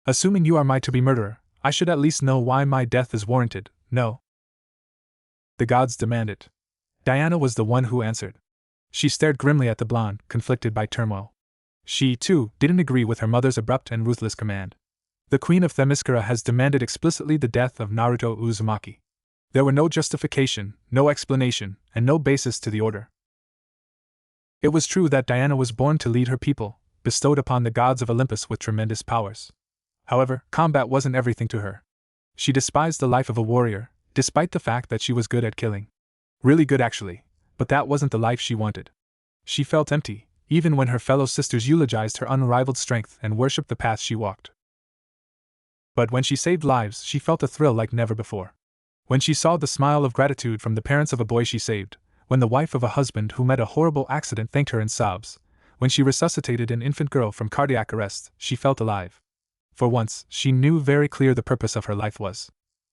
Assuming you are my to-be murderer, I should at least know why my death is warranted, no? The gods demand it. Diana was the one who answered. She stared grimly at the blonde, conflicted by turmoil. She, too, didn't agree with her mother's abrupt and ruthless command. The Queen of Themyscira has demanded explicitly the death of Naruto Uzumaki. There were no justification, no explanation, and no basis to the order. It was true that Diana was born to lead her people, bestowed upon the gods of Olympus with tremendous powers. However, combat wasn't everything to her. She despised the life of a warrior, despite the fact that she was good at killing. Really good actually, but that wasn't the life she wanted. She felt empty, even when her fellow sisters eulogized her unrivaled strength and worshipped the path she walked. But when she saved lives, she felt a thrill like never before. When she saw the smile of gratitude from the parents of a boy she saved, when the wife of a husband who met a horrible accident thanked her in sobs, when she resuscitated an infant girl from cardiac arrest, she felt alive. For once, she knew very clear the purpose of her life was.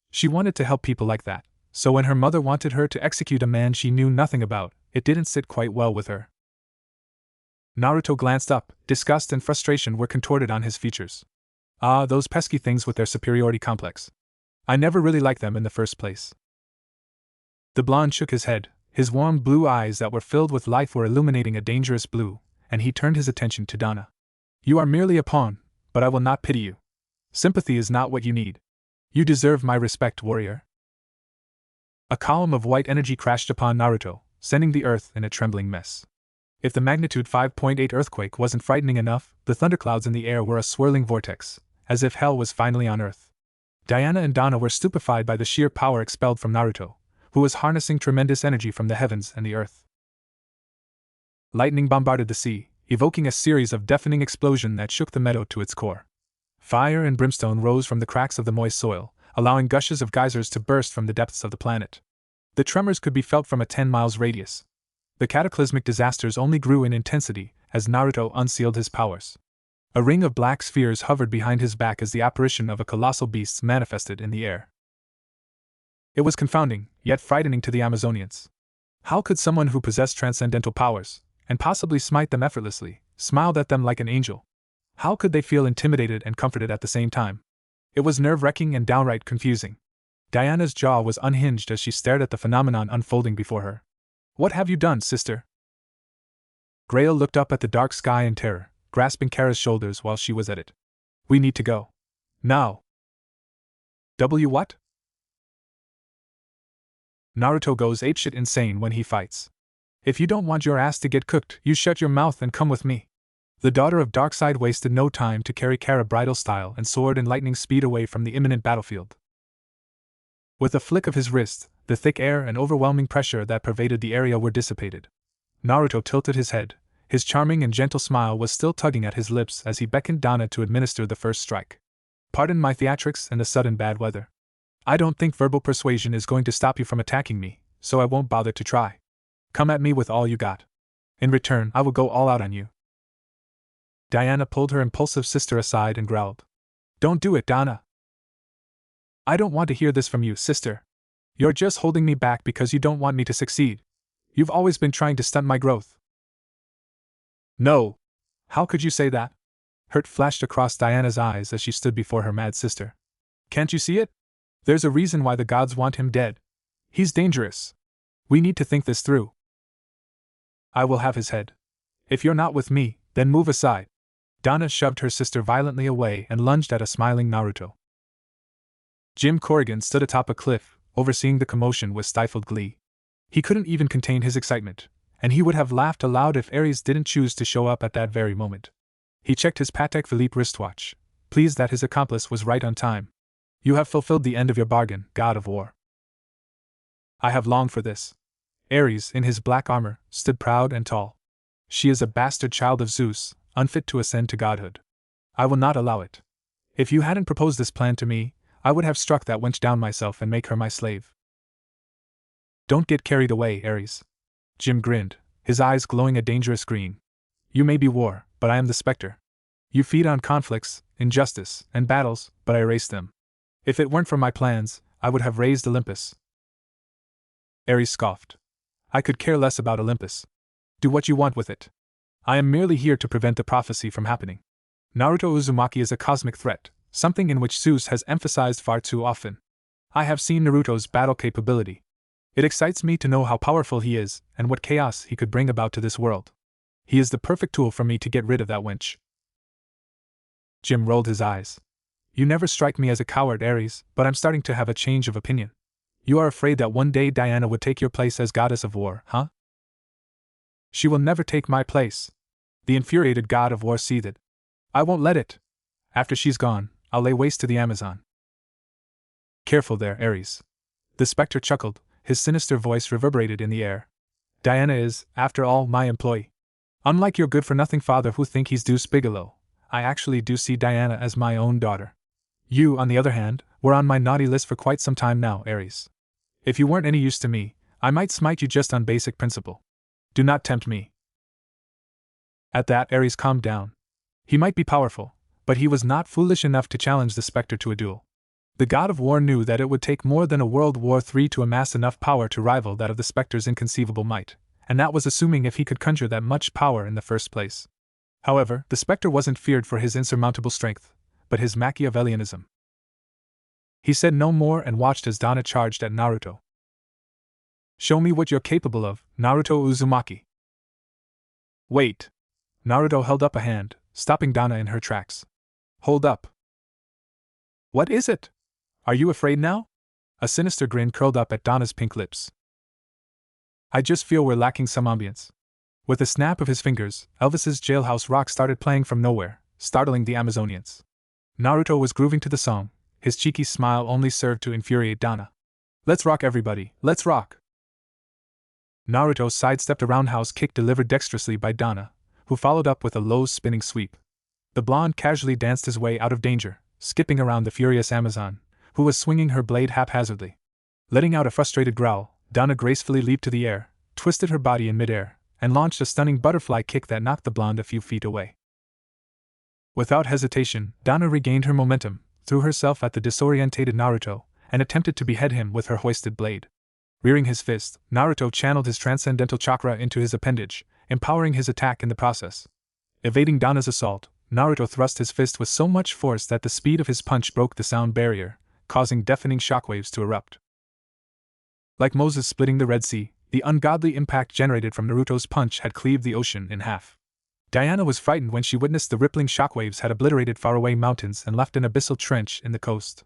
She wanted to help people like that, so when her mother wanted her to execute a man she knew nothing about, it didn't sit quite well with her. Naruto glanced up, disgust and frustration were contorted on his features. Ah, those pesky things with their superiority complex. I never really liked them in the first place. The blonde shook his head, his warm blue eyes that were filled with life were illuminating a dangerous blue, and he turned his attention to Dana. You are merely a pawn, but I will not pity you. Sympathy is not what you need. You deserve my respect, warrior. A column of white energy crashed upon Naruto, sending the earth in a trembling mess. If the magnitude 5.8 earthquake wasn't frightening enough, the thunderclouds in the air were a swirling vortex, as if hell was finally on earth. Diana and Dana were stupefied by the sheer power expelled from Naruto, who was harnessing tremendous energy from the heavens and the earth. Lightning bombarded the sea, evoking a series of deafening explosions that shook the meadow to its core. Fire and brimstone rose from the cracks of the moist soil, allowing gushes of geysers to burst from the depths of the planet. The tremors could be felt from a 10 miles radius. The cataclysmic disasters only grew in intensity as Naruto unsealed his powers. A ring of black spheres hovered behind his back as the apparition of a colossal beast manifested in the air. It was confounding, yet frightening to the Amazonians. How could someone who possessed transcendental powers, and possibly smite them effortlessly, smiled at them like an angel? How could they feel intimidated and comforted at the same time? It was nerve-wracking and downright confusing. Diana's jaw was unhinged as she stared at the phenomenon unfolding before her. What have you done, sister? Grail looked up at the dark sky in terror, grasping Kara's shoulders while she was at it. We need to go. Now. What? Naruto goes apeshit insane when he fights. If you don't want your ass to get cooked, you shut your mouth and come with me. The daughter of Darkseid wasted no time to carry Kara bridal style and sword and lightning speed away from the imminent battlefield. With a flick of his wrist, the thick air and overwhelming pressure that pervaded the area were dissipated. Naruto tilted his head, his charming and gentle smile was still tugging at his lips as he beckoned Dana to administer the first strike. Pardon my theatrics and the sudden bad weather. I don't think verbal persuasion is going to stop you from attacking me, so I won't bother to try. Come at me with all you got. In return, I will go all out on you. Diana pulled her impulsive sister aside and growled. Don't do it, Donna. I don't want to hear this from you, sister. You're just holding me back because you don't want me to succeed. You've always been trying to stunt my growth. No. How could you say that? Hurt flashed across Diana's eyes as she stood before her mad sister. Can't you see it? There's a reason why the gods want him dead. He's dangerous. We need to think this through. I will have his head. If you're not with me, then move aside. Donna shoved her sister violently away and lunged at a smiling Naruto. Jim Corrigan stood atop a cliff, overseeing the commotion with stifled glee. He couldn't even contain his excitement, and he would have laughed aloud if Ares didn't choose to show up at that very moment. He checked his Patek Philippe wristwatch, pleased that his accomplice was right on time. You have fulfilled the end of your bargain, God of War. I have longed for this. Ares, in his black armor, stood proud and tall. She is a bastard child of Zeus, unfit to ascend to godhood. I will not allow it. If you hadn't proposed this plan to me, I would have struck that wench down myself and make her my slave. Don't get carried away, Ares. Jim grinned, his eyes glowing a dangerous green. You may be war, but I am the specter. You feed on conflicts, injustice, and battles, but I erase them. If it weren't for my plans, I would have raised Olympus. Ares scoffed. I could care less about Olympus. Do what you want with it. I am merely here to prevent the prophecy from happening. Naruto Uzumaki is a cosmic threat, something in which Zeus has emphasized far too often. I have seen Naruto's battle capability. It excites me to know how powerful he is and what chaos he could bring about to this world. He is the perfect tool for me to get rid of that wench. Jim rolled his eyes. You never strike me as a coward, Ares, but I'm starting to have a change of opinion. You are afraid that one day Diana would take your place as goddess of war, huh? She will never take my place. The infuriated god of war seethed. I won't let it. After she's gone, I'll lay waste to the Amazon. Careful there, Ares. The specter chuckled, his sinister voice reverberated in the air. Diana is, after all, my employee. Unlike your good-for-nothing father who think he's Deuce Bigelow, I actually do see Diana as my own daughter. You, on the other hand, were on my naughty list for quite some time now, Ares. If you weren't any use to me, I might smite you just on basic principle. Do not tempt me. At that, Ares calmed down. He might be powerful, but he was not foolish enough to challenge the specter to a duel. The god of war knew that it would take more than a World War III to amass enough power to rival that of the specter's inconceivable might, and that was assuming if he could conjure that much power in the first place. However, the specter wasn't feared for his insurmountable strength, but his Machiavellianism. He said no more and watched as Donna charged at Naruto. Show me what you're capable of, Naruto Uzumaki. Wait. Naruto held up a hand, stopping Donna in her tracks. Hold up. What is it? Are you afraid now? A sinister grin curled up at Donna's pink lips. I just feel we're lacking some ambience. With a snap of his fingers, Elvis's Jailhouse Rock started playing from nowhere, startling the Amazonians. Naruto was grooving to the song. His cheeky smile only served to infuriate Donna. Let's rock, everybody, let's rock! Naruto sidestepped a roundhouse kick delivered dexterously by Donna, who followed up with a low spinning sweep. The blonde casually danced his way out of danger, skipping around the furious Amazon, who was swinging her blade haphazardly. Letting out a frustrated growl, Donna gracefully leaped to the air, twisted her body in midair, and launched a stunning butterfly kick that knocked the blonde a few feet away. Without hesitation, Donna regained her momentum, threw herself at the disorientated Naruto, and attempted to behead him with her hoisted blade. Rearing his fist, Naruto channeled his transcendental chakra into his appendage, empowering his attack in the process. Evading Donna's assault, Naruto thrust his fist with so much force that the speed of his punch broke the sound barrier, causing deafening shockwaves to erupt. Like Moses splitting the Red Sea, the ungodly impact generated from Naruto's punch had cleaved the ocean in half. Diana was frightened when she witnessed the rippling shockwaves had obliterated faraway mountains and left an abyssal trench in the coast.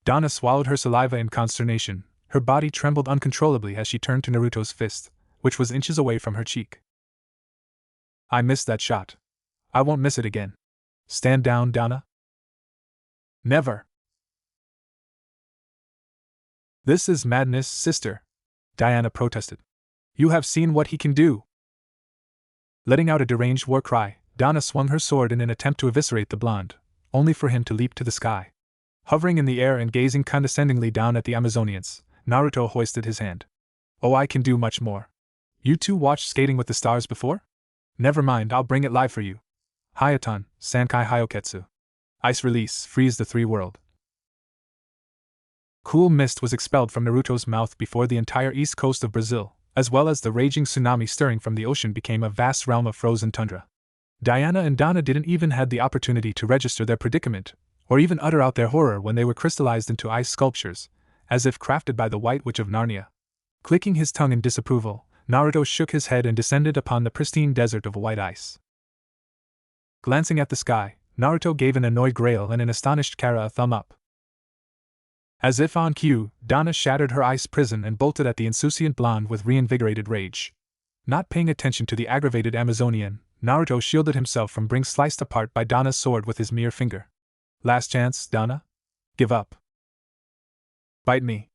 Donna swallowed her saliva in consternation. Her body trembled uncontrollably as she turned to Naruto's fist, which was inches away from her cheek. I missed that shot. I won't miss it again. Stand down, Donna. Never. This is madness, sister, Diana protested. You have seen what he can do. Letting out a deranged war cry, Donna swung her sword in an attempt to eviscerate the blonde, only for him to leap to the sky. Hovering in the air and gazing condescendingly down at the Amazonians, Naruto hoisted his hand. Oh, I can do much more. You two watched Skating with the Stars before? Never mind, I'll bring it live for you. Hayatan, Sankai Hyoketsu. Ice release, freeze the three world. Cool mist was expelled from Naruto's mouth before the entire east coast of Brazil, as well as the raging tsunami stirring from the ocean, became a vast realm of frozen tundra. Diana and Donna didn't even have the opportunity to register their predicament, or even utter out their horror when they were crystallized into ice sculptures, as if crafted by the White Witch of Narnia. Clicking his tongue in disapproval, Naruto shook his head and descended upon the pristine desert of white ice. Glancing at the sky, Naruto gave an annoyed growl and an astonished Kara a thumb up. As if on cue, Donna shattered her ice prison and bolted at the insouciant blonde with reinvigorated rage. Not paying attention to the aggravated Amazonian, Naruto shielded himself from being sliced apart by Donna's sword with his mere finger. Last chance, Donna? Give up. Bite me.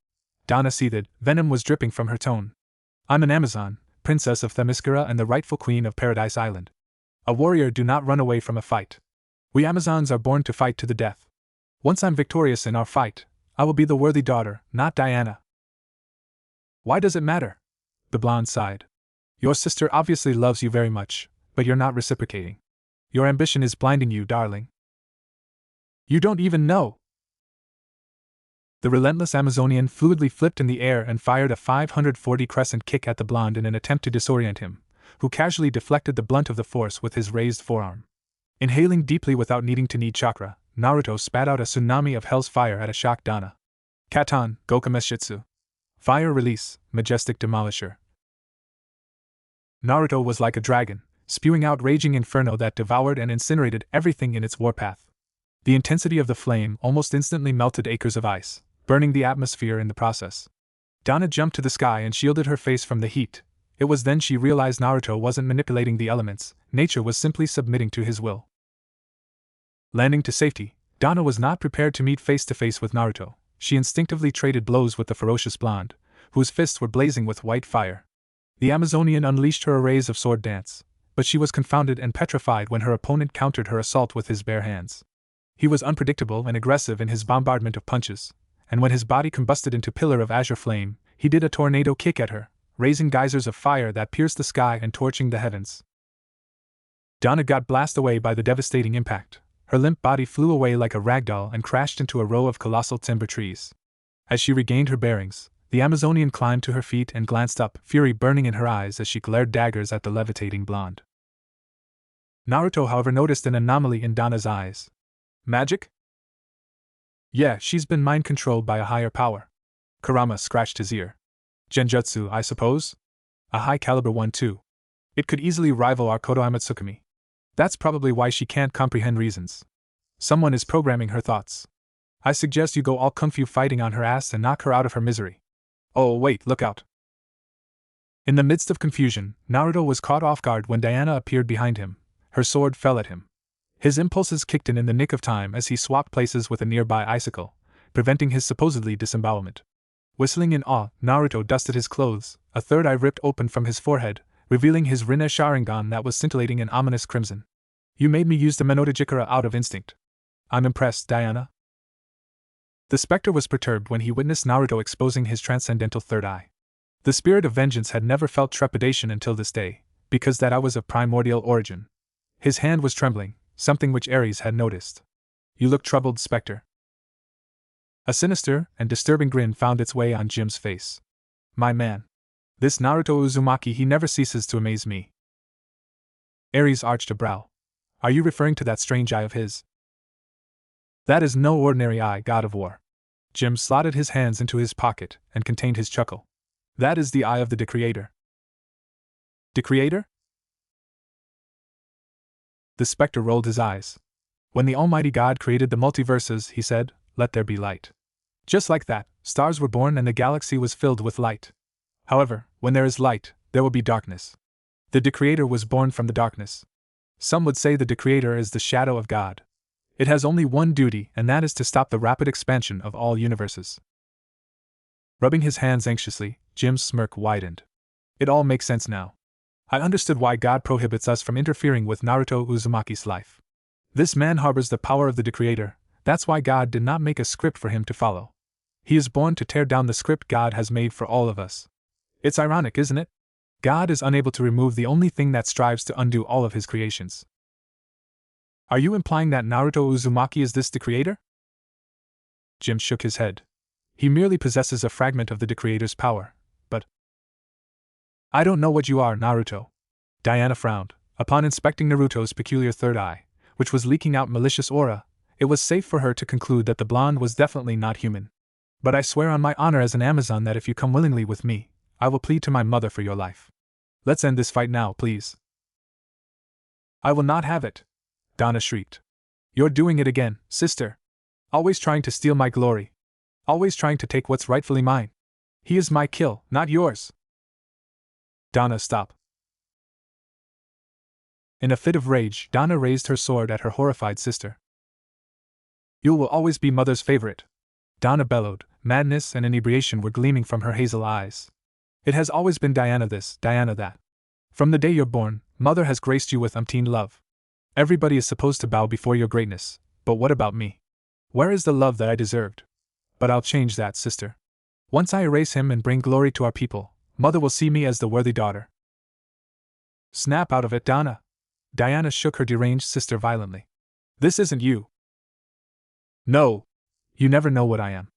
Donna seethed, venom was dripping from her tone. I'm an Amazon, princess of Themyscira and the rightful queen of Paradise Island. A warrior do not run away from a fight. We Amazons are born to fight to the death. Once I'm victorious in our fight, I will be the worthy daughter, not Diana. Why does it matter? The blonde sighed. Your sister obviously loves you very much, but you're not reciprocating. Your ambition is blinding you, darling. You don't even know. The relentless Amazonian fluidly flipped in the air and fired a 540 crescent kick at the blonde in an attempt to disorient him, who casually deflected the blunt of the force with his raised forearm. Inhaling deeply without needing to need chakra, Naruto spat out a tsunami of hell's fire at a shocked Donna. Katan, Gokameshitsu. Fire release, majestic demolisher. Naruto was like a dragon, spewing out raging inferno that devoured and incinerated everything in its warpath. The intensity of the flame almost instantly melted acres of ice, burning the atmosphere in the process. Donna jumped to the sky and shielded her face from the heat. It was then she realized Naruto wasn't manipulating the elements, nature was simply submitting to his will. Landing to safety, Donna was not prepared to meet face-to-face with Naruto. She instinctively traded blows with the ferocious blonde, whose fists were blazing with white fire. The Amazonian unleashed her arrays of sword dance, but she was confounded and petrified when her opponent countered her assault with his bare hands. He was unpredictable and aggressive in his bombardment of punches, and when his body combusted into pillar of azure flame, he did a tornado kick at her, raising geysers of fire that pierced the sky and torching the heavens. Donna got blasted away by the devastating impact. Her limp body flew away like a ragdoll and crashed into a row of colossal timber trees. As she regained her bearings, the Amazonian climbed to her feet and glanced up, fury burning in her eyes as she glared daggers at the levitating blonde. Naruto, however, noticed an anomaly in Donna's eyes. Magic? Yeah, she's been mind-controlled by a higher power. Kurama scratched his ear. Genjutsu, I suppose? A high-caliber one too. It could easily rival our Kodo Amatsukami. That's probably why she can't comprehend reasons. Someone is programming her thoughts. I suggest you go all kung fu fighting on her ass and knock her out of her misery. Oh wait, look out. In the midst of confusion, Naruto was caught off guard when Diana appeared behind him. Her sword fell at him. His impulses kicked in the nick of time as he swapped places with a nearby icicle, preventing his supposedly disembowelment. Whistling in awe, Naruto dusted his clothes, a third eye ripped open from his forehead, revealing his Rinne Sharingan that was scintillating in ominous crimson. You made me use the Menotejikara out of instinct. I'm impressed, Diana. The Spectre was perturbed when he witnessed Naruto exposing his transcendental third eye. The spirit of vengeance had never felt trepidation until this day, because that eye was of primordial origin. His hand was trembling, something which Ares had noticed. You look troubled, Spectre. A sinister and disturbing grin found its way on Jim's face. My man. This Naruto Uzumaki, he never ceases to amaze me. Ares arched a brow. Are you referring to that strange eye of his? That is no ordinary eye, god of war. Jim slotted his hands into his pocket and contained his chuckle. That is the eye of the Decreator. Decreator? The Spectre rolled his eyes. When the Almighty God created the multiverses, he said, let there be light. Just like that, stars were born and the galaxy was filled with light. However, when there is light, there will be darkness. The Decreator was born from the darkness. Some would say the Decreator is the shadow of God. It has only one duty, and that is to stop the rapid expansion of all universes. Rubbing his hands anxiously, Jim's smirk widened. It all makes sense now. I understood why God prohibits us from interfering with Naruto Uzumaki's life. This man harbors the power of the Decreator. That's why God did not make a script for him to follow. He is born to tear down the script God has made for all of us. It's ironic, isn't it? God is unable to remove the only thing that strives to undo all of his creations. Are you implying that Naruto Uzumaki is the creator? Jim shook his head. He merely possesses a fragment of the creator's power, but... I don't know what you are, Naruto. Diana frowned. Upon inspecting Naruto's peculiar third eye, which was leaking out malicious aura, it was safe for her to conclude that the blonde was definitely not human. But I swear on my honor as an Amazon that if you come willingly with me, I will plead to my mother for your life. Let's end this fight now, please. I will not have it, Donna shrieked. You're doing it again, sister. Always trying to steal my glory. Always trying to take what's rightfully mine. He is my kill, not yours. Donna, stop. In a fit of rage, Donna raised her sword at her horrified sister. You will always be mother's favorite, Donna bellowed. Madness and inebriation were gleaming from her hazel eyes. It has always been Diana this, Diana that. From the day you're born, mother has graced you with umpteen love. Everybody is supposed to bow before your greatness, but what about me? Where is the love that I deserved? But I'll change that, sister. Once I erase him and bring glory to our people, mother will see me as the worthy daughter. Snap out of it, Donna. Diana shook her deranged sister violently. This isn't you. No. You never know what I am.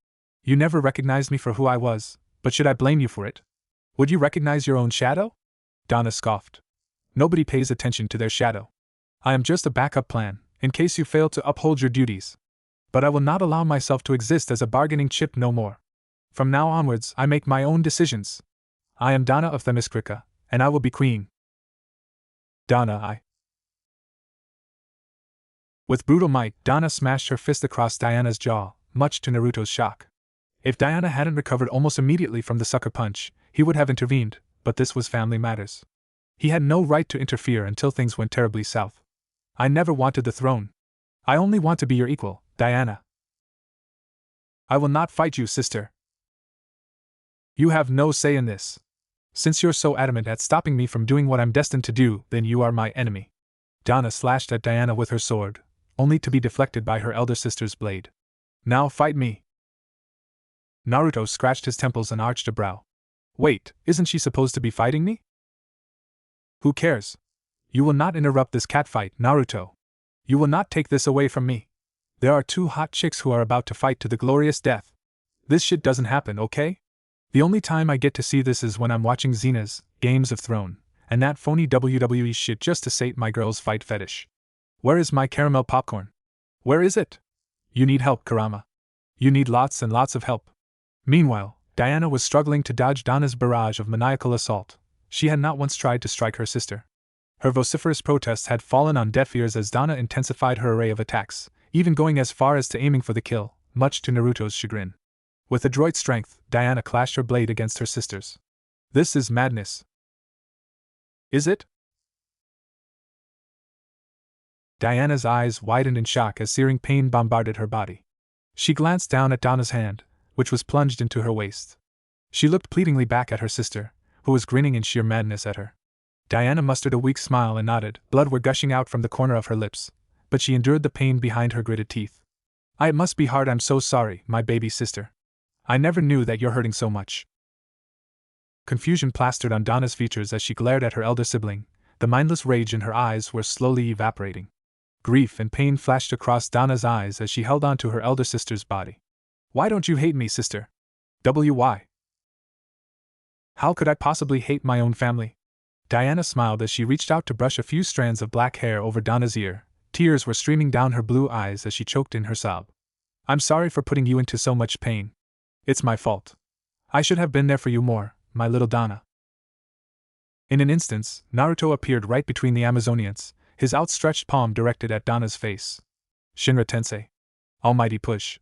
You never recognized me for who I was, but should I blame you for it? Would you recognize your own shadow? Donna scoffed. Nobody pays attention to their shadow. I am just a backup plan, in case you fail to uphold your duties. But I will not allow myself to exist as a bargaining chip no more. From now onwards, I make my own decisions. I am Donna of Themyscira, and I will be queen. Donna, With brutal might, Donna smashed her fist across Diana's jaw, much to Naruto's shock. If Diana hadn't recovered almost immediately from the sucker punch, he would have intervened, but this was family matters. He had no right to interfere until things went terribly south. I never wanted the throne. I only want to be your equal, Diana. I will not fight you, sister. You have no say in this. Since you're so adamant at stopping me from doing what I'm destined to do, then you are my enemy. Donna slashed at Diana with her sword, only to be deflected by her elder sister's blade. Now fight me. Naruto scratched his temples and arched a brow. Wait, isn't she supposed to be fighting me? Who cares? You will not interrupt this catfight, Naruto. You will not take this away from me. There are two hot chicks who are about to fight to the glorious death. This shit doesn't happen, okay? The only time I get to see this is when I'm watching Xena's Games of Thrones, and that phony WWE shit just to sate my girl's fight fetish. Where is my caramel popcorn? Where is it? You need help, Kurama. You need lots and lots of help. Meanwhile, Diana was struggling to dodge Donna's barrage of maniacal assault. She had not once tried to strike her sister. Her vociferous protests had fallen on deaf ears as Donna intensified her array of attacks, even going as far as to aiming for the kill, much to Naruto's chagrin. With adroit strength, Diana clashed her blade against her sister's. This is madness. Is it? Diana's eyes widened in shock as searing pain bombarded her body. She glanced down at Donna's hand, which was plunged into her waist. She looked pleadingly back at her sister, who was grinning in sheer madness at her. Diana mustered a weak smile and nodded. Blood were gushing out from the corner of her lips, but she endured the pain behind her gritted teeth. It must be hard. I'm so sorry, my baby sister. I never knew that you're hurting so much. Confusion plastered on Donna's features as she glared at her elder sibling. The mindless rage in her eyes were slowly evaporating. Grief and pain flashed across Donna's eyes as she held on to her elder sister's body. Why don't you hate me, sister? Why? How could I possibly hate my own family? Diana smiled as she reached out to brush a few strands of black hair over Donna's ear. Tears were streaming down her blue eyes as she choked in her sob. I'm sorry for putting you into so much pain. It's my fault. I should have been there for you more, my little Donna. In an instant, Naruto appeared right between the Amazonians, his outstretched palm directed at Donna's face. Shinra Tensei. Almighty push.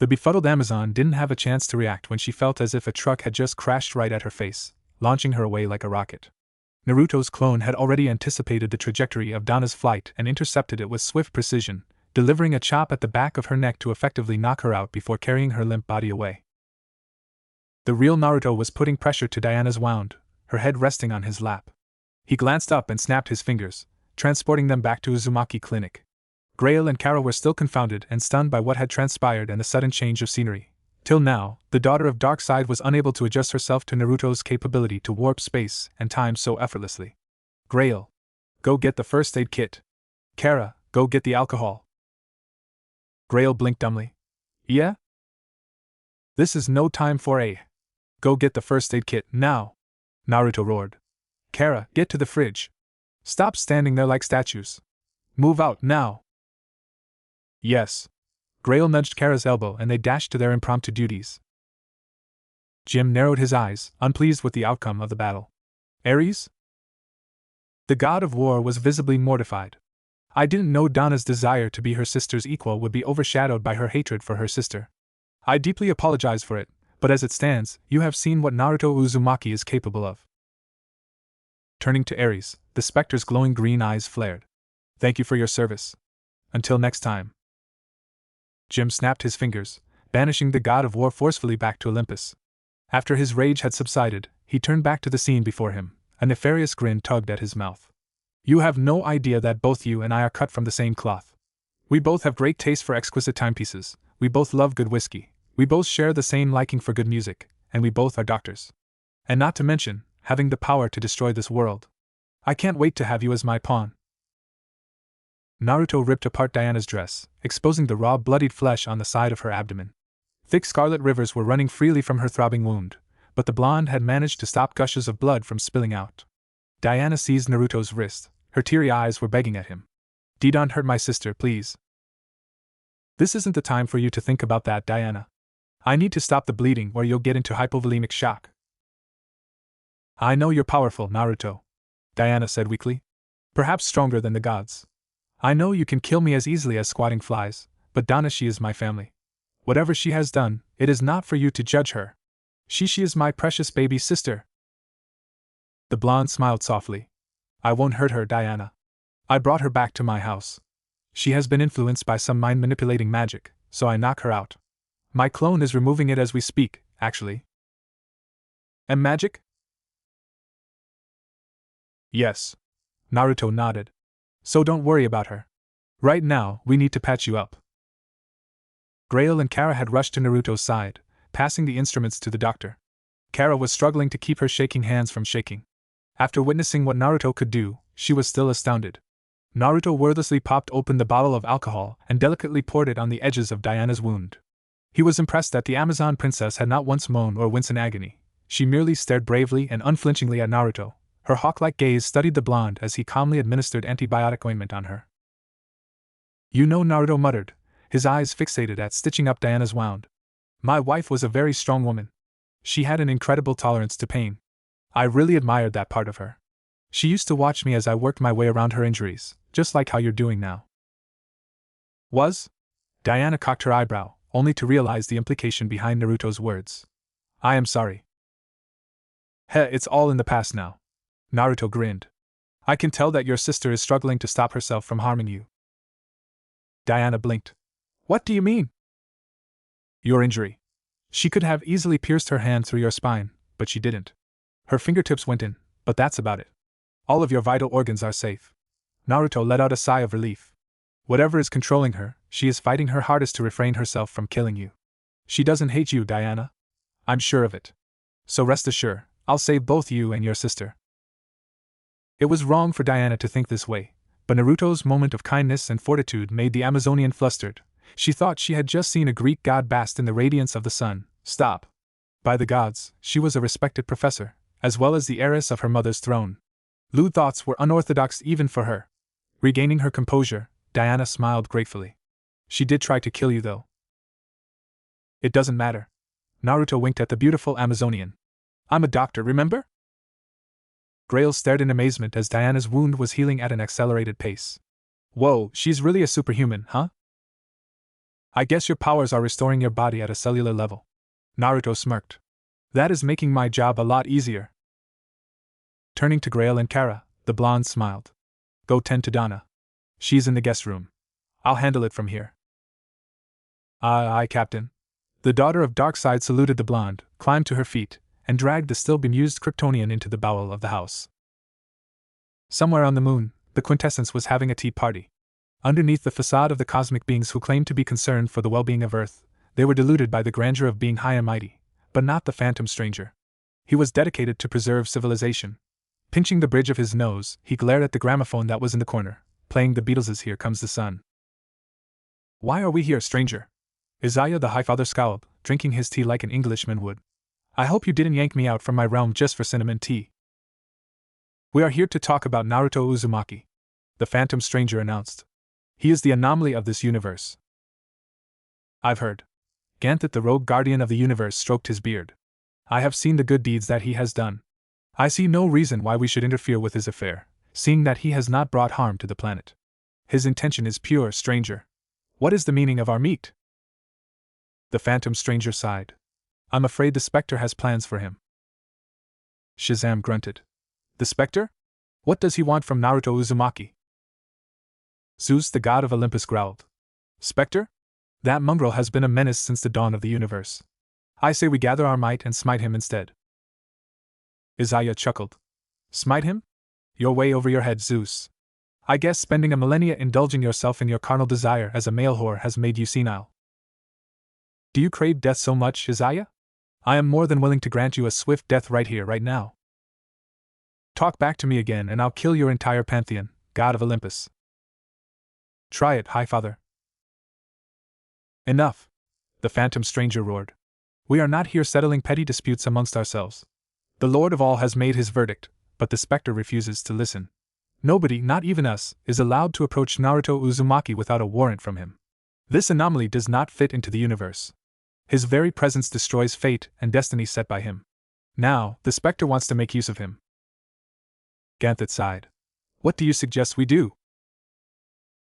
The befuddled Amazon didn't have a chance to react when she felt as if a truck had just crashed right at her face, launching her away like a rocket. Naruto's clone had already anticipated the trajectory of Donna's flight and intercepted it with swift precision, delivering a chop at the back of her neck to effectively knock her out before carrying her limp body away. The real Naruto was putting pressure to Diana's wound, her head resting on his lap. He glanced up and snapped his fingers, transporting them back to Uzumaki Clinic. Grail and Kara were still confounded and stunned by what had transpired and the sudden change of scenery. Till now, the daughter of Darkseid was unable to adjust herself to Naruto's capability to warp space and time so effortlessly. Grail, go get the first aid kit. Kara, go get the alcohol. Grail blinked dumbly. Yeah? This is no time for a. Go get the first aid kit, now! Naruto roared. Kara, get to the fridge. Stop standing there like statues. Move out, now! Yes. Grail nudged Kara's elbow and they dashed to their impromptu duties. Jim narrowed his eyes, unpleased with the outcome of the battle. Ares? The god of war was visibly mortified. I didn't know Donna's desire to be her sister's equal would be overshadowed by her hatred for her sister. I deeply apologize for it, but as it stands, you have seen what Naruto Uzumaki is capable of. Turning to Ares, the specter's glowing green eyes flared. Thank you for your service. Until next time. Jim snapped his fingers, banishing the god of war forcefully back to Olympus. After his rage had subsided, he turned back to the scene before him. A nefarious grin tugged at his mouth. You have no idea that both you and I are cut from the same cloth. We both have great taste for exquisite timepieces, we both love good whiskey, we both share the same liking for good music, and we both are doctors. And not to mention, having the power to destroy this world. I can't wait to have you as my pawn. Naruto ripped apart Diana's dress, exposing the raw bloodied flesh on the side of her abdomen. Thick scarlet rivers were running freely from her throbbing wound, but the blonde had managed to stop gushes of blood from spilling out. Diana seized Naruto's wrist, her teary eyes were begging at him. Don't hurt my sister, please. This isn't the time for you to think about that, Diana. I need to stop the bleeding or you'll get into hypovolemic shock. I know you're powerful, Naruto, Diana said weakly. Perhaps stronger than the gods. I know you can kill me as easily as squatting flies, but Donna, she is my family. Whatever she has done, it is not for you to judge her. She is my precious baby sister. The blonde smiled softly. I won't hurt her, Diana. I brought her back to my house. She has been influenced by some mind-manipulating magic, so I knock her out. My clone is removing it as we speak, actually. And magic? Yes. Naruto nodded. So don't worry about her. Right now, we need to patch you up. Grail and Kara had rushed to Naruto's side, passing the instruments to the doctor. Kara was struggling to keep her shaking hands from shaking. After witnessing what Naruto could do, she was still astounded. Naruto wordlessly popped open the bottle of alcohol and delicately poured it on the edges of Diana's wound. He was impressed that the Amazon princess had not once moaned or winced in agony. She merely stared bravely and unflinchingly at Naruto. Her hawk-like gaze studied the blonde as he calmly administered antibiotic ointment on her. You know, Naruto muttered, his eyes fixated at stitching up Diana's wound. My wife was a very strong woman. She had an incredible tolerance to pain. I really admired that part of her. She used to watch me as I worked my way around her injuries, just like how you're doing now. Was? Diana cocked her eyebrow, only to realize the implication behind Naruto's words. I am sorry. It's all in the past now. Naruto grinned. I can tell that your sister is struggling to stop herself from harming you. Diana blinked. What do you mean? Your injury. She could have easily pierced her hand through your spine, but she didn't. Her fingertips went in, but that's about it. All of your vital organs are safe. Naruto let out a sigh of relief. Whatever is controlling her, she is fighting her hardest to refrain herself from killing you. She doesn't hate you, Diana. I'm sure of it. So rest assured, I'll save both you and your sister. It was wrong for Diana to think this way, but Naruto's moment of kindness and fortitude made the Amazonian flustered. She thought she had just seen a Greek god bask in the radiance of the sun. Stop. By the gods, she was a respected professor, as well as the heiress of her mother's throne. Lewd thoughts were unorthodox even for her. Regaining her composure, Diana smiled gratefully. She did try to kill you, though. It doesn't matter. Naruto winked at the beautiful Amazonian. I'm a doctor, remember? Grail stared in amazement as Diana's wound was healing at an accelerated pace. Whoa, she's really a superhuman, huh? I guess your powers are restoring your body at a cellular level. Naruto smirked. That is making my job a lot easier. Turning to Grail and Kara, the blonde smiled. Go tend to Donna. She's in the guest room. I'll handle it from here. Aye, Captain. The daughter of Darkseid saluted the blonde, climbed to her feet, and dragged the still bemused Kryptonian into the bowel of the house. Somewhere on the moon, the quintessence was having a tea party. Underneath the facade of the cosmic beings who claimed to be concerned for the well-being of Earth, They were deluded by the grandeur of being high and mighty, but not the phantom stranger. He was dedicated to preserve civilization. Pinching the bridge of his nose, he glared at the gramophone that was in the corner, playing the Beatles' Here Comes the Sun. Why are we here, stranger? Isaiah the Highfather scowled, drinking his tea like an Englishman would. I hope you didn't yank me out from my realm just for cinnamon tea. We are here to talk about Naruto Uzumaki, the phantom stranger announced. He is the anomaly of this universe. I've heard. Ganthet the rogue guardian of the universe stroked his beard. I have seen the good deeds that he has done. I see no reason why we should interfere with his affair, seeing that he has not brought harm to the planet. His intention is pure, stranger. What is the meaning of our meet? The phantom stranger sighed. I'm afraid the specter has plans for him. Shazam grunted. The specter? What does he want from Naruto Uzumaki? Zeus the god of Olympus growled. Specter? That mongrel has been a menace since the dawn of the universe. I say we gather our might and smite him instead. Isaiah chuckled. Smite him? You're way over your head, Zeus. I guess spending a millennia indulging yourself in your carnal desire as a male whore has made you senile. Do you crave death so much, Isaiah? I am more than willing to grant you a swift death right here, right now. Talk back to me again and I'll kill your entire pantheon, god of Olympus. Try it, Highfather. Enough! The phantom stranger roared. We are not here settling petty disputes amongst ourselves. The Lord of all has made his verdict, but the specter refuses to listen. Nobody, not even us, is allowed to approach Naruto Uzumaki without a warrant from him. This anomaly does not fit into the universe. His very presence destroys fate and destiny set by him. Now, the specter wants to make use of him. Ganthet sighed. What do you suggest we do?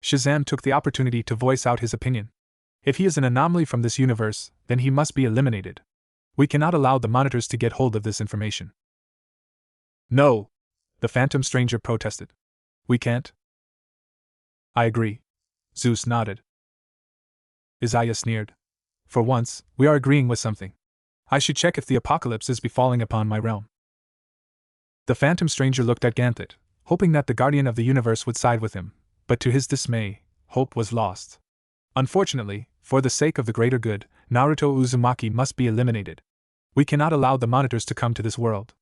Shazam took the opportunity to voice out his opinion. If he is an anomaly from this universe, then he must be eliminated. We cannot allow the monitors to get hold of this information. No, the phantom stranger protested. We can't? I agree. Zeus nodded. Isaiah sneered. For once, we are agreeing with something. I should check if the apocalypse is befalling upon my realm. The phantom stranger looked at Ganthet, hoping that the guardian of the universe would side with him, but to his dismay, hope was lost. Unfortunately, for the sake of the greater good, Naruto Uzumaki must be eliminated. We cannot allow the monitors to come to this world.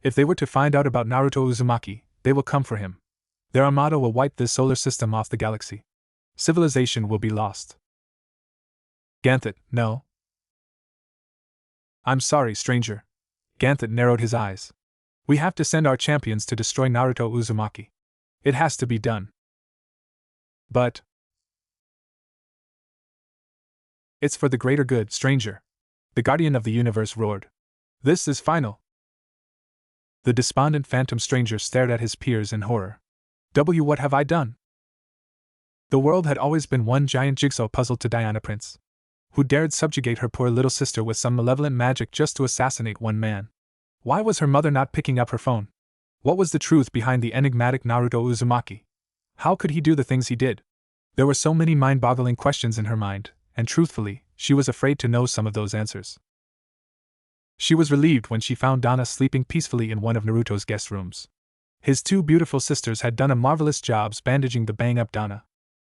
If they were to find out about Naruto Uzumaki, they will come for him. Their armada will wipe this solar system off the galaxy. Civilization will be lost. Ganthet, no. I'm sorry, stranger. Ganthet narrowed his eyes. We have to send our champions to destroy Naruto Uzumaki. It has to be done. But it's for the greater good, stranger. The guardian of the universe roared. This is final. The despondent phantom stranger stared at his peers in horror. What have I done? The world had always been one giant jigsaw puzzle to Diana Prince, who dared subjugate her poor little sister with some malevolent magic just to assassinate one man. Why was her mother not picking up her phone? What was the truth behind the enigmatic Naruto Uzumaki? How could he do the things he did? There were so many mind-boggling questions in her mind, and truthfully, she was afraid to know some of those answers. She was relieved when she found Dana sleeping peacefully in one of Naruto's guest rooms. His two beautiful sisters had done a marvelous job bandaging the bang-up Dana.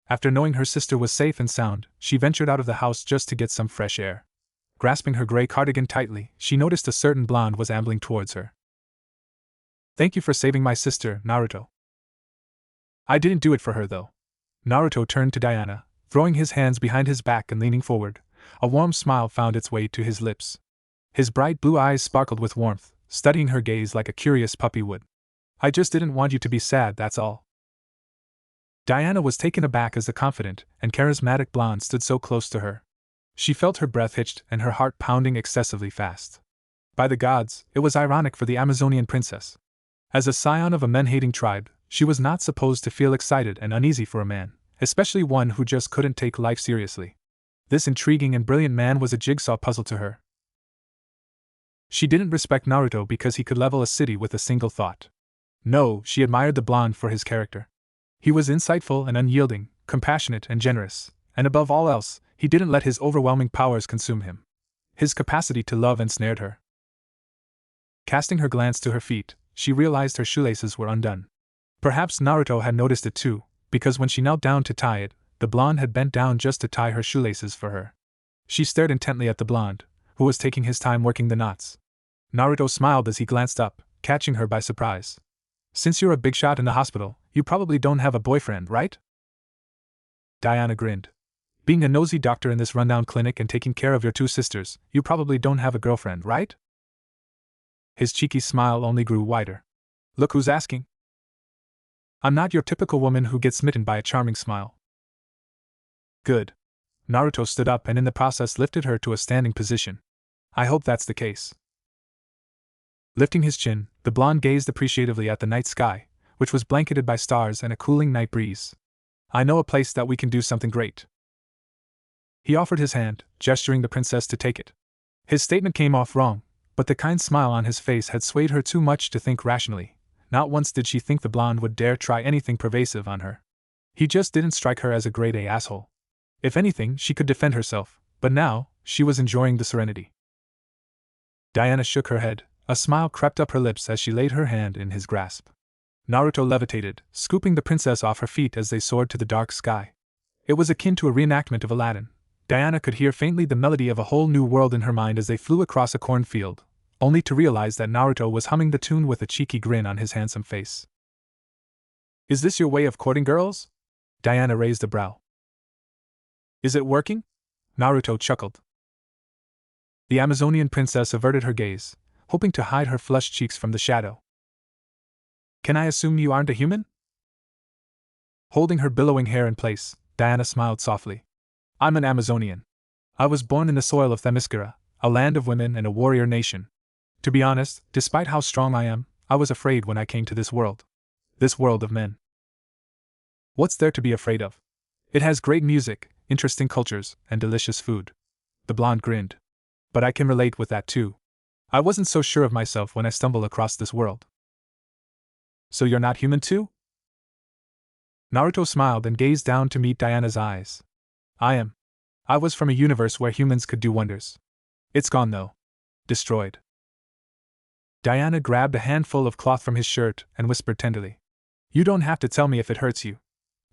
After knowing her sister was safe and sound, she ventured out of the house just to get some fresh air. Grasping her gray cardigan tightly, she noticed a certain blonde was ambling towards her. Thank you for saving my sister, Naruto. I didn't do it for her, though. Naruto turned to Diana, throwing his hands behind his back and leaning forward. A warm smile found its way to his lips. His bright blue eyes sparkled with warmth, studying her gaze like a curious puppy would. I just didn't want you to be sad, that's all. Diana was taken aback as the confident and charismatic blonde stood so close to her. She felt her breath hitched and her heart pounding excessively fast. By the gods, it was ironic for the Amazonian princess. As a scion of a men-hating tribe, she was not supposed to feel excited and uneasy for a man, especially one who just couldn't take life seriously. This intriguing and brilliant man was a jigsaw puzzle to her. She didn't respect Naruto because he could level a city with a single thought. No, she admired the blonde for his character. He was insightful and unyielding, compassionate and generous, and above all else, he didn't let his overwhelming powers consume him. His capacity to love ensnared her. Casting her glance to her feet, she realized her shoelaces were undone. Perhaps Naruto had noticed it too, because when she knelt down to tie it, the blonde had bent down just to tie her shoelaces for her. She stared intently at the blonde, who was taking his time working the knots. Naruto smiled as he glanced up, catching her by surprise. Since you're a big shot in the hospital, you probably don't have a boyfriend, right? Diana grinned. Being a nosy doctor in this rundown clinic and taking care of your two sisters, you probably don't have a girlfriend, right? His cheeky smile only grew wider. Look who's asking. I'm not your typical woman who gets smitten by a charming smile. Good. Naruto stood up and in the process lifted her to a standing position. I hope that's the case. Lifting his chin, the blonde gazed appreciatively at the night sky, which was blanketed by stars and a cooling night breeze. I know a place that we can do something great. He offered his hand, gesturing the princess to take it. His statement came off wrong, but the kind smile on his face had swayed her too much to think rationally. Not once did she think the blonde would dare try anything pervasive on her. He just didn't strike her as a grade A asshole. If anything, she could defend herself, but now, she was enjoying the serenity. Diana shook her head, a smile crept up her lips as she laid her hand in his grasp. Naruto levitated, scooping the princess off her feet as they soared to the dark sky. It was akin to a reenactment of Aladdin. Diana could hear faintly the melody of a whole new world in her mind as they flew across a cornfield, only to realize that Naruto was humming the tune with a cheeky grin on his handsome face. Is this your way of courting girls? Diana raised a brow. Is it working? Naruto chuckled. The Amazonian princess averted her gaze, hoping to hide her flushed cheeks from the shadow. Can I assume you aren't a human? Holding her billowing hair in place, Diana smiled softly. I'm an Amazonian. I was born in the soil of Themyscira, a land of women and a warrior nation. To be honest, despite how strong I am, I was afraid when I came to this world. This world of men. What's there to be afraid of? It has great music, interesting cultures, and delicious food. The blonde grinned. But I can relate with that too. I wasn't so sure of myself when I stumbled across this world. So you're not human too? Naruto smiled and gazed down to meet Diana's eyes. I am. I was from a universe where humans could do wonders. It's gone though. Destroyed. Diana grabbed a handful of cloth from his shirt and whispered tenderly. You don't have to tell me if it hurts you.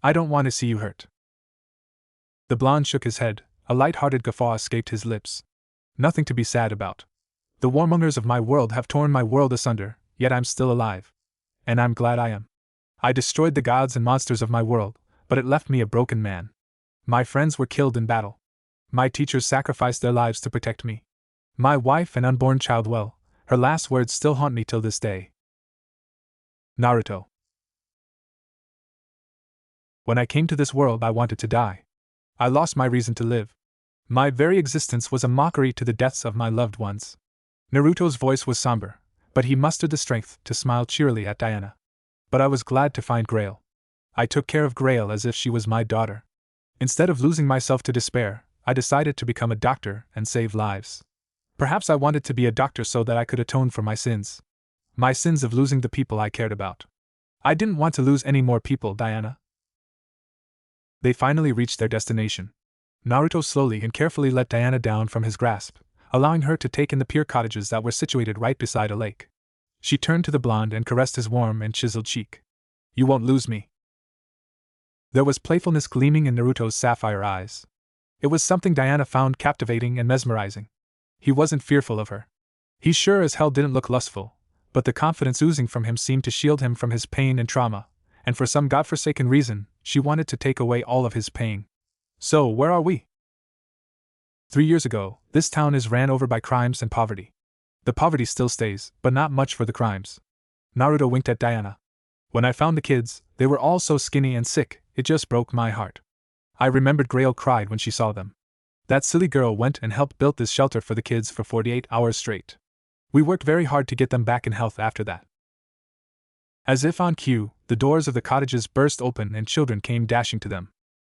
I don't want to see you hurt. The blonde shook his head, a light-hearted guffaw escaped his lips. Nothing to be sad about. The warmongers of my world have torn my world asunder, yet I'm still alive. And I'm glad I am. I destroyed the gods and monsters of my world, but it left me a broken man. My friends were killed in battle. My teachers sacrificed their lives to protect me. My wife and unborn child, well, her last words still haunt me till this day. Naruto. When I came to this world, I wanted to die. I lost my reason to live. My very existence was a mockery to the deaths of my loved ones. Naruto's voice was somber, but he mustered the strength to smile cheerily at Diana. But I was glad to find Grail. I took care of Grail as if she was my daughter. Instead of losing myself to despair, I decided to become a doctor and save lives. Perhaps I wanted to be a doctor so that I could atone for my sins. My sins of losing the people I cared about. I didn't want to lose any more people, Diana. They finally reached their destination. Naruto slowly and carefully let Diana down from his grasp, allowing her to take in the pure cottages that were situated right beside a lake. She turned to the blonde and caressed his warm and chiseled cheek. You won't lose me. There was playfulness gleaming in Naruto's sapphire eyes. It was something Diana found captivating and mesmerizing. He wasn't fearful of her. He sure as hell didn't look lustful, but the confidence oozing from him seemed to shield him from his pain and trauma, and for some godforsaken reason, she wanted to take away all of his pain. So, where are we? 3 years ago, this town is ran over by crimes and poverty. The poverty still stays, but not much for the crimes. Naruto winked at Diana. When I found the kids, they were all so skinny and sick, it just broke my heart. I remembered Grail cried when she saw them. That silly girl went and helped build this shelter for the kids for 48 hours straight. We worked very hard to get them back in health after that. As if on cue, the doors of the cottages burst open and children came dashing to them.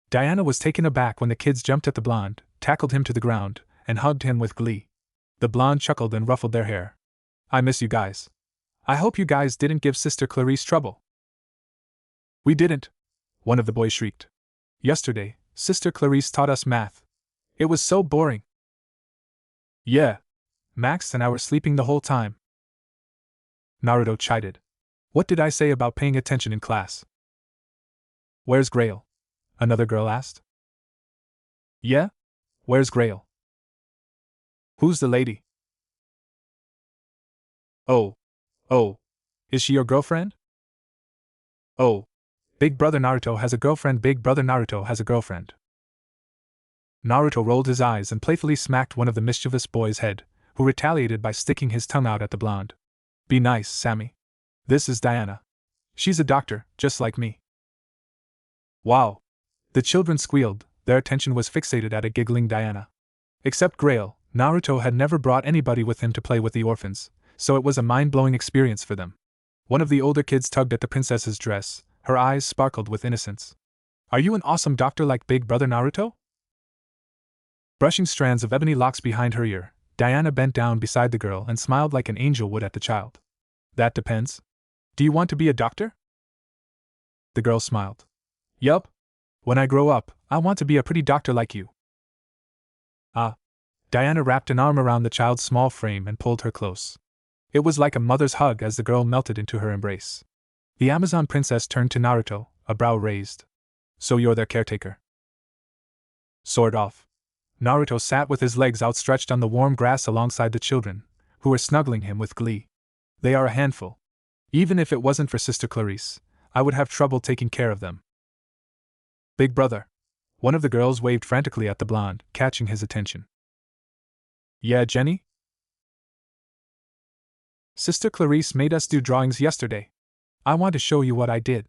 Diana was taken aback when the kids jumped at the blonde, tackled him to the ground, and hugged him with glee. The blonde chuckled and ruffled their hair. I miss you guys. I hope you guys didn't give Sister Clarice trouble. We didn't, one of the boys shrieked. Yesterday, Sister Clarice taught us math. It was so boring. Yeah. Max and I were sleeping the whole time. Naruto chided. What did I say about paying attention in class? Where's Grail? Another girl asked. Yeah? Where's Grail? Who's the lady? Oh. Oh. Is she your girlfriend? Oh. Big brother Naruto has a girlfriend. Big brother Naruto has a girlfriend. Naruto rolled his eyes and playfully smacked one of the mischievous boy's head, who retaliated by sticking his tongue out at the blonde. Be nice, Sammy. This is Diana. She's a doctor, just like me. Wow. The children squealed, their attention was fixated at a giggling Diana. Except Grail, Naruto had never brought anybody with him to play with the orphans, so it was a mind-blowing experience for them. One of the older kids tugged at the princess's dress, her eyes sparkled with innocence. Are you an awesome doctor like Big Brother Naruto? Brushing strands of ebony locks behind her ear, Diana bent down beside the girl and smiled like an angel would at the child. That depends. Do you want to be a doctor? The girl smiled. Yup. When I grow up, I want to be a pretty doctor like you. Ah. Diana wrapped an arm around the child's small frame and pulled her close. It was like a mother's hug as the girl melted into her embrace. The Amazon princess turned to Naruto, a brow raised. So you're their caretaker? Sort of. Naruto sat with his legs outstretched on the warm grass alongside the children, who were snuggling him with glee. They are a handful. Even if it wasn't for Sister Clarice, I would have trouble taking care of them. Big brother. One of the girls waved frantically at the blonde, catching his attention. Yeah, Jenny? Sister Clarice made us do drawings yesterday. I want to show you what I did.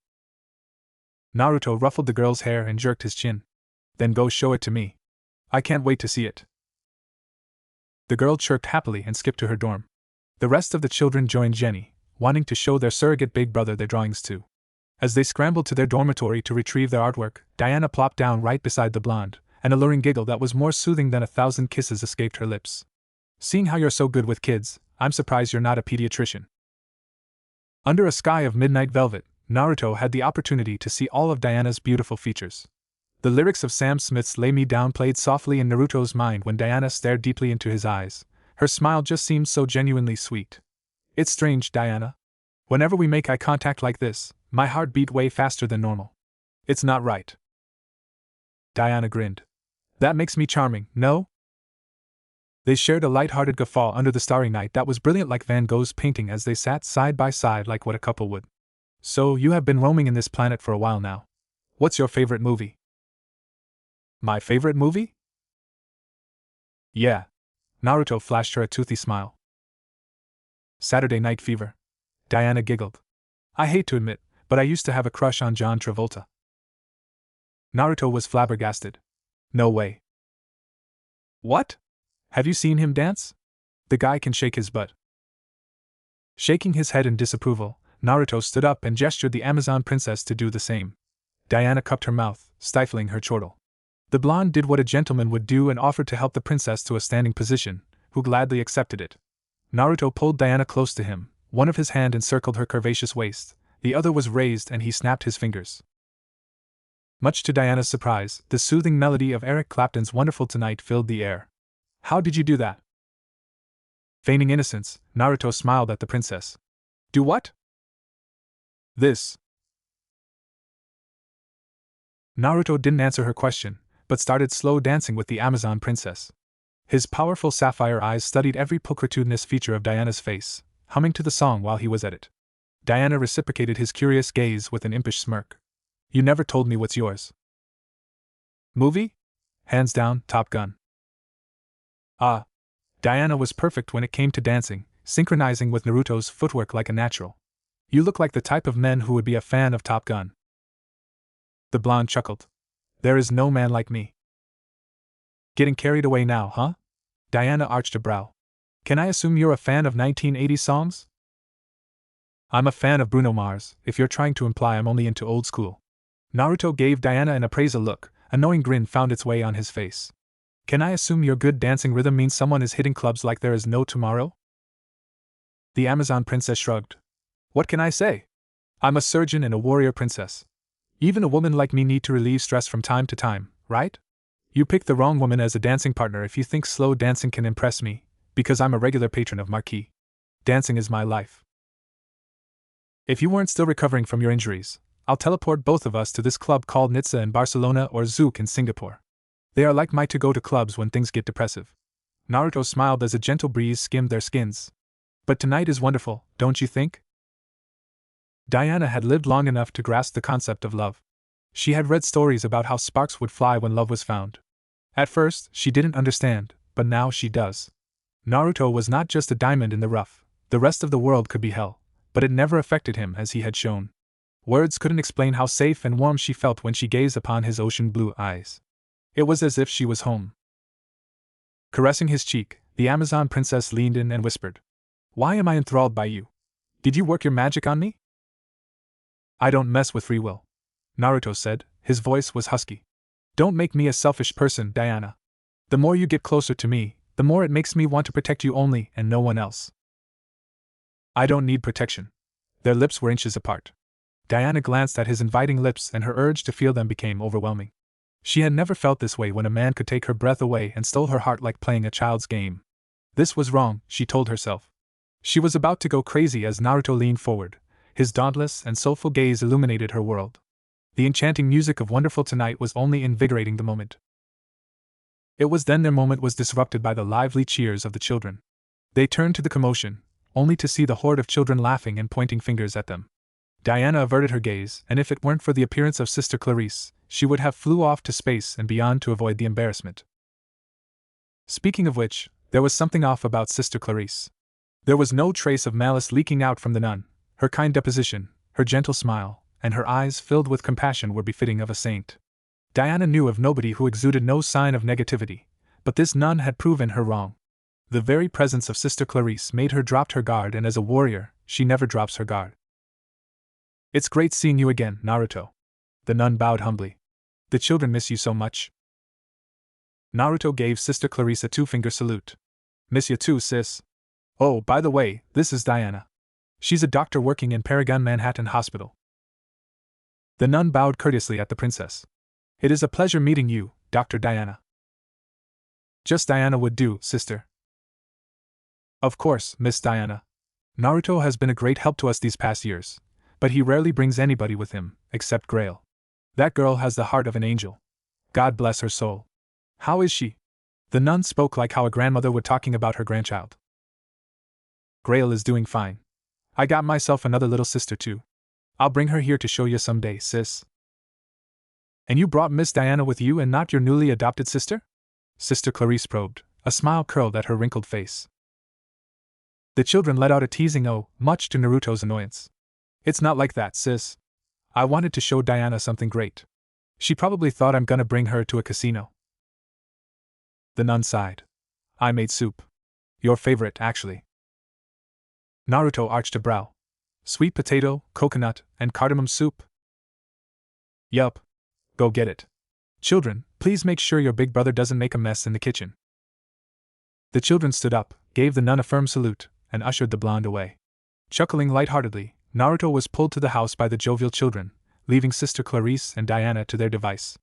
Naruto ruffled the girl's hair and jerked his chin. Then go show it to me. I can't wait to see it. The girl chirped happily and skipped to her dorm. The rest of the children joined Jenny, wanting to show their surrogate big brother their drawings too. As they scrambled to their dormitory to retrieve their artwork, Diana plopped down right beside the blonde, an alluring giggle that was more soothing than 1,000 kisses escaped her lips. Seeing how you're so good with kids, I'm surprised you're not a pediatrician. Under a sky of midnight velvet, Naruto had the opportunity to see all of Diana's beautiful features. The lyrics of Sam Smith's Lay Me Down played softly in Naruto's mind when Diana stared deeply into his eyes. Her smile just seemed so genuinely sweet. It's strange, Diana. Whenever we make eye contact like this, my heart beat way faster than normal. It's not right. Diana grinned. That makes me charming, no? They shared a light-hearted guffaw under the starry night that was brilliant like Van Gogh's painting as they sat side by side like what a couple would. So you have been roaming in this planet for a while now. What's your favorite movie? My favorite movie? Yeah. Naruto flashed her a toothy smile. Saturday Night Fever. Diana giggled. I hate to admit, but I used to have a crush on John Travolta. Naruto was flabbergasted. No way. What? Have you seen him dance? The guy can shake his butt. Shaking his head in disapproval, Naruto stood up and gestured the Amazon princess to do the same. Diana cupped her mouth, stifling her chortle. The blonde did what a gentleman would do and offered to help the princess to a standing position, who gladly accepted it. Naruto pulled Diana close to him, one of his hand encircled her curvaceous waist, the other was raised and he snapped his fingers. Much to Diana's surprise, the soothing melody of Eric Clapton's Wonderful Tonight filled the air. How did you do that? Feigning innocence, Naruto smiled at the princess. Do what? This. Naruto didn't answer her question, but started slow dancing with the Amazon princess. His powerful sapphire eyes studied every pulchritudinous feature of Diana's face, humming to the song while he was at it. Diana reciprocated his curious gaze with an impish smirk. You never told me what's yours. Movie? Hands down, Top Gun. Ah. Diana was perfect when it came to dancing, synchronizing with Naruto's footwork like a natural. You look like the type of men who would be a fan of Top Gun. The blonde chuckled. There is no man like me. Getting carried away now, huh? Diana arched a brow. Can I assume you're a fan of 1980s songs? I'm a fan of Bruno Mars, if you're trying to imply I'm only into old school. Naruto gave Diana an appraisal look, a knowing grin found its way on his face. Can I assume your good dancing rhythm means someone is hitting clubs like there is no tomorrow? The Amazon princess shrugged. What can I say? I'm a surgeon and a warrior princess. Even a woman like me need to relieve stress from time to time, right? You picked the wrong woman as a dancing partner if you think slow dancing can impress me, because I'm a regular patron of Marquis. Dancing is my life. If you weren't still recovering from your injuries, I'll teleport both of us to this club called Nitsa in Barcelona or Zouk in Singapore. They are like my to-go-to clubs when things get depressive. Naruto smiled as a gentle breeze skimmed their skins. But tonight is wonderful, don't you think? Diana had lived long enough to grasp the concept of love. She had read stories about how sparks would fly when love was found. At first, she didn't understand, but now she does. Naruto was not just a diamond in the rough. The rest of the world could be hell, but it never affected him as he had shown. Words couldn't explain how safe and warm she felt when she gazed upon his ocean blue eyes. It was as if she was home. Caressing his cheek, the Amazon princess leaned in and whispered, "Why am I enthralled by you? Did you work your magic on me?" "I don't mess with free will," Naruto said. His voice was husky. "Don't make me a selfish person, Diana. The more you get closer to me, the more it makes me want to protect you only and no one else." "I don't need protection." Their lips were inches apart. Diana glanced at his inviting lips and her urge to feel them became overwhelming. She had never felt this way when a man could take her breath away and stole her heart like playing a child's game. This was wrong, she told herself. She was about to go crazy as Naruto leaned forward. His dauntless and soulful gaze illuminated her world. The enchanting music of Wonderful Tonight was only invigorating the moment. It was then their moment was disrupted by the lively cheers of the children. They turned to the commotion, only to see the horde of children laughing and pointing fingers at them. Diana averted her gaze, and if it weren't for the appearance of Sister Clarice, she would have flew off to space and beyond to avoid the embarrassment. Speaking of which, there was something off about Sister Clarice. There was no trace of malice leaking out from the nun. Her kind deposition, her gentle smile, and her eyes filled with compassion were befitting of a saint. Diana knew of nobody who exuded no sign of negativity, but this nun had proven her wrong. The very presence of Sister Clarice made her drop her guard, and as a warrior, she never drops her guard. "It's great seeing you again, Naruto." The nun bowed humbly. "The children miss you so much." Naruto gave Sister Clarice a two-finger salute. "Miss you too, sis. Oh, by the way, this is Diana. She's a doctor working in Paragon Manhattan Hospital." The nun bowed courteously at the princess. "It is a pleasure meeting you, Dr. Diana." "Just Diana would do, sister." "Of course, Miss Diana. Naruto has been a great help to us these past years, but he rarely brings anybody with him, except Grail. That girl has the heart of an angel. God bless her soul." "How is she?" The nun spoke like how a grandmother would talking about her grandchild. "Grail is doing fine. I got myself another little sister too. I'll bring her here to show you someday, sis." "And you brought Miss Diana with you and not your newly adopted sister?" Sister Clarice probed. A smile curled at her wrinkled face. The children let out a teasing "oh," much to Naruto's annoyance. "It's not like that, sis. I wanted to show Diana something great. She probably thought I'm gonna bring her to a casino." The nun sighed. "I made soup. Your favorite, actually." Naruto arched a brow. "Sweet potato, coconut, and cardamom soup?" "Yup. Go get it. Children, please make sure your big brother doesn't make a mess in the kitchen." The children stood up, gave the nun a firm salute, and ushered the blonde away. Chuckling lightheartedly, Naruto was pulled to the house by the jovial children, leaving Sister Clarice and Diana to their device.